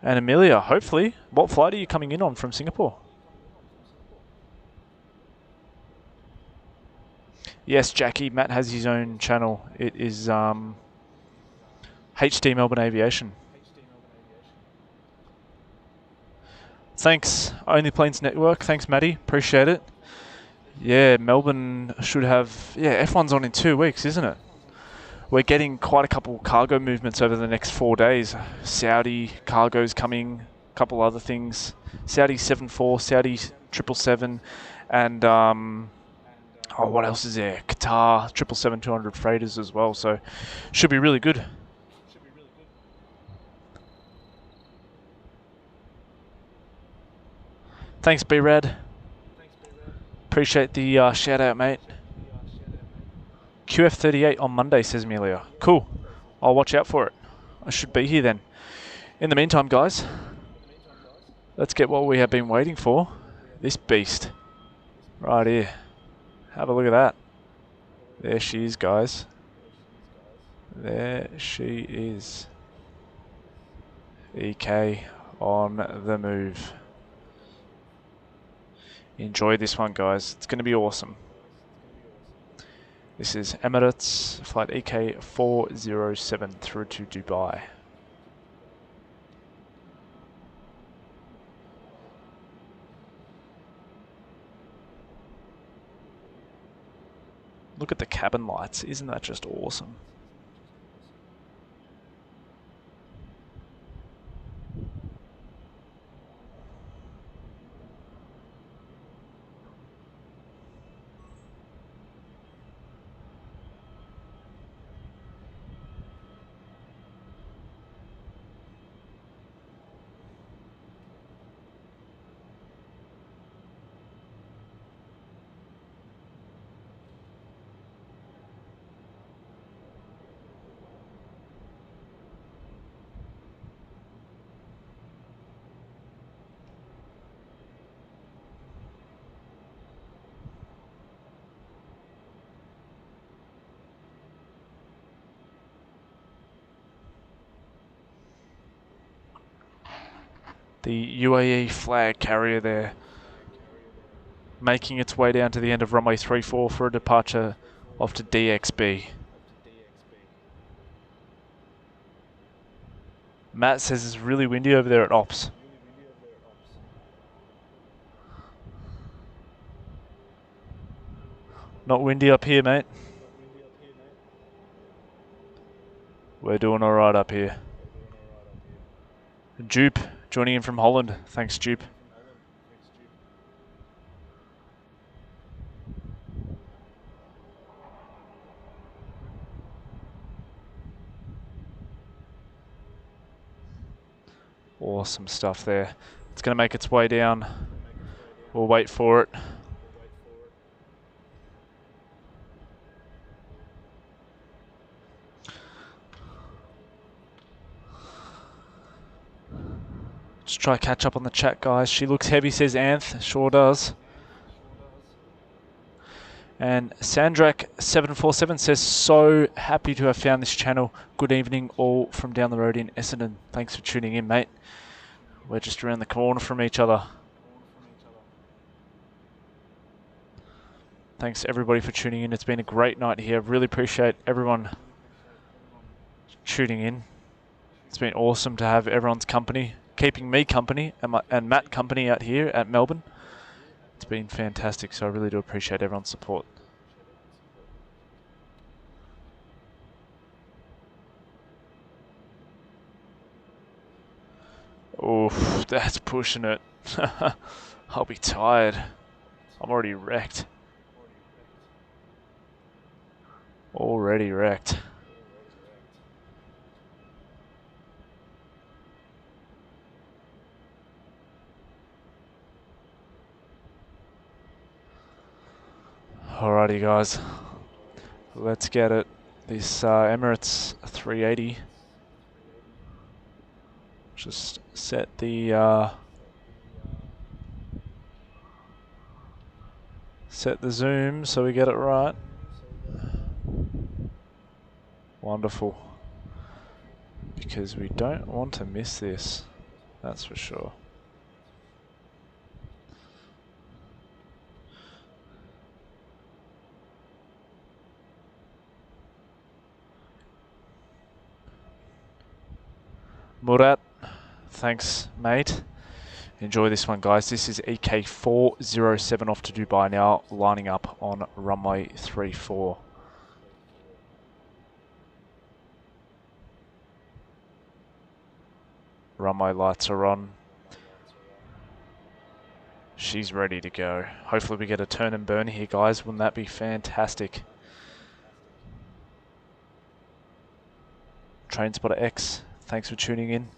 And Amelia, hopefully. What flight are you coming in on from Singapore? Yes, Jackie. Matt has his own channel. It is HD Melbourne Aviation. Thanks, Only Planes Network. Thanks, Maddie. Appreciate it. Yeah, Melbourne should have... Yeah, F1's on in 2 weeks, isn't it? We're getting quite a couple cargo movements over the next 4 days. Saudi cargo's coming, a couple other things. Saudi 74, Saudi 777, and what else is there? Qatar 777-200 freighters as well. So should be really good. Thanks, B-Rad. Appreciate the shout out, mate. QF38 on Monday, says Amelia. Cool. I'll watch out for it. I should be here then. In the meantime, guys, let's get what we have been waiting for. This beast. Right here. Have a look at that. There she is, guys. There she is. EK on the move. Enjoy this one, guys. It's going to be awesome. This is Emirates flight EK407 through to Dubai. Look at the cabin lights. Isn't that just awesome? The UAE flag carrier there, making its way down to the end of runway 34 for a departure off to DXB. Matt says it's really windy over there at Ops. Not windy up here, mate. We're doing alright up here. Dupe joining in from Holland. Thanks, Dupe. Awesome stuff there. It's going to make its way down. We'll wait for it. Just try to catch up on the chat, guys. She looks heavy, says Anth. Sure does. And Sandrak747 says, so happy to have found this channel. Good evening, all from down the road in Essendon. Thanks for tuning in, mate. We're just around the corner from each other. Thanks everybody for tuning in. It's been a great night here. Really appreciate everyone tuning in. It's been awesome to have everyone's company, keeping me company and Matt company out here at Melbourne. It's been fantastic, so I really do appreciate everyone's support. Oof, that's pushing it. I'll be tired. I'm already wrecked. Already wrecked. Alrighty guys, let's get it. This Emirates A380. Just set the zoom so we get it right. Wonderful. Because we don't want to miss this, that's for sure. Murat, thanks mate. Enjoy this one guys. This is EK407 off to Dubai now, lining up on runway 34. Runway lights are on. She's ready to go. Hopefully we get a turn and burn here guys. Wouldn't that be fantastic? Train Spotter X, thanks for tuning in.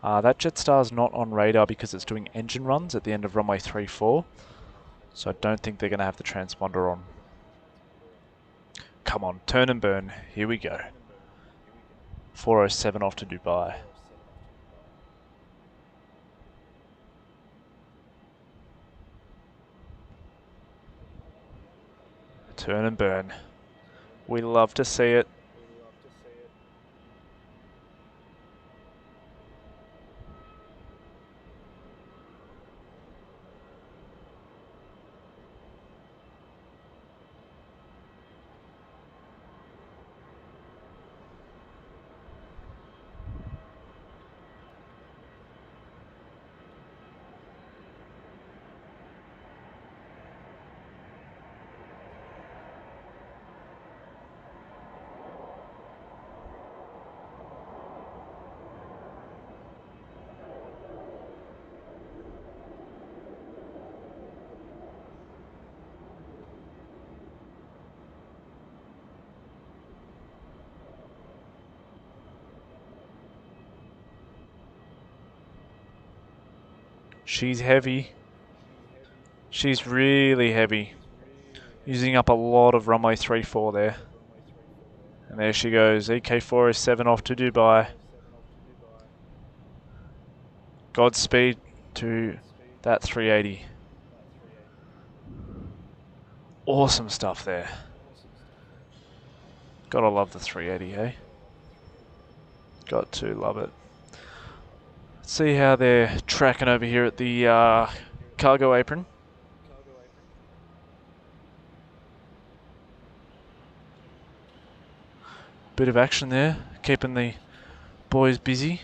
That Jetstar is not on radar because it's doing engine runs at the end of runway 34. So I don't think they're going to have the transponder on. Come on, turn and burn. Here we go. 407 off to Dubai. Turn and burn. We love to see it. She's heavy. She's really heavy. Using up a lot of runway 34 there. And there she goes. EK407 off to Dubai. Godspeed to that 380. Awesome stuff there. Gotta love the 380, eh? Got to love it. See how they're tracking over here at the cargo apron. Bit of action there, keeping the boys busy.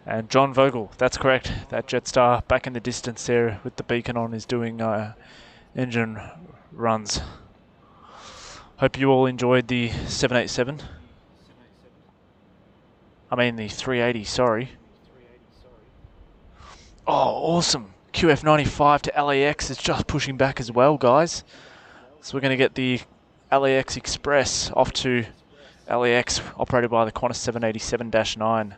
And John Vogel, that's correct. That Jetstar back in the distance there with the beacon on is doing engine runs. Hope you all enjoyed the 787. I mean the 380, sorry. Oh, awesome. QF95 to LAX is just pushing back as well, guys. So we're going to get the LAX Express off to LAX, operated by the Qantas 787-9.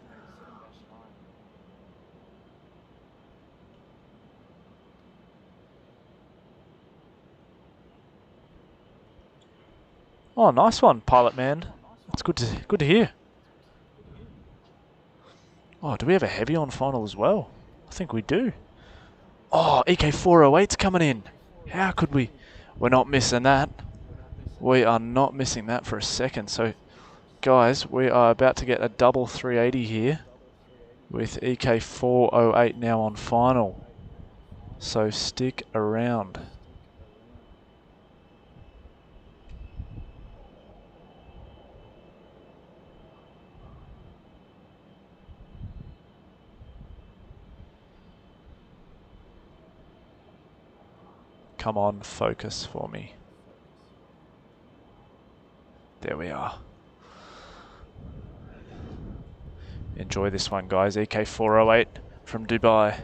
Oh, nice one, pilot man. That's good to hear. Oh, do we have a heavy on final as well? I think we do. Oh, EK408's coming in. How could we? We're not missing that. We are not missing that for a second. So, guys, we are about to get a double 380 here with EK408 now on final. So stick around. Come on, focus for me. There we are. Enjoy this one, guys. EK408 from Dubai.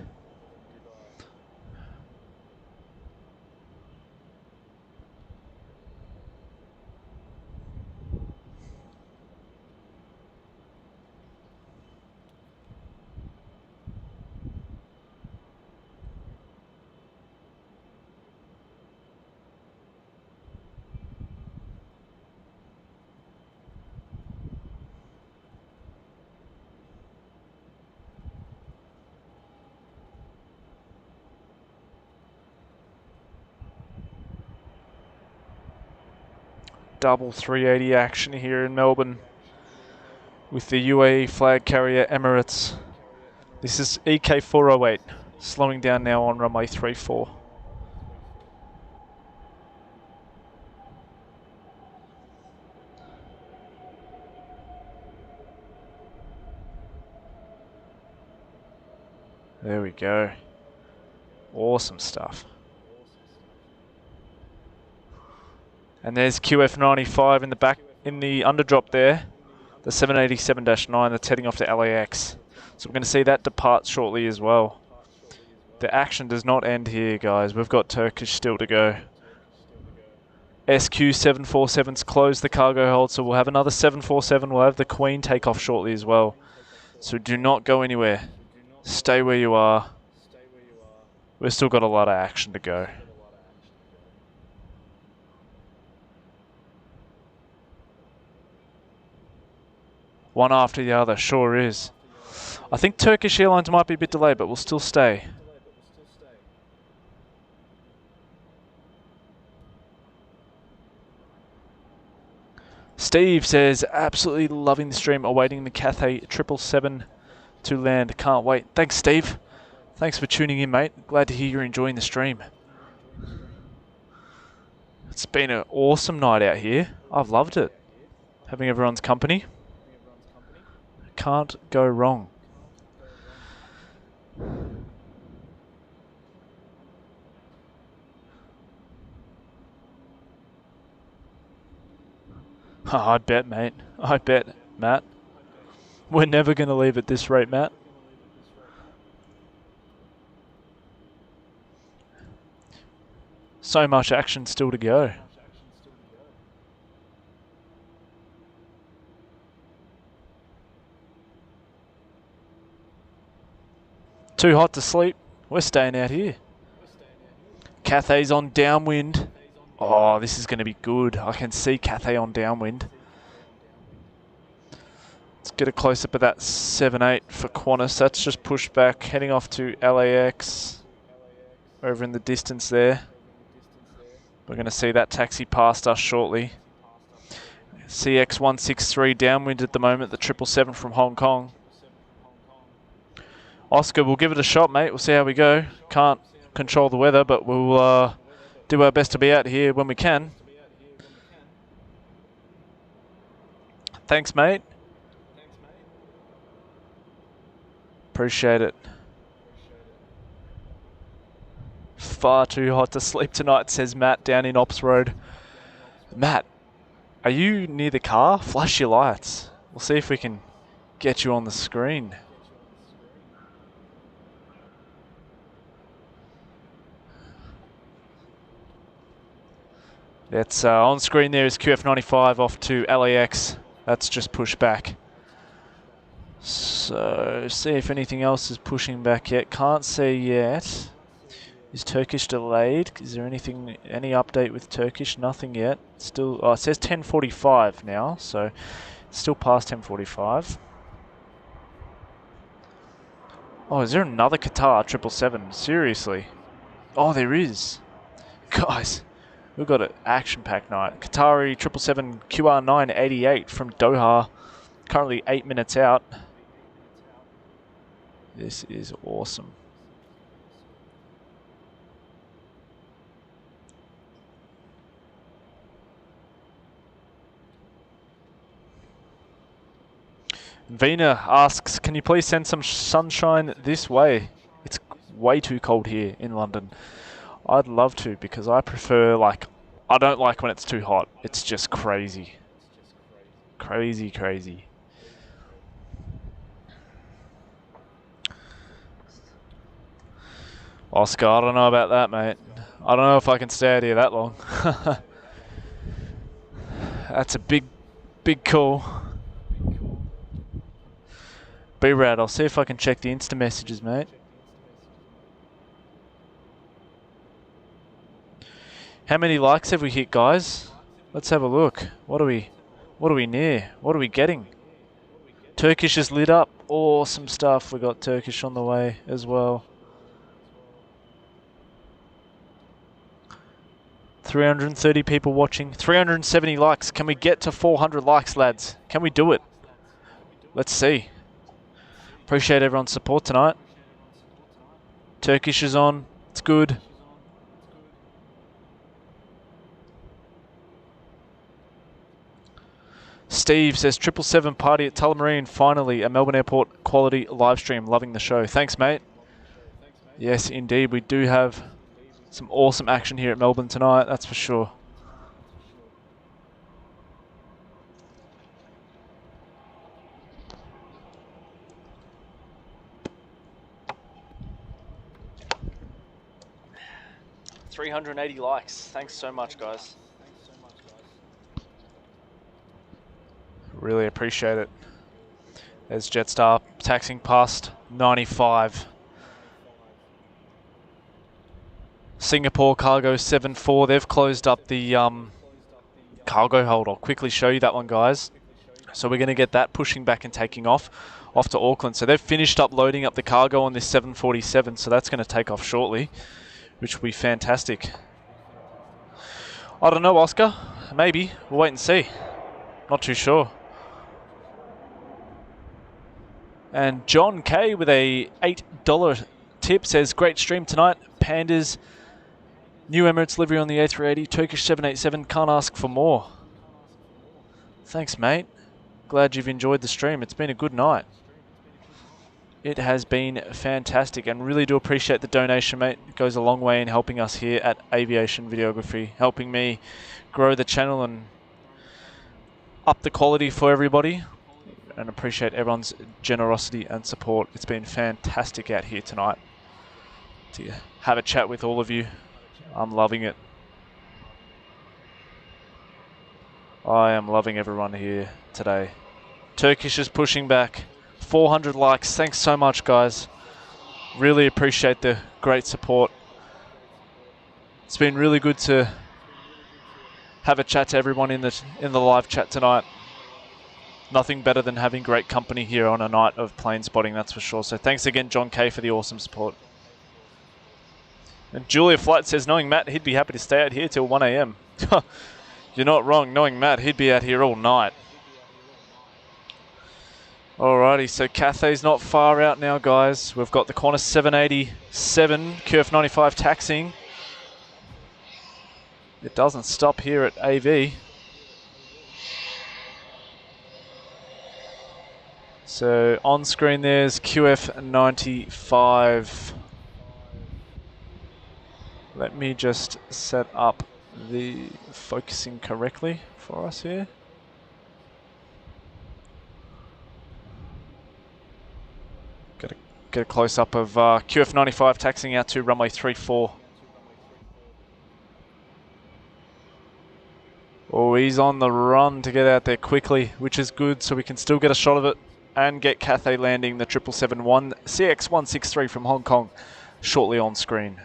Double 380 action here in Melbourne with the UAE flag carrier Emirates. This is EK408 slowing down now on runway 34. There we go. Awesome stuff. And there's QF95 in the back, in the underdrop there. The 787-9 that's heading off to LAX. So we're going to see that depart shortly as well. The action does not end here, guys. We've got Turkish still to go. SQ747's closed the cargo hold, so we'll have another 747. We'll have the Queen take off shortly as well. So do not go anywhere. Stay where you are. We've still got a lot of action to go. One after the other, sure is. I think Turkish Airlines might be a bit delayed, but we'll still stay. Steve says, absolutely loving the stream, awaiting the Cathay 777 to land. Can't wait. Thanks, Steve. Thanks for tuning in, mate. Glad to hear you're enjoying the stream. It's been an awesome night out here. I've loved it. Having everyone's company. Can't go wrong. Oh, I bet, mate. I bet, Matt. We're never going to leave at this rate, Matt. So much action still to go. Too hot to sleep. We're staying out here. Cathay's on downwind. Oh, this is going to be good. I can see Cathay on downwind. Let's get a close-up of that 7-8 for Qantas. That's just pushed back, heading off to LAX. Over in the distance there. We're going to see that taxi past us shortly. CX163 downwind at the moment, the 777 from Hong Kong. Oscar, we'll give it a shot, mate. We'll see how we go. Can't control the weather, but we'll do our best to be out here when we can. Thanks, mate. Appreciate it. Far too hot to sleep tonight, says Matt down in Ops Road. Matt, are you near the car? Flash your lights. We'll see if we can get you on the screen. It's on screen there is QF95 off to LAX. That's just pushed back. So, see if anything else is pushing back yet. Can't see yet. Is Turkish delayed? Is there any update with Turkish? Nothing yet. Still, oh, it says 10:45 now, so still past 10:45. Oh, is there another Qatar 777? Seriously? Oh, there is. Guys, we've got an action-packed night. Qatari 777 QR988 from Doha. Currently 8 minutes out. This is awesome. Vina asks, can you please send some sunshine this way? It's way too cold here in London. I'd love to, because I prefer, like, I don't like when it's too hot. It's just crazy. Crazy, crazy. Oscar, I don't know about that, mate. I don't know if I can stay out here that long. That's a big call. B-Rad, I'll see if I can check the Insta messages, mate. How many likes have we hit, guys? Let's have a look. What are we near? What are we getting? Turkish is lit up. Awesome stuff. We got Turkish on the way as well. 330 people watching. 370 likes. Can we get to 400 likes, lads? Can we do it? Let's see. Appreciate everyone's support tonight. Turkish is on. It's good. Steve says 777 party at Tullamarine. Finally, a Melbourne Airport quality live stream. Loving the show. Thanks, mate. Yes, indeed. We do have some awesome action here at Melbourne tonight. That's for sure. $380 likes. Thanks so much, guys. Really appreciate it. There's Jetstar taxing past 95. Singapore cargo 74. They've closed up the cargo hold. I'll quickly show you that one, guys. So we're going to get that pushing back and taking off to Auckland. So they've finished up loading up the cargo on this 747. So that's going to take off shortly, which will be fantastic. I don't know, Oscar. Maybe. We'll wait and see. Not too sure. And John K with a $8 tip says, great stream tonight. Pandas, new Emirates livery on the A380, Turkish 787, can't ask for more. Thanks, mate. Glad you've enjoyed the stream. It's been a good night. It has been fantastic, and really do appreciate the donation, mate. It goes a long way in helping us here at Aviation Videography, helping me grow the channel and up the quality for everybody. And appreciate everyone's generosity and support. It's been fantastic out here tonight to have a chat with all of you. I'm loving it. I am loving everyone here today. Turkish is pushing back. 400 likes. Thanks so much, guys. Really appreciate the great support. It's been really good to have a chat to everyone in the live chat tonight. Nothing better than having great company here on a night of plane spotting, that's for sure. So thanks again, John K, for the awesome support. And Julia Flight says, knowing Matt, he'd be happy to stay out here till 1 AM. You're not wrong. Knowing Matt, he'd be out here all night. Alrighty, so Cathay's not far out now, guys. We've got the Qantas 787, QF95 taxiing. It doesn't stop here at AV. So on screen there's QF95. Let me just set up the focusing correctly for us here. Get a close-up of QF95 taxiing out to runway 34. Oh, he's on the run to get out there quickly, which is good, so we can still get a shot of it and get Cathay landing the 777-1 CX163 from Hong Kong shortly on screen.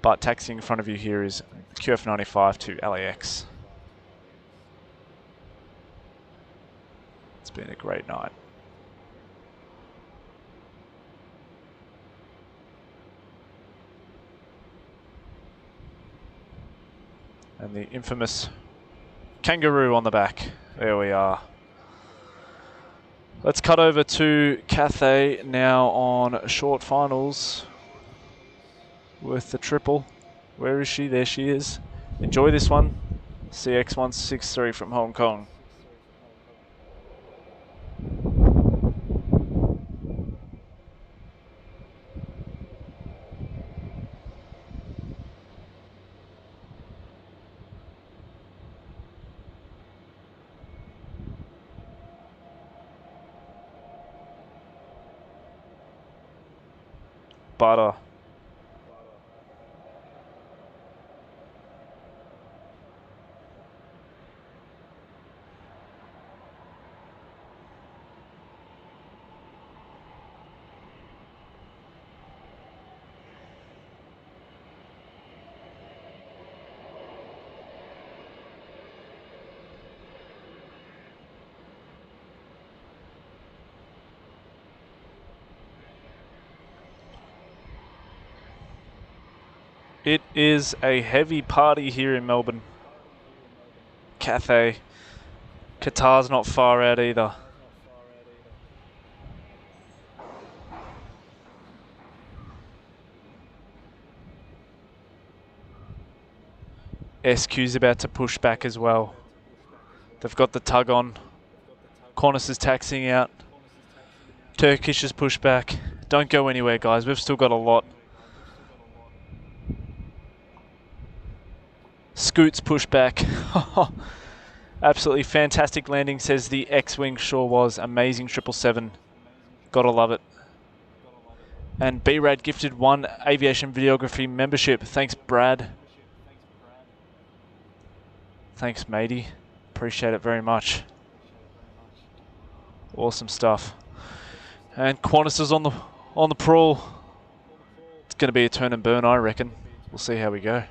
But taxiing in front of you here is QF95 to LAX. It's been a great night. And the infamous kangaroo on the back. There we are. Let's cut over to Cathay now on short finals with the triple. Where is she? There she is. Enjoy this one. CX163 from Hong Kong. Butter. It is a heavy party here in Melbourne. Cathay. Qatar's not far out either. SQ's about to push back as well. They've got the tug on. Qantas is taxiing out. Turkish is pushed back. Don't go anywhere, guys. We've still got a lot. Scoot's pushed back. Absolutely fantastic landing, says the X-Wing. Sure was. Amazing 777. Gotta love it. And B-Rad gifted 1 Aviation Videography membership. Thanks, Brad. Thanks, matey. Appreciate it very much. Awesome stuff. And Qantas is on the prowl. It's going to be a turn and burn, I reckon. We'll see how we go.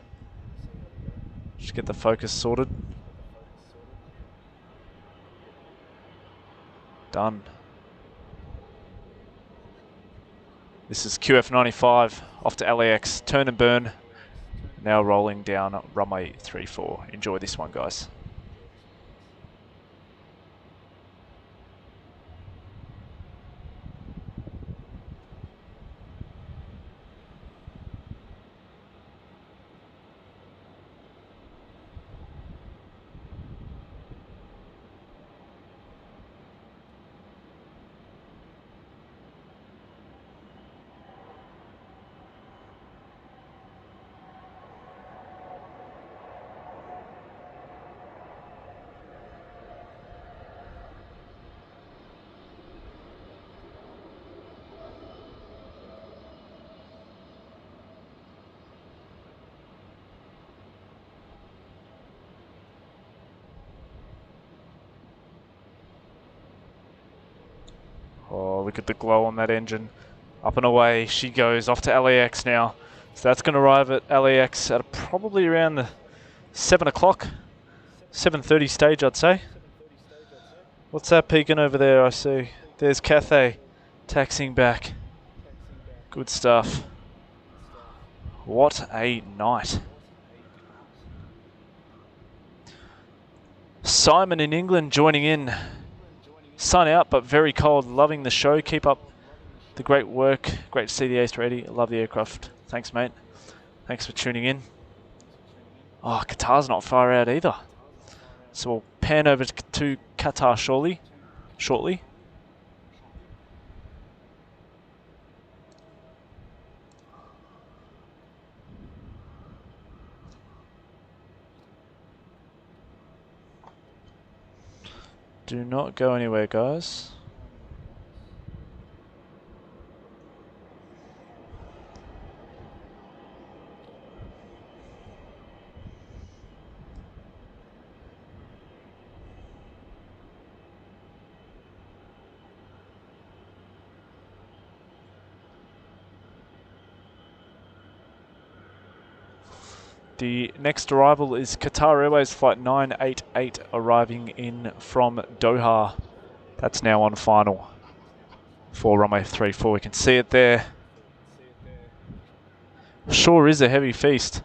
Just get the focus sorted. Done. This is QF95 off to LAX. Turn and burn. Now rolling down runway 34. Enjoy this one, guys. Oh, look at the glow on that engine. Up and away she goes, off to LAX now. So that's going to arrive at LAX at probably around the 7 o'clock, 7:30 stage, I'd say. What's that peeking over there? I see. There's Cathay taxiing back. Good stuff. What a night. Simon in England joining in. Sun out, but very cold. Loving the show. Keep up the great work. Great to see the A380. Love the aircraft. Thanks, mate. Thanks for tuning in. Oh, Qatar's not far out either. So we'll pan over to Qatar shortly. Do not go anywhere, guys. The next arrival is Qatar Airways Flight 988 arriving in from Doha. That's now on final for runway 34. We can see it there. Sure is a heavy feast.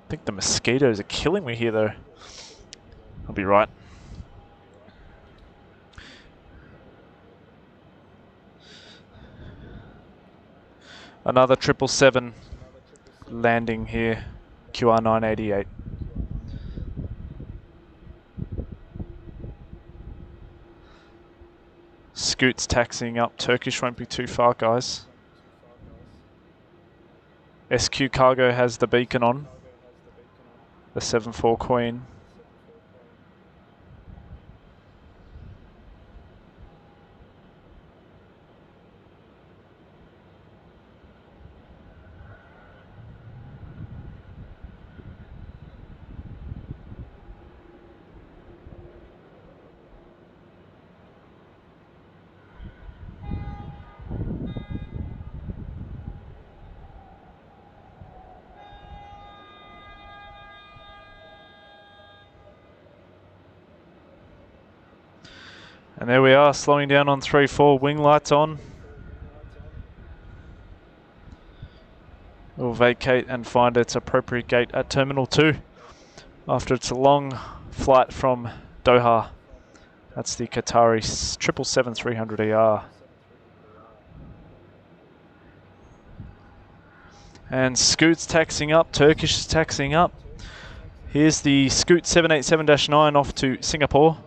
I think the mosquitoes are killing me here though. I'll be right. Another 777 landing here, QR 988. Scoot's taxiing up. Turkish won't be too far, guys. SQ Cargo has the beacon on. The 7-4 Queen. And there we are, slowing down on 3-4, wing lights on. We'll vacate and find its appropriate gate at Terminal 2 after it's a long flight from Doha. That's the Qatari 777-300ER. And Scoot's taxiing up, Turkish is taxiing up. Here's the Scoot 787-9 off to Singapore.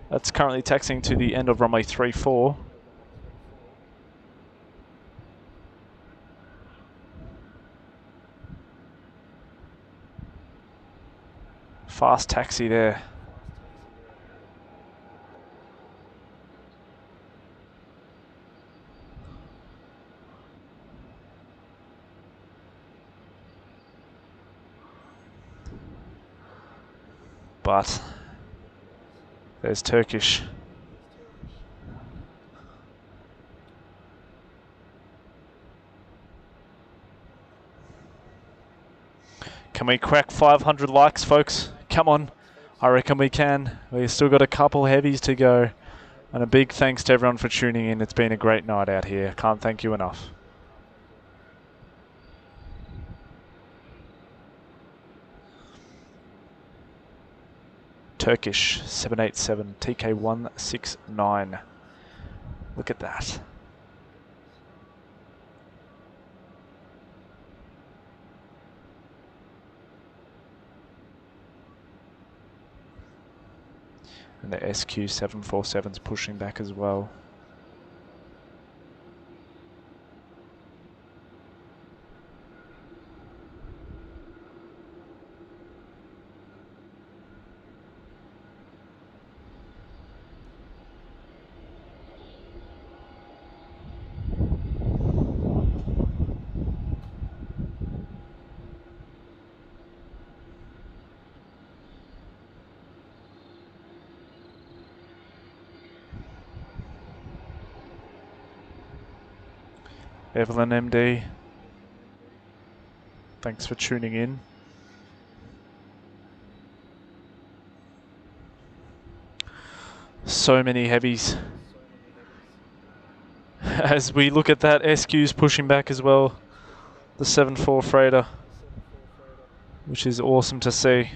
That's currently taxiing to the end of runway 34. Fast taxi there. But there's Turkish. Can we crack 500 likes, folks? Come on. I reckon we can. We've still got a couple heavies to go. And a big thanks to everyone for tuning in. It's been a great night out here. Can't thank you enough. Turkish 787 TK169. Look at that. And the SQ747's pushing back as well. Evelyn MD, thanks for tuning in. So many heavies. As we look at that, SQ's pushing back as well. The 7-4 freighter, which is awesome to see.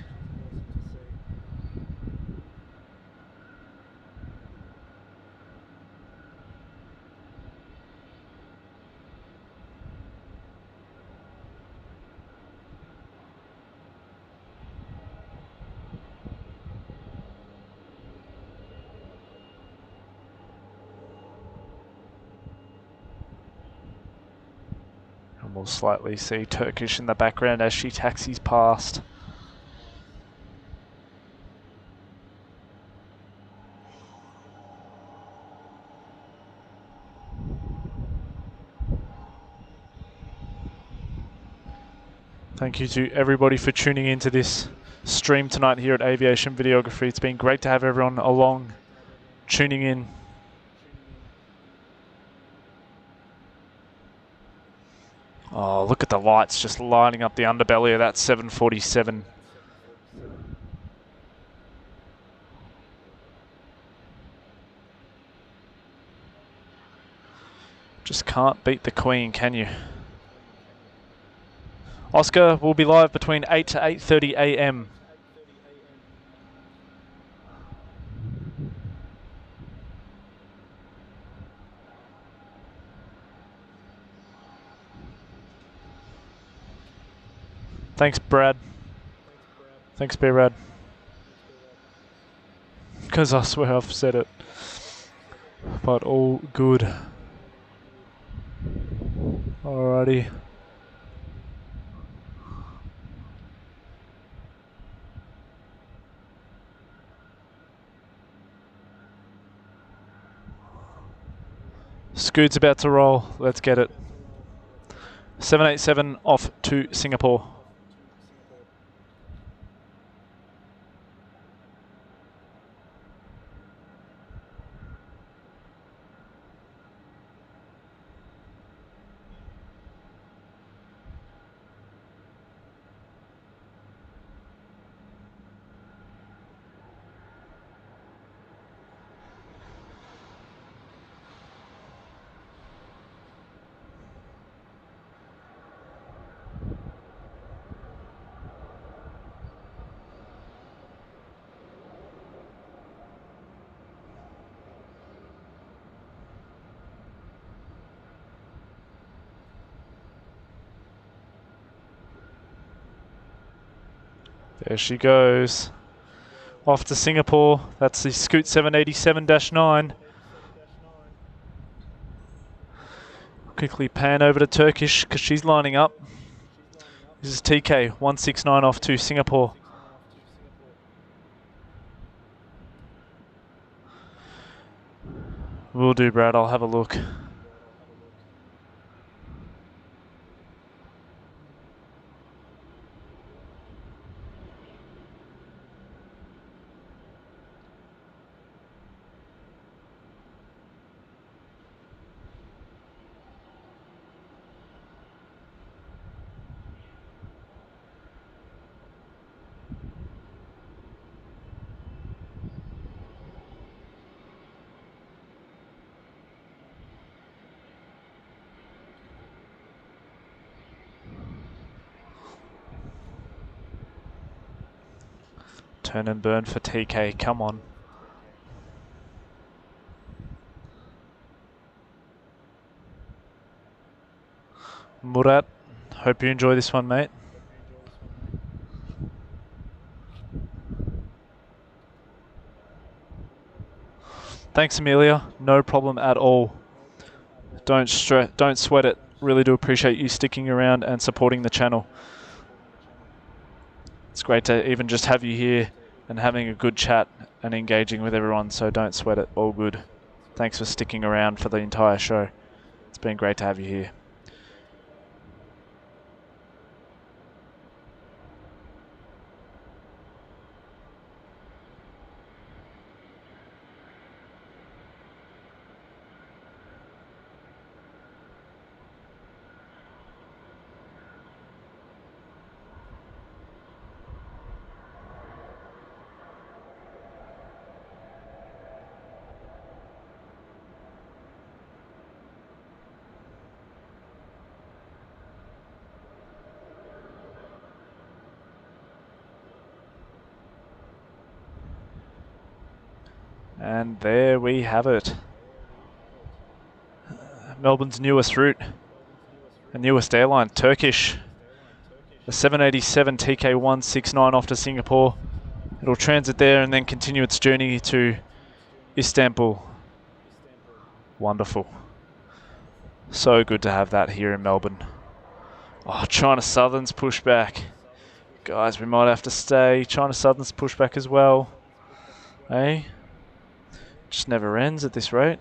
We'll slightly see Turkish in the background as she taxis past. Thank you to everybody for tuning into this stream tonight here at Aviation Videography. It's been great to have everyone along, tuning in. Oh, look at the lights just lighting up the underbelly of that 747. Just can't beat the Queen, can you? Oscar will be live between 8 to 8:30 a.m. Thanks, Brad. Thanks, B-Rad. Because I swear I've said it. But all good. Alrighty. Scoot's about to roll. Let's get it. 787 off to Singapore. There she goes. Off to Singapore. That's the Scoot 787-9. Quickly pan over to Turkish because she's lining up. This is TK 169 off to Singapore. Will do, Brad. I'll have a look. Turn and burn for TK, come on. Murat, hope you enjoy this one, mate. Thanks, Amelia. No problem at all. Don't sweat it. Really do appreciate you sticking around and supporting the channel. It's great to even just have you here and having a good chat and engaging with everyone, so don't sweat it. All good. Thanks for sticking around for the entire show. It's been great to have you here. And there we have it. Melbourne's newest route, the newest airline, Turkish. The 787 TK169 off to Singapore. It'll transit there and then continue its journey to Istanbul. Wonderful. So good to have that here in Melbourne. Oh, China Southern's pushback. Guys, we might have to stay. China Southern's pushback as well. Hey? Just never ends at this rate.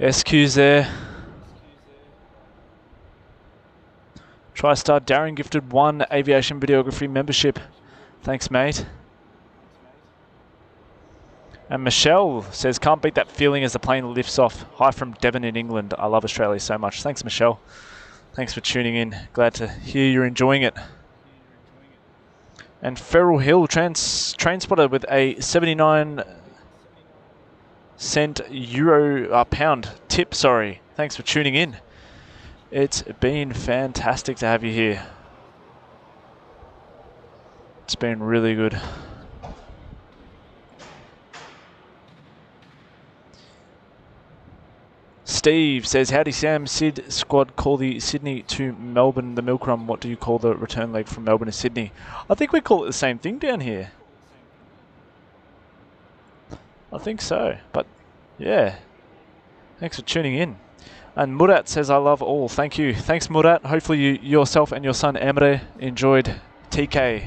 SQ's there. TriStar Darren gifted 1 Aviation Videography membership. Thanks, mate. And Michelle says, can't beat that feeling as the plane lifts off. Hi from Devon in England. I love Australia so much. Thanks, Michelle. Thanks for tuning in. Glad to hear you're enjoying it. And Ferrell Hill train spotter with a 79-cent pound tip. Sorry. Thanks for tuning in. It's been fantastic to have you here. It's been really good. Steve says, howdy Sam, Sid squad call the Sydney to Melbourne the milk run. What do you call the return leg from Melbourne to Sydney? I think we call it the same thing down here. I think so, but yeah. Thanks for tuning in. And Murat says, I love all. Thank you. Thanks, Murat. Hopefully you yourself and your son Emre enjoyed TK.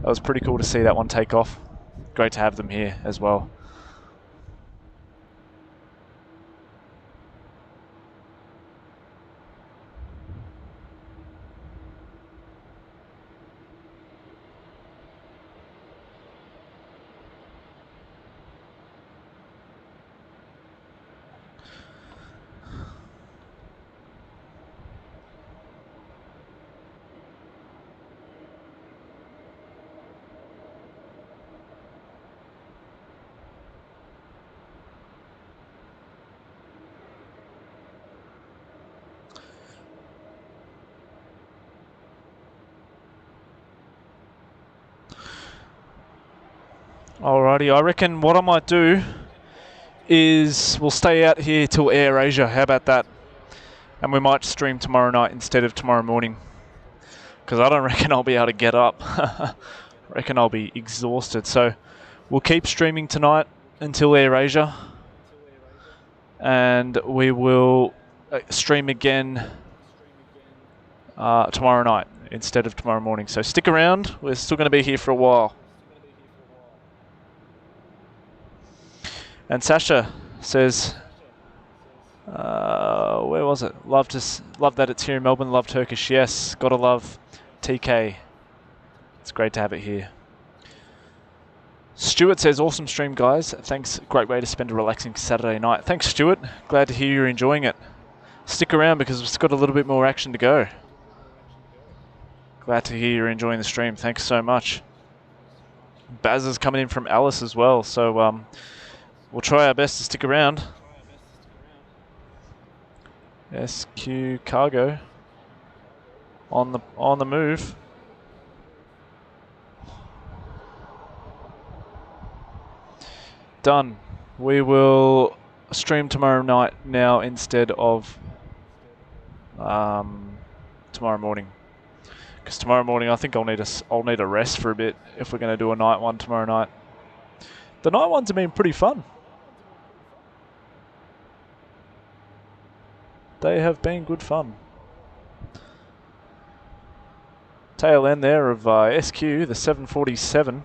That was pretty cool to see that one take off. Great to have them here as well. Alrighty, I reckon what I might do is we'll stay out here till AirAsia. How about that? And we might stream tomorrow night instead of tomorrow morning. Because I don't reckon I'll be able to get up. I reckon I'll be exhausted. So we'll keep streaming tonight until AirAsia. And we will stream again tomorrow night instead of tomorrow morning. So stick around. We're still going to be here for a while. And Sasha says, where was it? Love that it's here in Melbourne. Love Turkish. Yes, gotta love TK. It's great to have it here. Stuart says, awesome stream, guys. Thanks. Great way to spend a relaxing Saturday night. Thanks, Stuart. Glad to hear you're enjoying it. Stick around because we've got a little bit more action to go. Glad to hear you're enjoying the stream. Thanks so much. Baz is coming in from Alice as well. So, we'll try our best to stick around. SQ Cargo on the move. Done. We will stream tomorrow night now instead of tomorrow morning. Because tomorrow morning I think I'll need a rest for a bit if we're going to do a night one tomorrow night. The night ones have been pretty fun. They have been good fun. Tail end there of SQ, the 747.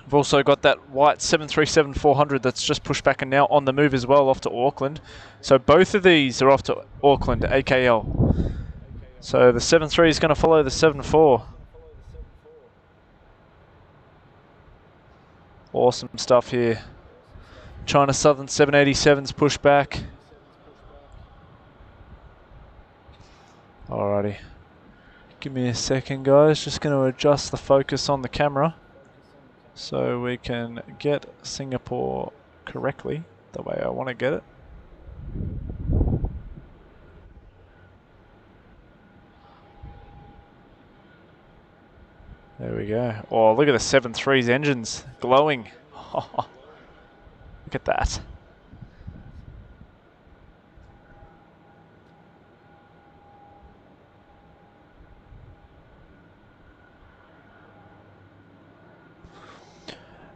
We've also got that white 737-400 that's just pushed back and now on the move as well, off to Auckland. So both of these are off to Auckland, AKL. So the 73 is going to follow the 74. Awesome stuff here. China Southern 787's pushed back. Alrighty. Give me a second, guys. Just going to adjust the focus on the camera so we can get Singapore correctly, the way I want to get it. There we go. Oh, look at the 7.3's engines glowing. Look at that.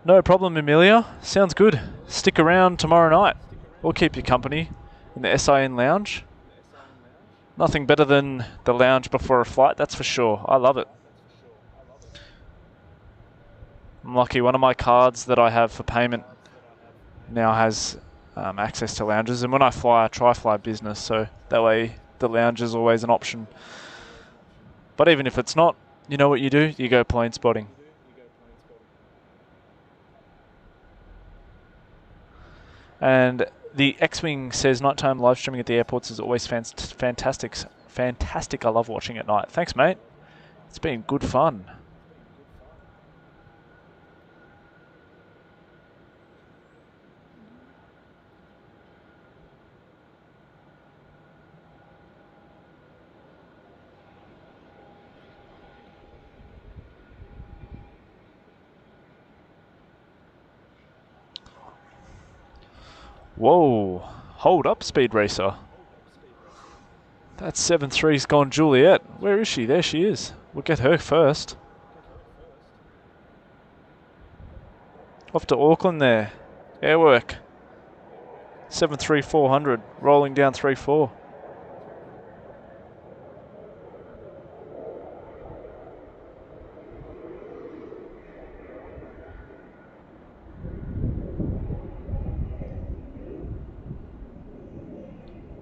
No problem, Amelia. Sounds good. Stick around tomorrow night. We'll keep you company in the SIN lounge. Nothing better than the lounge before a flight, that's for sure. I love it. I'm lucky. One of my cards that I have for payment now has access to lounges. And when I fly, I try fly business, so that way the lounge is always an option. But even if it's not, you know what you do? You go plane spotting. And the X-Wing says nighttime live streaming at the airports is always fantastic. Fantastic. I love watching at night. Thanks, mate. It's been good fun. Whoa. Hold up, Speed Racer. That 7-3's gone Juliet. Where is she? There she is. We'll get her first. Off to Auckland there. Airwork. 73400. Rolling down 34.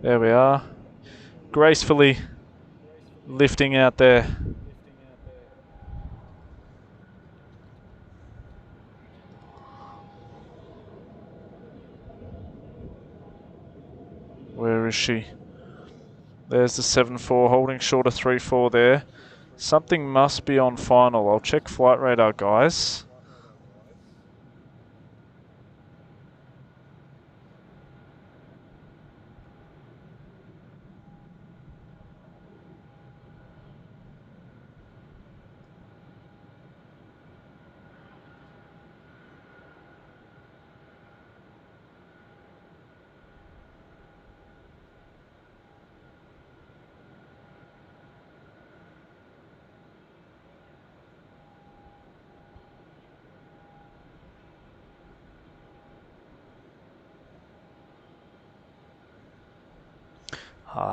There we are. Gracefully lifting out there. Where is she? There's the 7-4 holding short of 3-4 there. Something must be on final. I'll check flight radar, guys.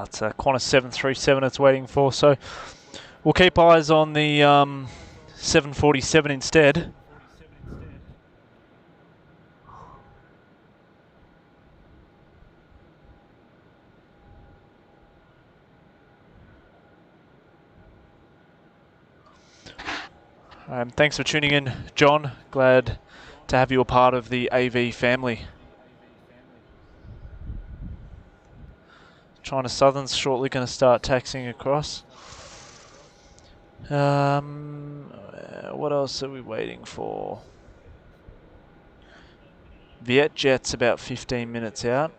It's a Qantas 737 it's waiting for, so we'll keep eyes on the 747 instead. Thanks for tuning in, John. Glad to have you a part of the AV family. China Southern's shortly going to start taxiing across. What else are we waiting for? VietJet's about 15 minutes out.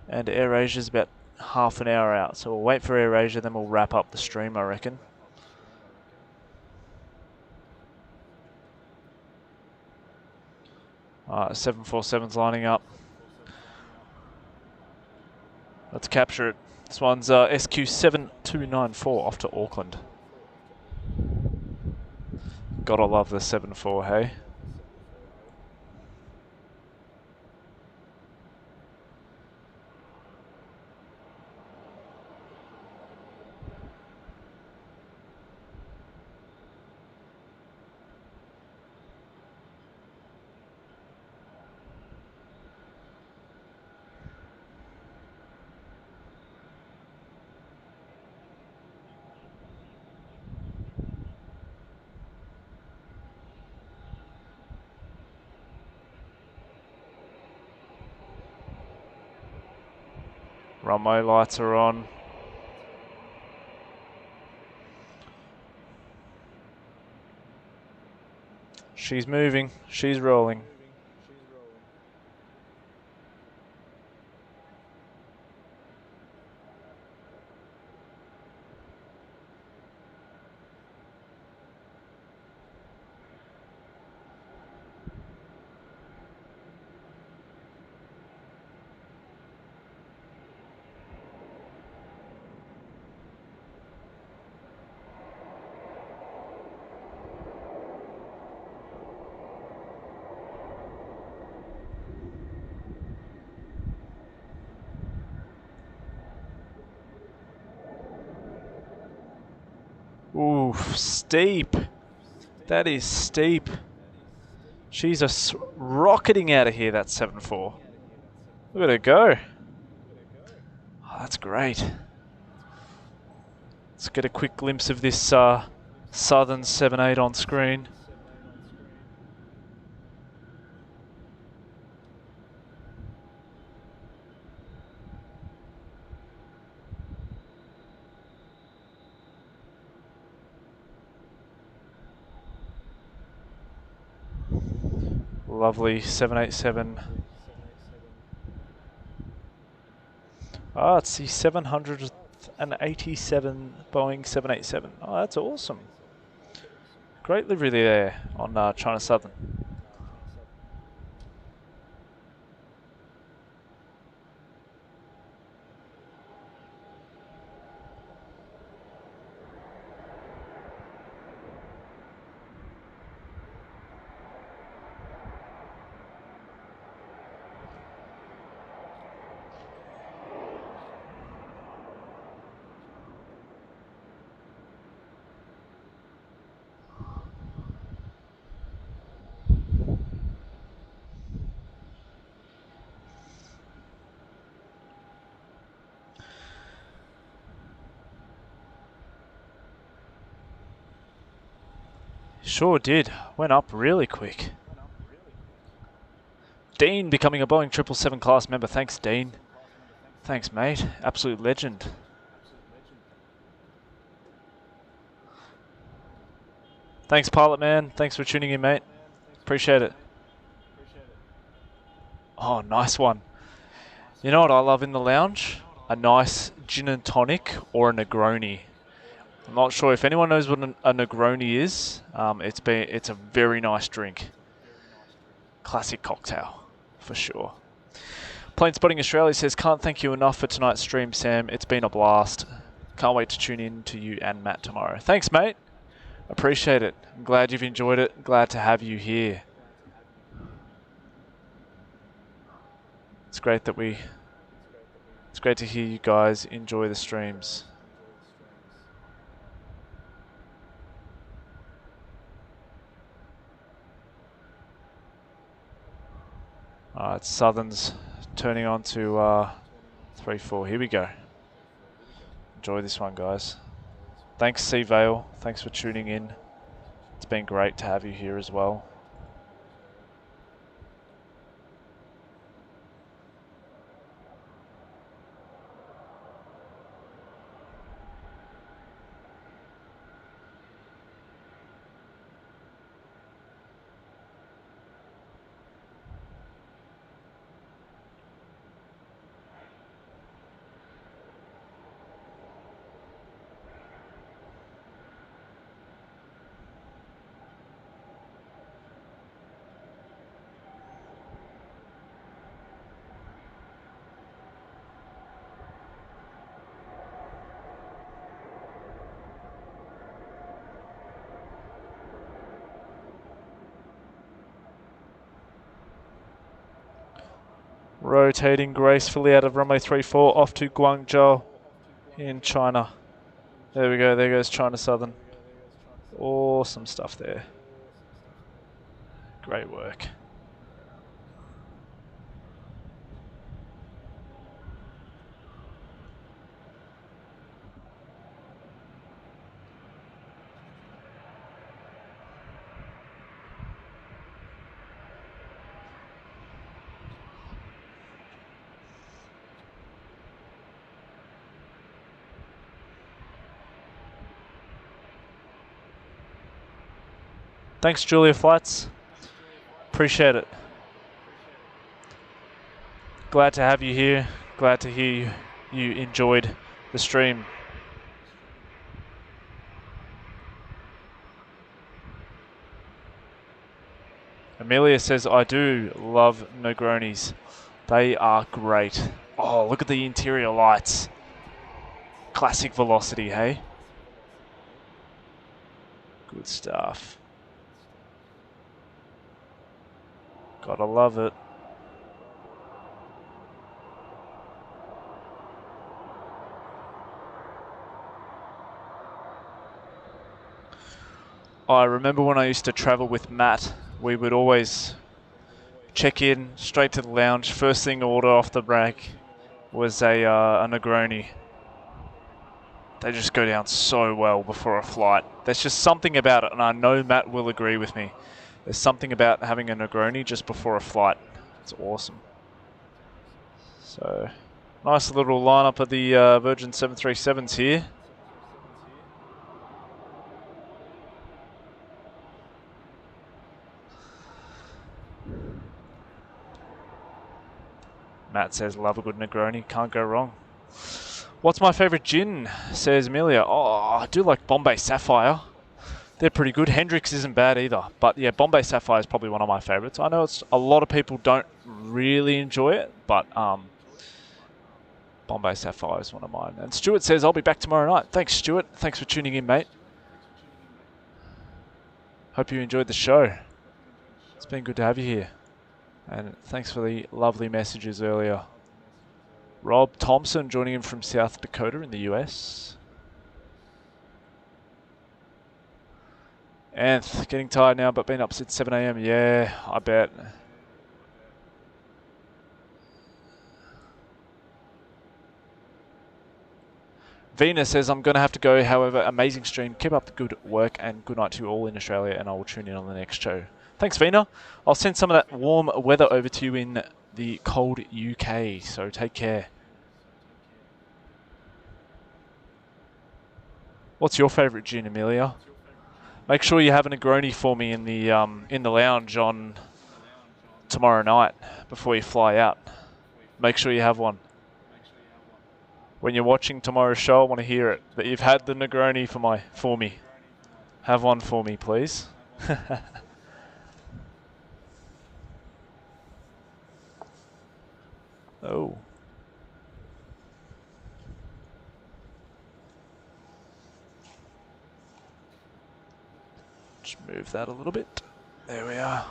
And AirAsia's about half an hour out. So we'll wait for AirAsia, then we'll wrap up the stream, I reckon. Alright, 747's lining up. Let's capture it. This one's SQ7294 off to Auckland. Gotta love the 7-4, hey? Runway lights are on. She's moving. She's rolling. Oof, steep. That is steep. She's rocketing out of here, that 7-4. Look at her go. Oh, that's great. Let's get a quick glimpse of this Southern 7-8 on screen. Lovely 787. Ah, it's the 787 Boeing 787. Oh, that's awesome. Great livery there on China Southern. Sure did. Went up really quick. Dean becoming a Boeing 777 class member. Thanks, Dean. Thanks, mate. Absolute legend. Thanks, Pilot Man. Thanks for tuning in, mate. Appreciate it. Oh, nice one. You know what I love in the lounge? A nice gin and tonic or a Negroni. I'm not sure if anyone knows what a Negroni is. It's a very nice drink. Classic cocktail, for sure. Plane Spotting Australia says, can't thank you enough for tonight's stream, Sam. It's been a blast. Can't wait to tune in to you and Matt tomorrow. Thanks, mate. Appreciate it. I'm glad you've enjoyed it. Glad to have you here. It's great to hear you guys enjoy the streams. Alright, Southern's turning on to 3-4. Here we go. Enjoy this one, guys. Thanks, Sea Vale. Thanks for tuning in. It's been great to have you here as well. Rotating gracefully out of runway 34 off to Guangzhou in China. There we go, there goes China Southern. Awesome stuff there. Great work. Thanks, Julia Flights. Appreciate it. Glad to have you here. Glad to hear you enjoyed the stream. Amelia says, I do love Negronis. They are great. Oh, look at the interior lights. Classic velocity, hey? Good stuff. Gotta love it. I remember when I used to travel with Matt we would always check in straight to the lounge. First thing to order off the rack was a Negroni. They just go down so well before a flight. There's just something about it, and I know Matt will agree with me. There's something about having a Negroni just before a flight. It's awesome. So, nice little lineup of the Virgin 737s here. Matt says, love a good Negroni. Can't go wrong. What's my favourite gin, says Amelia. Oh, I do like Bombay Sapphire. They're pretty good. Hendrix isn't bad either. But yeah, Bombay Sapphire is probably one of my favourites. I know a lot of people don't really enjoy it, but Bombay Sapphire is one of mine. And Stuart says, I'll be back tomorrow night. Thanks, Stuart. Thanks for tuning in, mate. Hope you enjoyed the show. It's been good to have you here. And thanks for the lovely messages earlier. Rob Thompson joining in from South Dakota in the US. Anth, getting tired now, but been up since 7 AM. Yeah, I bet. Venus says, I'm going to have to go. However, amazing stream. Keep up the good work and good night to you all in Australia, and I will tune in on the next show. Thanks, Vina. I'll send some of that warm weather over to you in the cold UK, so take care. What's your favourite gin, Amelia? Make sure you have a Negroni for me in the lounge on tomorrow night before you fly out. Make sure you have one. When you're watching tomorrow's show, I want to hear it, that you've had the Negroni for me. Have one for me, please. Oh. Just move that a little bit. There we are.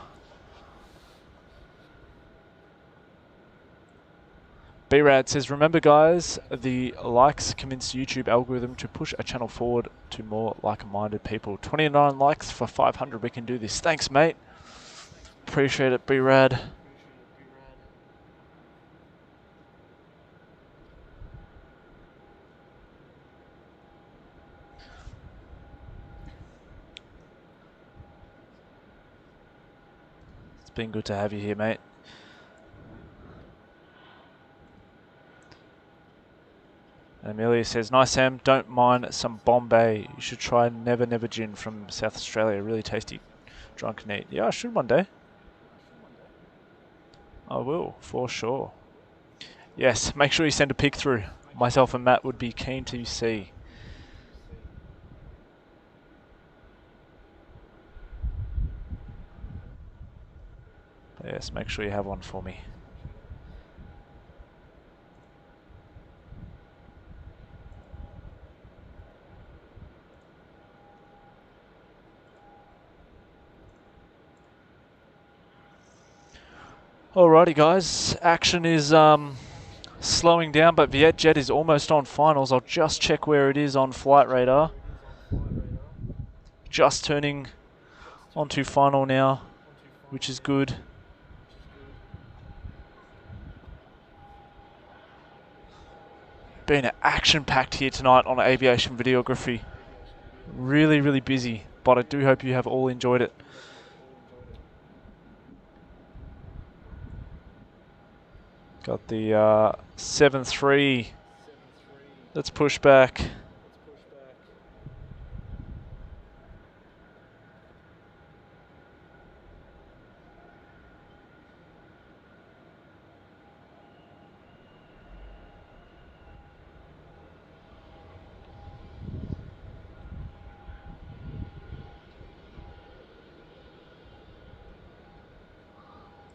B-Rad says, remember guys, the likes convince YouTube algorithm to push a channel forward to more like-minded people. 29 likes for 500. We can do this. Thanks, mate. Appreciate it, B-Rad. It's been good to have you here, mate. And Amelia says, nice Sam, don't mind some Bombay. You should try Never Never Gin from South Australia. Really tasty, drunk and neat. Yeah, I should one day. I will, for sure. Yes, make sure you send a pic through. Myself and Matt would be keen to see. But yes, make sure you have one for me. Alrighty guys, action is slowing down, but VietJet is almost on finals. I'll just check where it is on Flight Radar. Just turning onto final now, which is good. Been action-packed here tonight on Aviation Videography. Really, really busy, but I do hope you have all enjoyed it. Got the 7-3. Let's push back.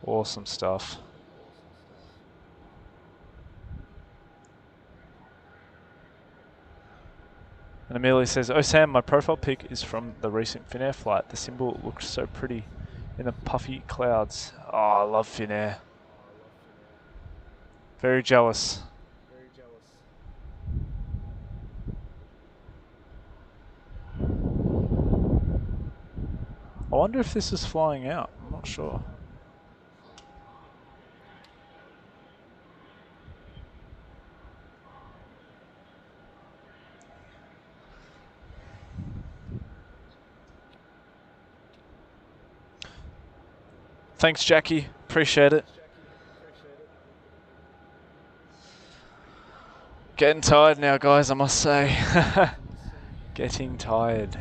Awesome stuff. And Amelia says, oh Sam, my profile pic is from the recent Finnair flight. The symbol looked so pretty in the puffy clouds. Oh, I love Finnair. Very jealous. I wonder if this is flying out. I'm sure. Thanks, Jackie. Appreciate it. Getting tired now, guys, I must say. Getting tired.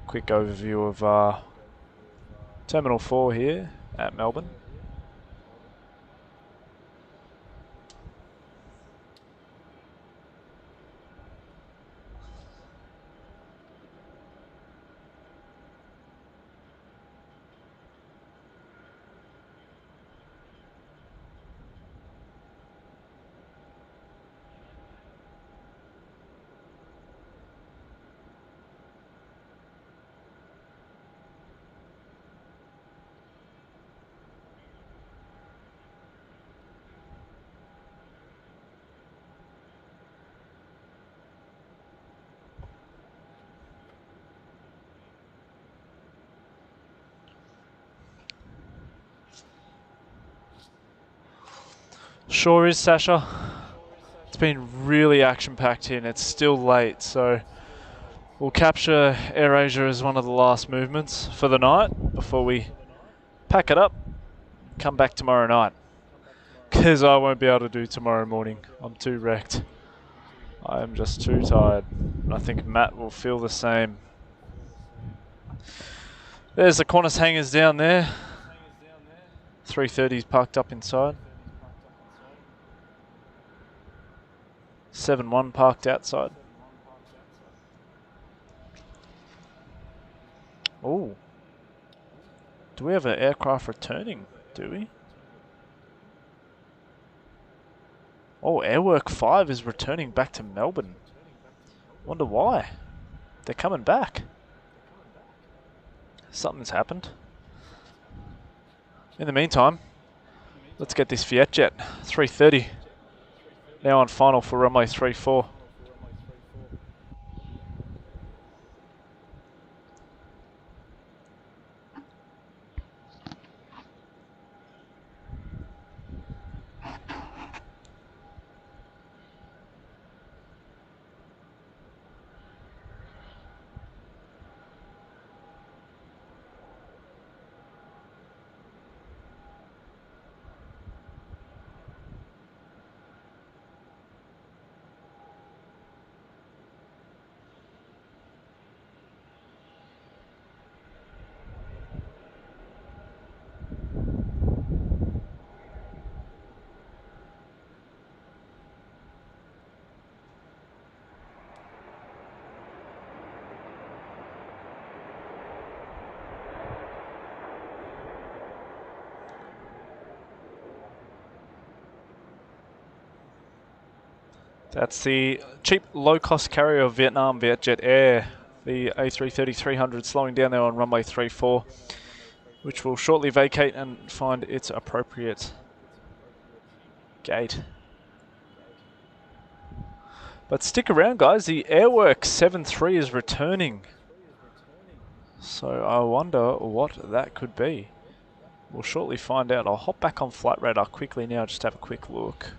Quick overview of Terminal 4 here at Melbourne. Sure is, Sasha. It's been really action-packed here and it's still late, so we'll capture AirAsia as one of the last movements for the night before we pack it up, come back tomorrow night. Because I won't be able to do tomorrow morning. I'm too wrecked. I am just too tired. And I think Matt will feel the same. There's the Qantas hangars down there. 330's parked up inside. 7-1 parked outside. Oh. Do we have an aircraft returning? Do we? Oh, Airwork 5 is returning back to Melbourne. Wonder why. They're coming back. Something's happened. In the meantime, let's get this VietJet 330 now on final for runway 34. That's the cheap, low-cost carrier of Vietnam, VietJet Air, the A330-300 slowing down there on runway 34, which will shortly vacate and find its appropriate gate. But stick around, guys. The Airwork 7-3 is returning. So I wonder what that could be. We'll shortly find out. I'll hop back on Flight Radar quickly now, just have a quick look.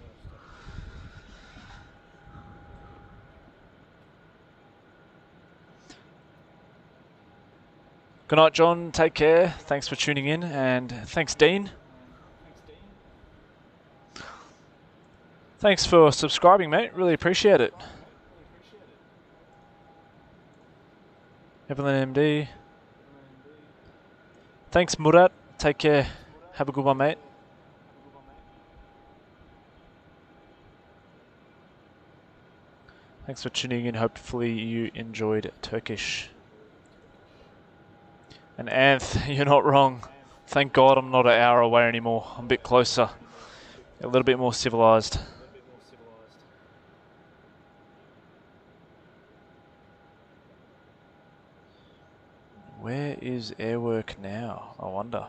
Good night, John. Take care. Thanks for tuning in, and thanks, Dean. Thanks for subscribing, mate. Really appreciate it. Evelyn MD. Thanks, Murat. Take care. Have a good one, mate. Thanks for tuning in. Hopefully you enjoyed Turkish. And Anth, you're not wrong. Thank God I'm not an hour away anymore. I'm a bit closer. A little bit more civilized. Where is Airwork now? I wonder.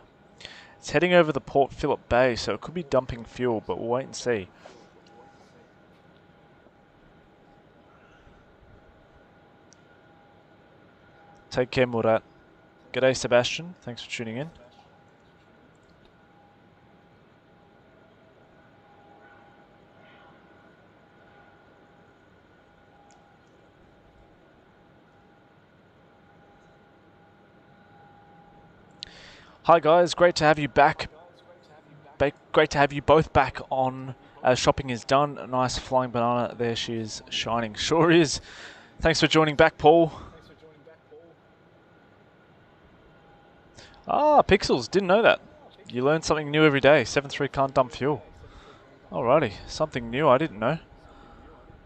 It's heading over the Port Phillip Bay, so it could be dumping fuel, but we'll wait and see. Take care, Murat. G'day, Sebastian. Thanks for tuning in. Hi guys, great to have you back. Great to have you both back on as shopping is done. A nice flying banana. There she is, shining. Sure is. Thanks for joining back, Paul. Ah, Pixels. Didn't know that. You learn something new every day. 7.3 can't dump fuel. Alrighty, something new I didn't know.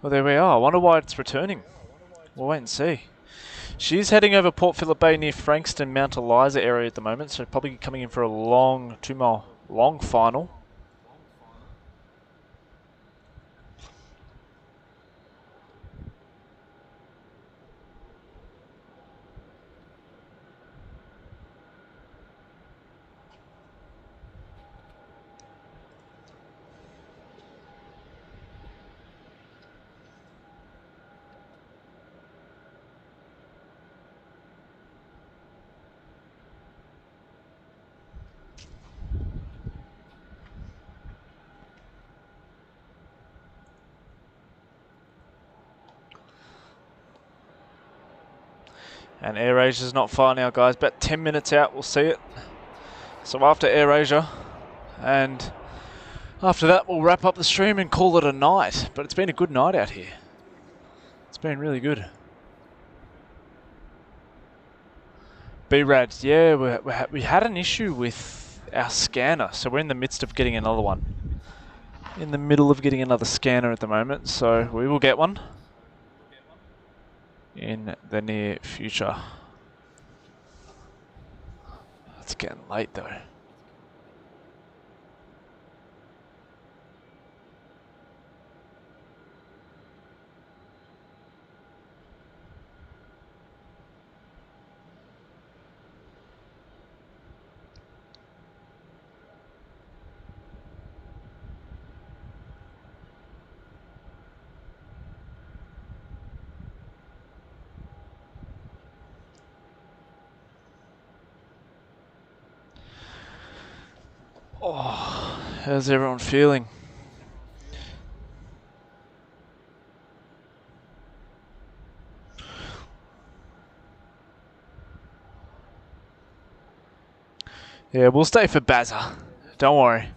Well, there we are. I wonder why it's returning. We'll wait and see. She's heading over Port Phillip Bay near Frankston, Mount Eliza area at the moment, so probably coming in for a long 2-mile long final. And AirAsia's not far now, guys. About 10 minutes out, we'll see it. So after AirAsia, and after that, we'll wrap up the stream and call it a night. But it's been a good night out here. It's been really good. B-Rads, yeah, we had an issue with our scanner, so we're in the midst of getting another one. In the middle of getting another scanner at the moment, so we will get one in the near future. It's getting late though. Oh, how's everyone feeling? Yeah, we'll stay for Bazza. Don't worry.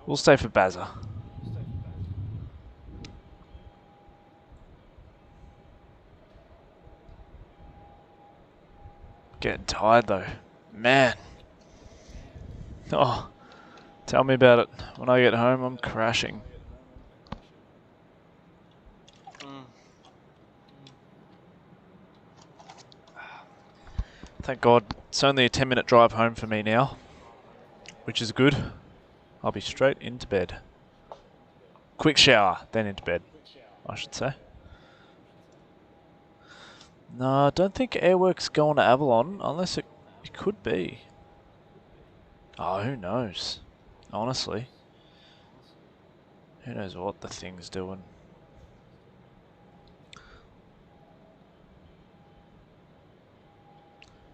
We'll stay for Bazza. Getting tired though. Man. Oh, tell me about it. When I get home, I'm crashing. Thank God. It's only a 10-minute drive home for me now, which is good. I'll be straight into bed. Quick shower, then into bed, I should say. No, I don't think Airwork's going to Avalon, unless it could be. Oh, who knows? Honestly. Who knows what the thing's doing.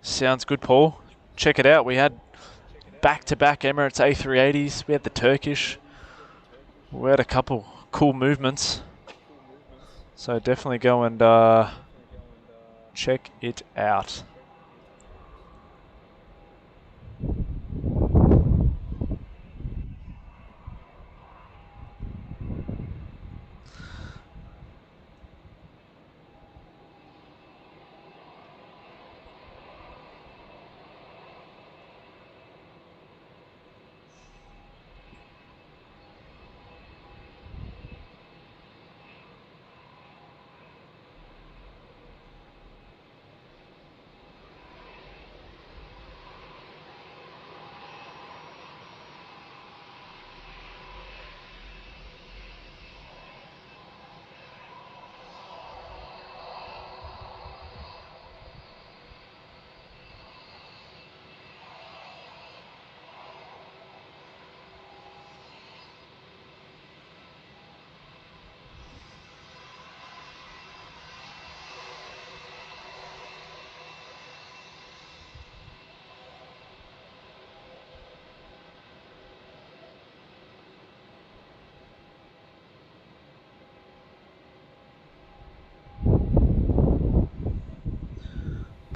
Sounds good, Paul. Check it out. We had back-to-back Emirates A380s. We had the Turkish. We had a couple cool movements. So definitely go and check it out.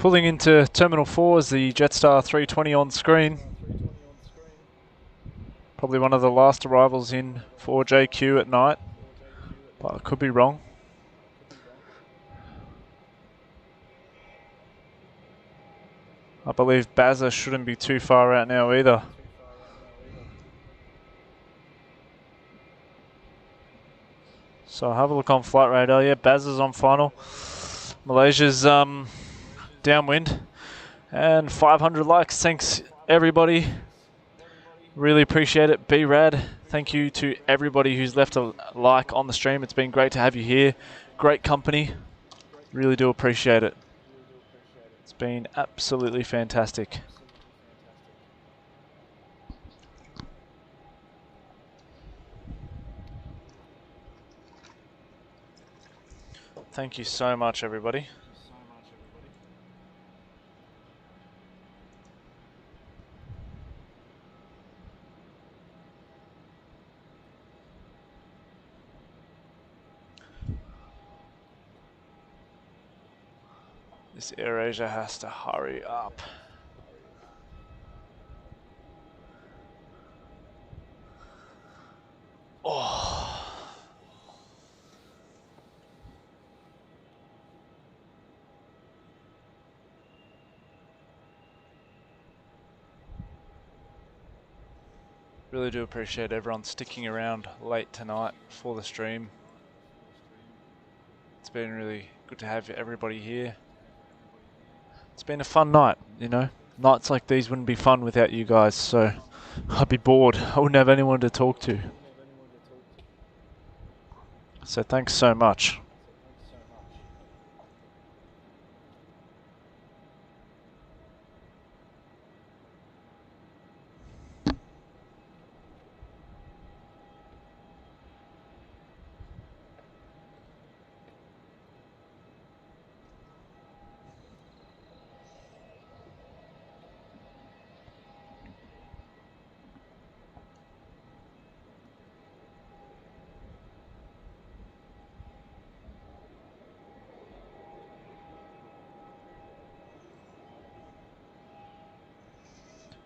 Pulling into Terminal 4 is the Jetstar 320 on screen. Probably one of the last arrivals in for JQ at night, but I could be wrong. I believe Bazza shouldn't be too far out now either. So have a look on flight radar. Yeah, Bazza's on final. Malaysia's downwind. And 500 likes. Thanks everybody. Really appreciate it. Be rad. Thank you to everybody who's left a like on the stream. It's been great to have you here. Great company. Really do appreciate it. It's been absolutely fantastic. Thank you so much, everybody. This AirAsia has to hurry up. Oh. Really do appreciate everyone sticking around late tonight for the stream. It's been really good to have everybody here. It's been a fun night, you know. Nights like these wouldn't be fun without you guys, so I'd be bored. I wouldn't have anyone to talk to. So thanks so much.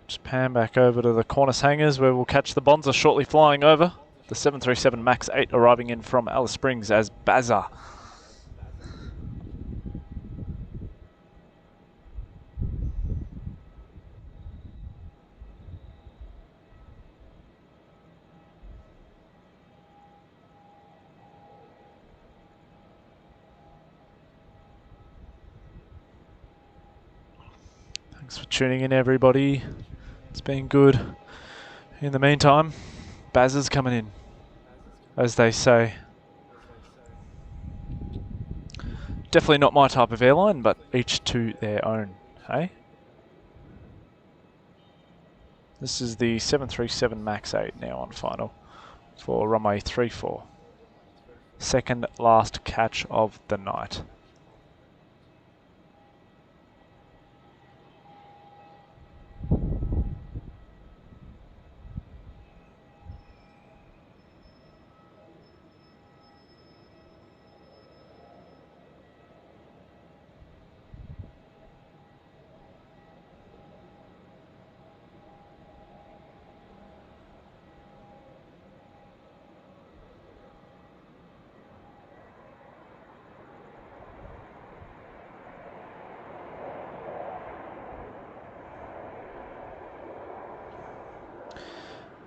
Just pan back over to the Qantas hangars where we'll catch the Bonsa shortly flying over. The 737 MAX 8 arriving in from Alice Springs as Bazza. Thanks for tuning in, everybody. It's been good. In the meantime, Bazza's coming in, as they say. Definitely not my type of airline, but each to their own, hey? This is the 737 MAX 8 now on final for runway 34. Second last catch of the night.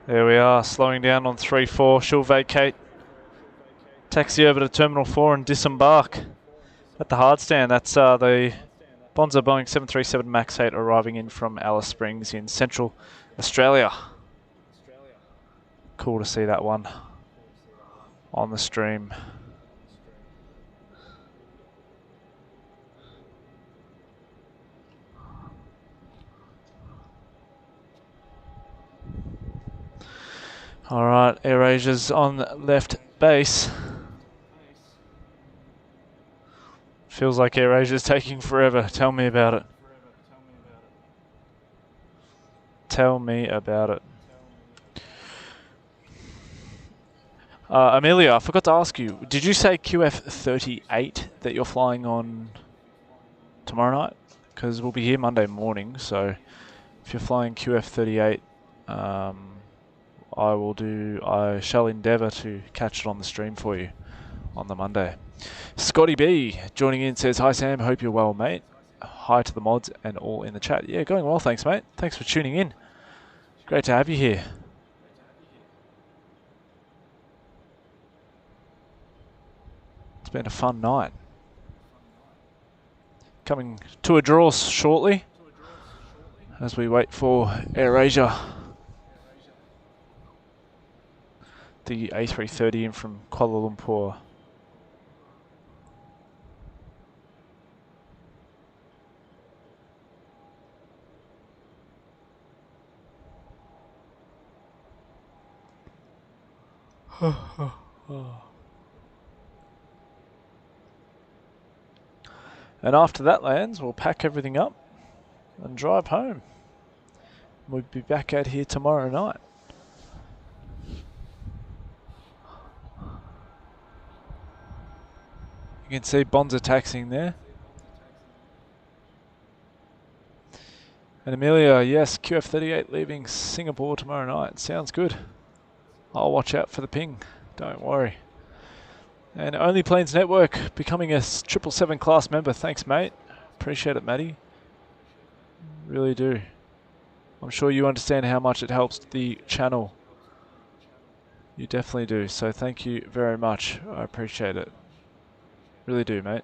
There we are, slowing down on 3-4. She'll vacate, taxi over to Terminal 4 and disembark at the hard stand. That's the Bonsa Boeing 737 MAX 8 arriving in from Alice Springs in Central Australia. Cool to see that one on the stream. All right, AirAsia's on left base. Feels like AirAsia's taking forever. Tell me about it. Tell me about it. Amelia, I forgot to ask you. Did you say QF38 that you're flying on tomorrow night? because we'll be here Monday morning. So if you're flying QF38, I shall endeavour to catch it on the stream for you on the Monday. Scotty B joining in says, "Hi Sam, hope you're well, mate. Hi to the mods and all in the chat." Yeah, going well, thanks, mate. Thanks for tuning in. Great to have you here. It's been a fun night. Coming to a draw shortly as we wait for AirAsia. The A330 in from Kuala Lumpur. And after that lands, we'll pack everything up and drive home. We'll be back out here tomorrow night. You can see Bonsa taxiing there. And Amelia, yes, QF38 leaving Singapore tomorrow night. Sounds good. I'll watch out for the ping. Don't worry. And Only Planes Network becoming a 777 class member. Thanks, mate. Appreciate it, Matty. Really do. I'm sure you understand how much it helps the channel. You definitely do. So thank you very much. I appreciate it. Really do, mate.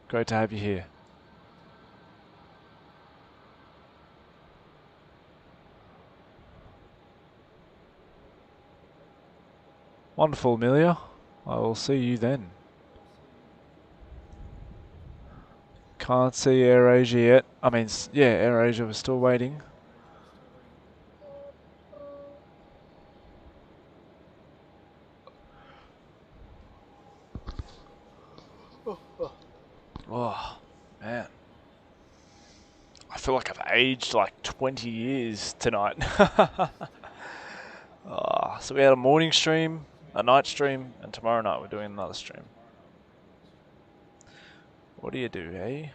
Great to have you here. Wonderful, Amelia. I will see you then. Can't see AirAsia yet. I mean, yeah, AirAsia was still waiting. Oh, man. I feel like I've aged like 20 years tonight. So we had a morning stream, a night stream, and tomorrow night we're doing another stream. What do you do, eh?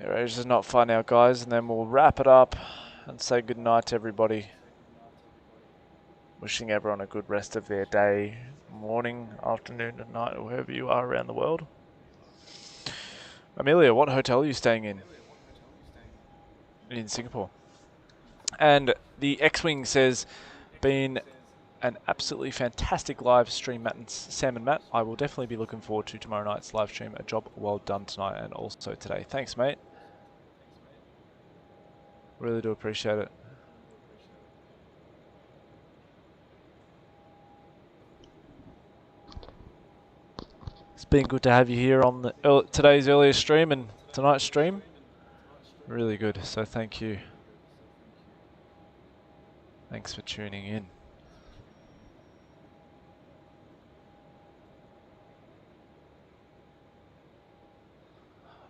AirAsia's not far now, guys, and then we'll wrap it up and say goodnight to everybody. Wishing everyone a good rest of their day, morning, afternoon, and night, or wherever you are around the world. Amelia, what hotel are you staying in? In Singapore. And the X-Wing says, been an absolutely fantastic live stream, Matt and Sam and Matt. I will definitely be looking forward to tomorrow night's live stream. A job well done tonight and also today. Thanks, mate. Really do appreciate it. It's been good to have you here on the today's earlier stream and tonight's stream. Really good, so thank you. Thanks for tuning in.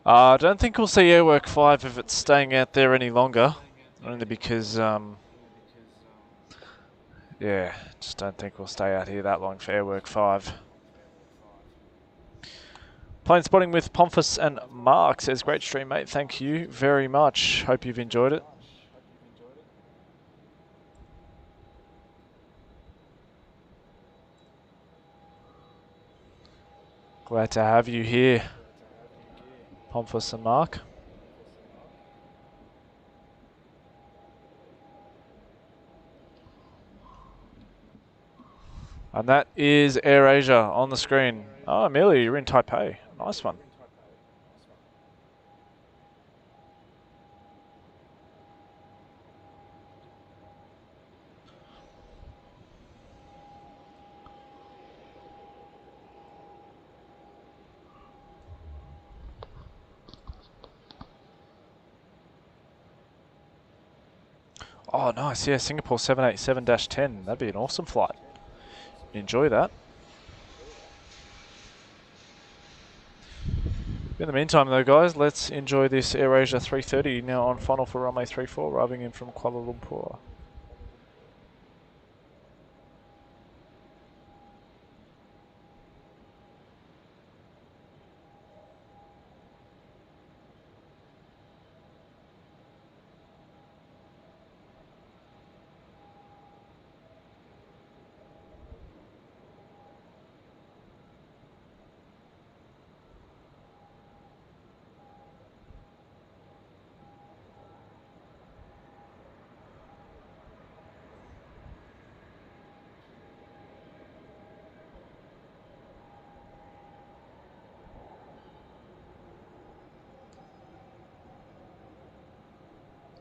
I don't think we'll see Airwork 5 if it's staying out there any longer. Only because, yeah, just don't think we'll stay out here that long for Airwork 5. Plane spotting with Pomphus and Mark says, great stream, mate. Thank you very much. Hope you've enjoyed it. Glad to have you here, Pomphus and Mark. And that is AirAsia on the screen. Oh, Amelia, you're in Taipei. Nice one. Oh, nice. Yeah, Singapore 787-10. That'd be an awesome flight. Enjoy that. In the meantime, though, guys, let's enjoy this AirAsia 330 now on final for runway 34, arriving in from Kuala Lumpur.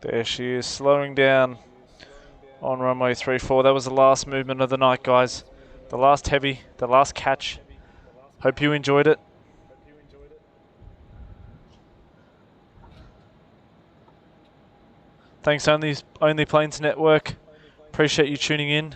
There she is, slowing down on runway 34. That was the last movement of the night, guys. The last heavy, the last catch. Hope you enjoyed it. Thanks, Only Planes Network. Appreciate you tuning in.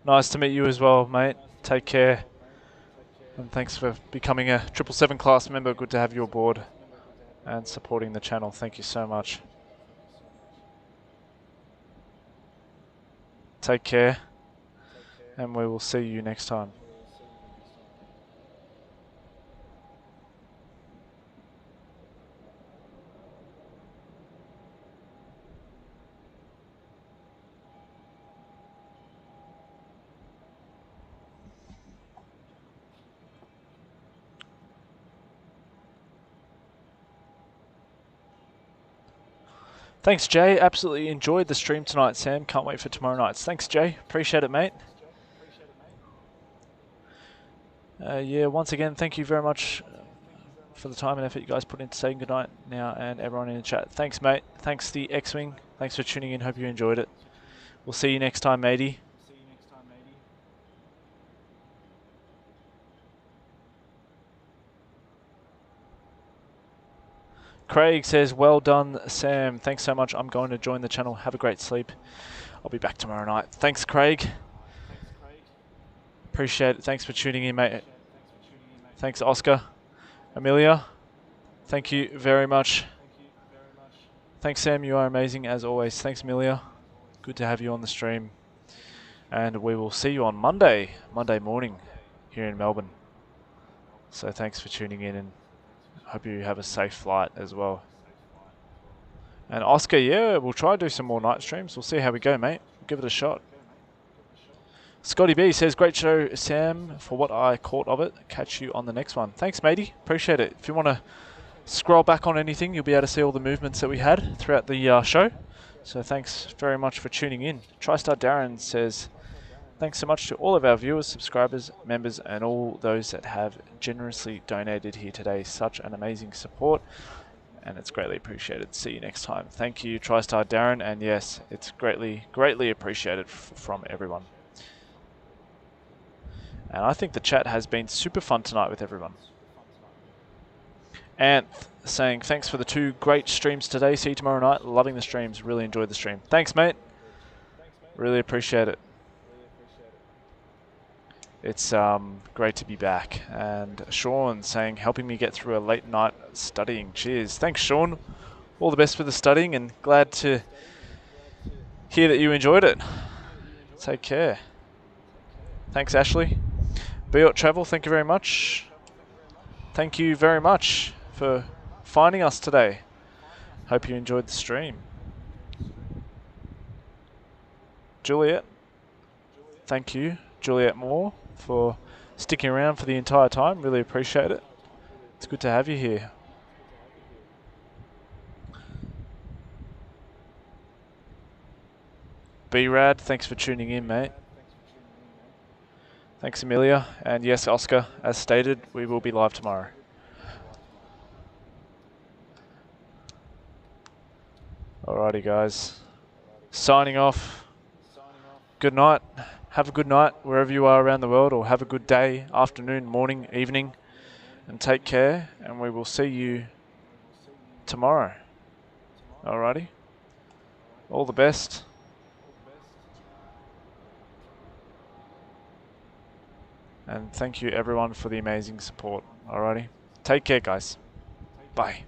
Nice to meet you as well, mate. Take care. And thanks for becoming a 777 class member. Good to have you aboard and supporting the channel. Thank you so much. Take care. And we will see you next time. Thanks, Jay. Absolutely enjoyed the stream tonight, Sam. Can't wait for tomorrow nights. Thanks, Jay. Appreciate it, mate. Yeah, once again, thank you very much for the time and effort you guys put into saying goodnight now and everyone in the chat. Thanks, mate. Thanks, the X-Wing. Thanks for tuning in. Hope you enjoyed it. We'll see you next time, matey. Craig says, well done, Sam. Thanks so much. I'm going to join the channel. Have a great sleep. I'll be back tomorrow night. Thanks, Craig. Appreciate it. Thanks for tuning in, mate. Thanks, Oscar. Amelia, thank you very much. Thanks, Sam. You are amazing as always. Thanks, Amelia. Good to have you on the stream. And we will see you on Monday morning here in Melbourne. So thanks for tuning in and hope you have a safe flight as well. And Oscar, yeah, we'll try to do some more night streams. We'll see how we go, mate. We'll give it a shot. Scotty B says, great show, Sam, for what I caught of it. Catch you on the next one. Thanks, matey. Appreciate it. If you want to scroll back on anything, you'll be able to see all the movements that we had throughout the show. So thanks very much for tuning in. TriStar Darren says, thanks so much to all of our viewers, subscribers, members, and all those that have generously donated here today. Such an amazing support, and it's greatly appreciated. See you next time. Thank you, TriStar Darren, and yes, it's greatly appreciated from everyone. And I think the chat has been super fun tonight with everyone. Anth saying, thanks for the 2 great streams today. See you tomorrow night. Loving the streams. Really enjoyed the stream. Thanks, mate. Really appreciate it. It's great to be back. And Sean saying, helping me get through a late night studying. Cheers. Thanks, Sean. All the best for the studying, and glad to hear that you enjoyed it. Take care. Thanks, Ashley. VietJet Travel, thank you very much. Thank you very much for finding us today. Hope you enjoyed the stream. Juliet, thank you, Juliet Moore, for sticking around for the entire time. Really appreciate it. It's good to have you here. B-Rad, thanks for tuning in, mate. Thanks, Amelia. And yes, Oscar, as stated, we will be live tomorrow. Alrighty, guys. Signing off. Good night. Have a good night wherever you are around the world, or have a good day, afternoon, morning, evening, and take care. And we will see you tomorrow. Alrighty. All the best. And thank you everyone for the amazing support. Alrighty. Take care, guys. Bye.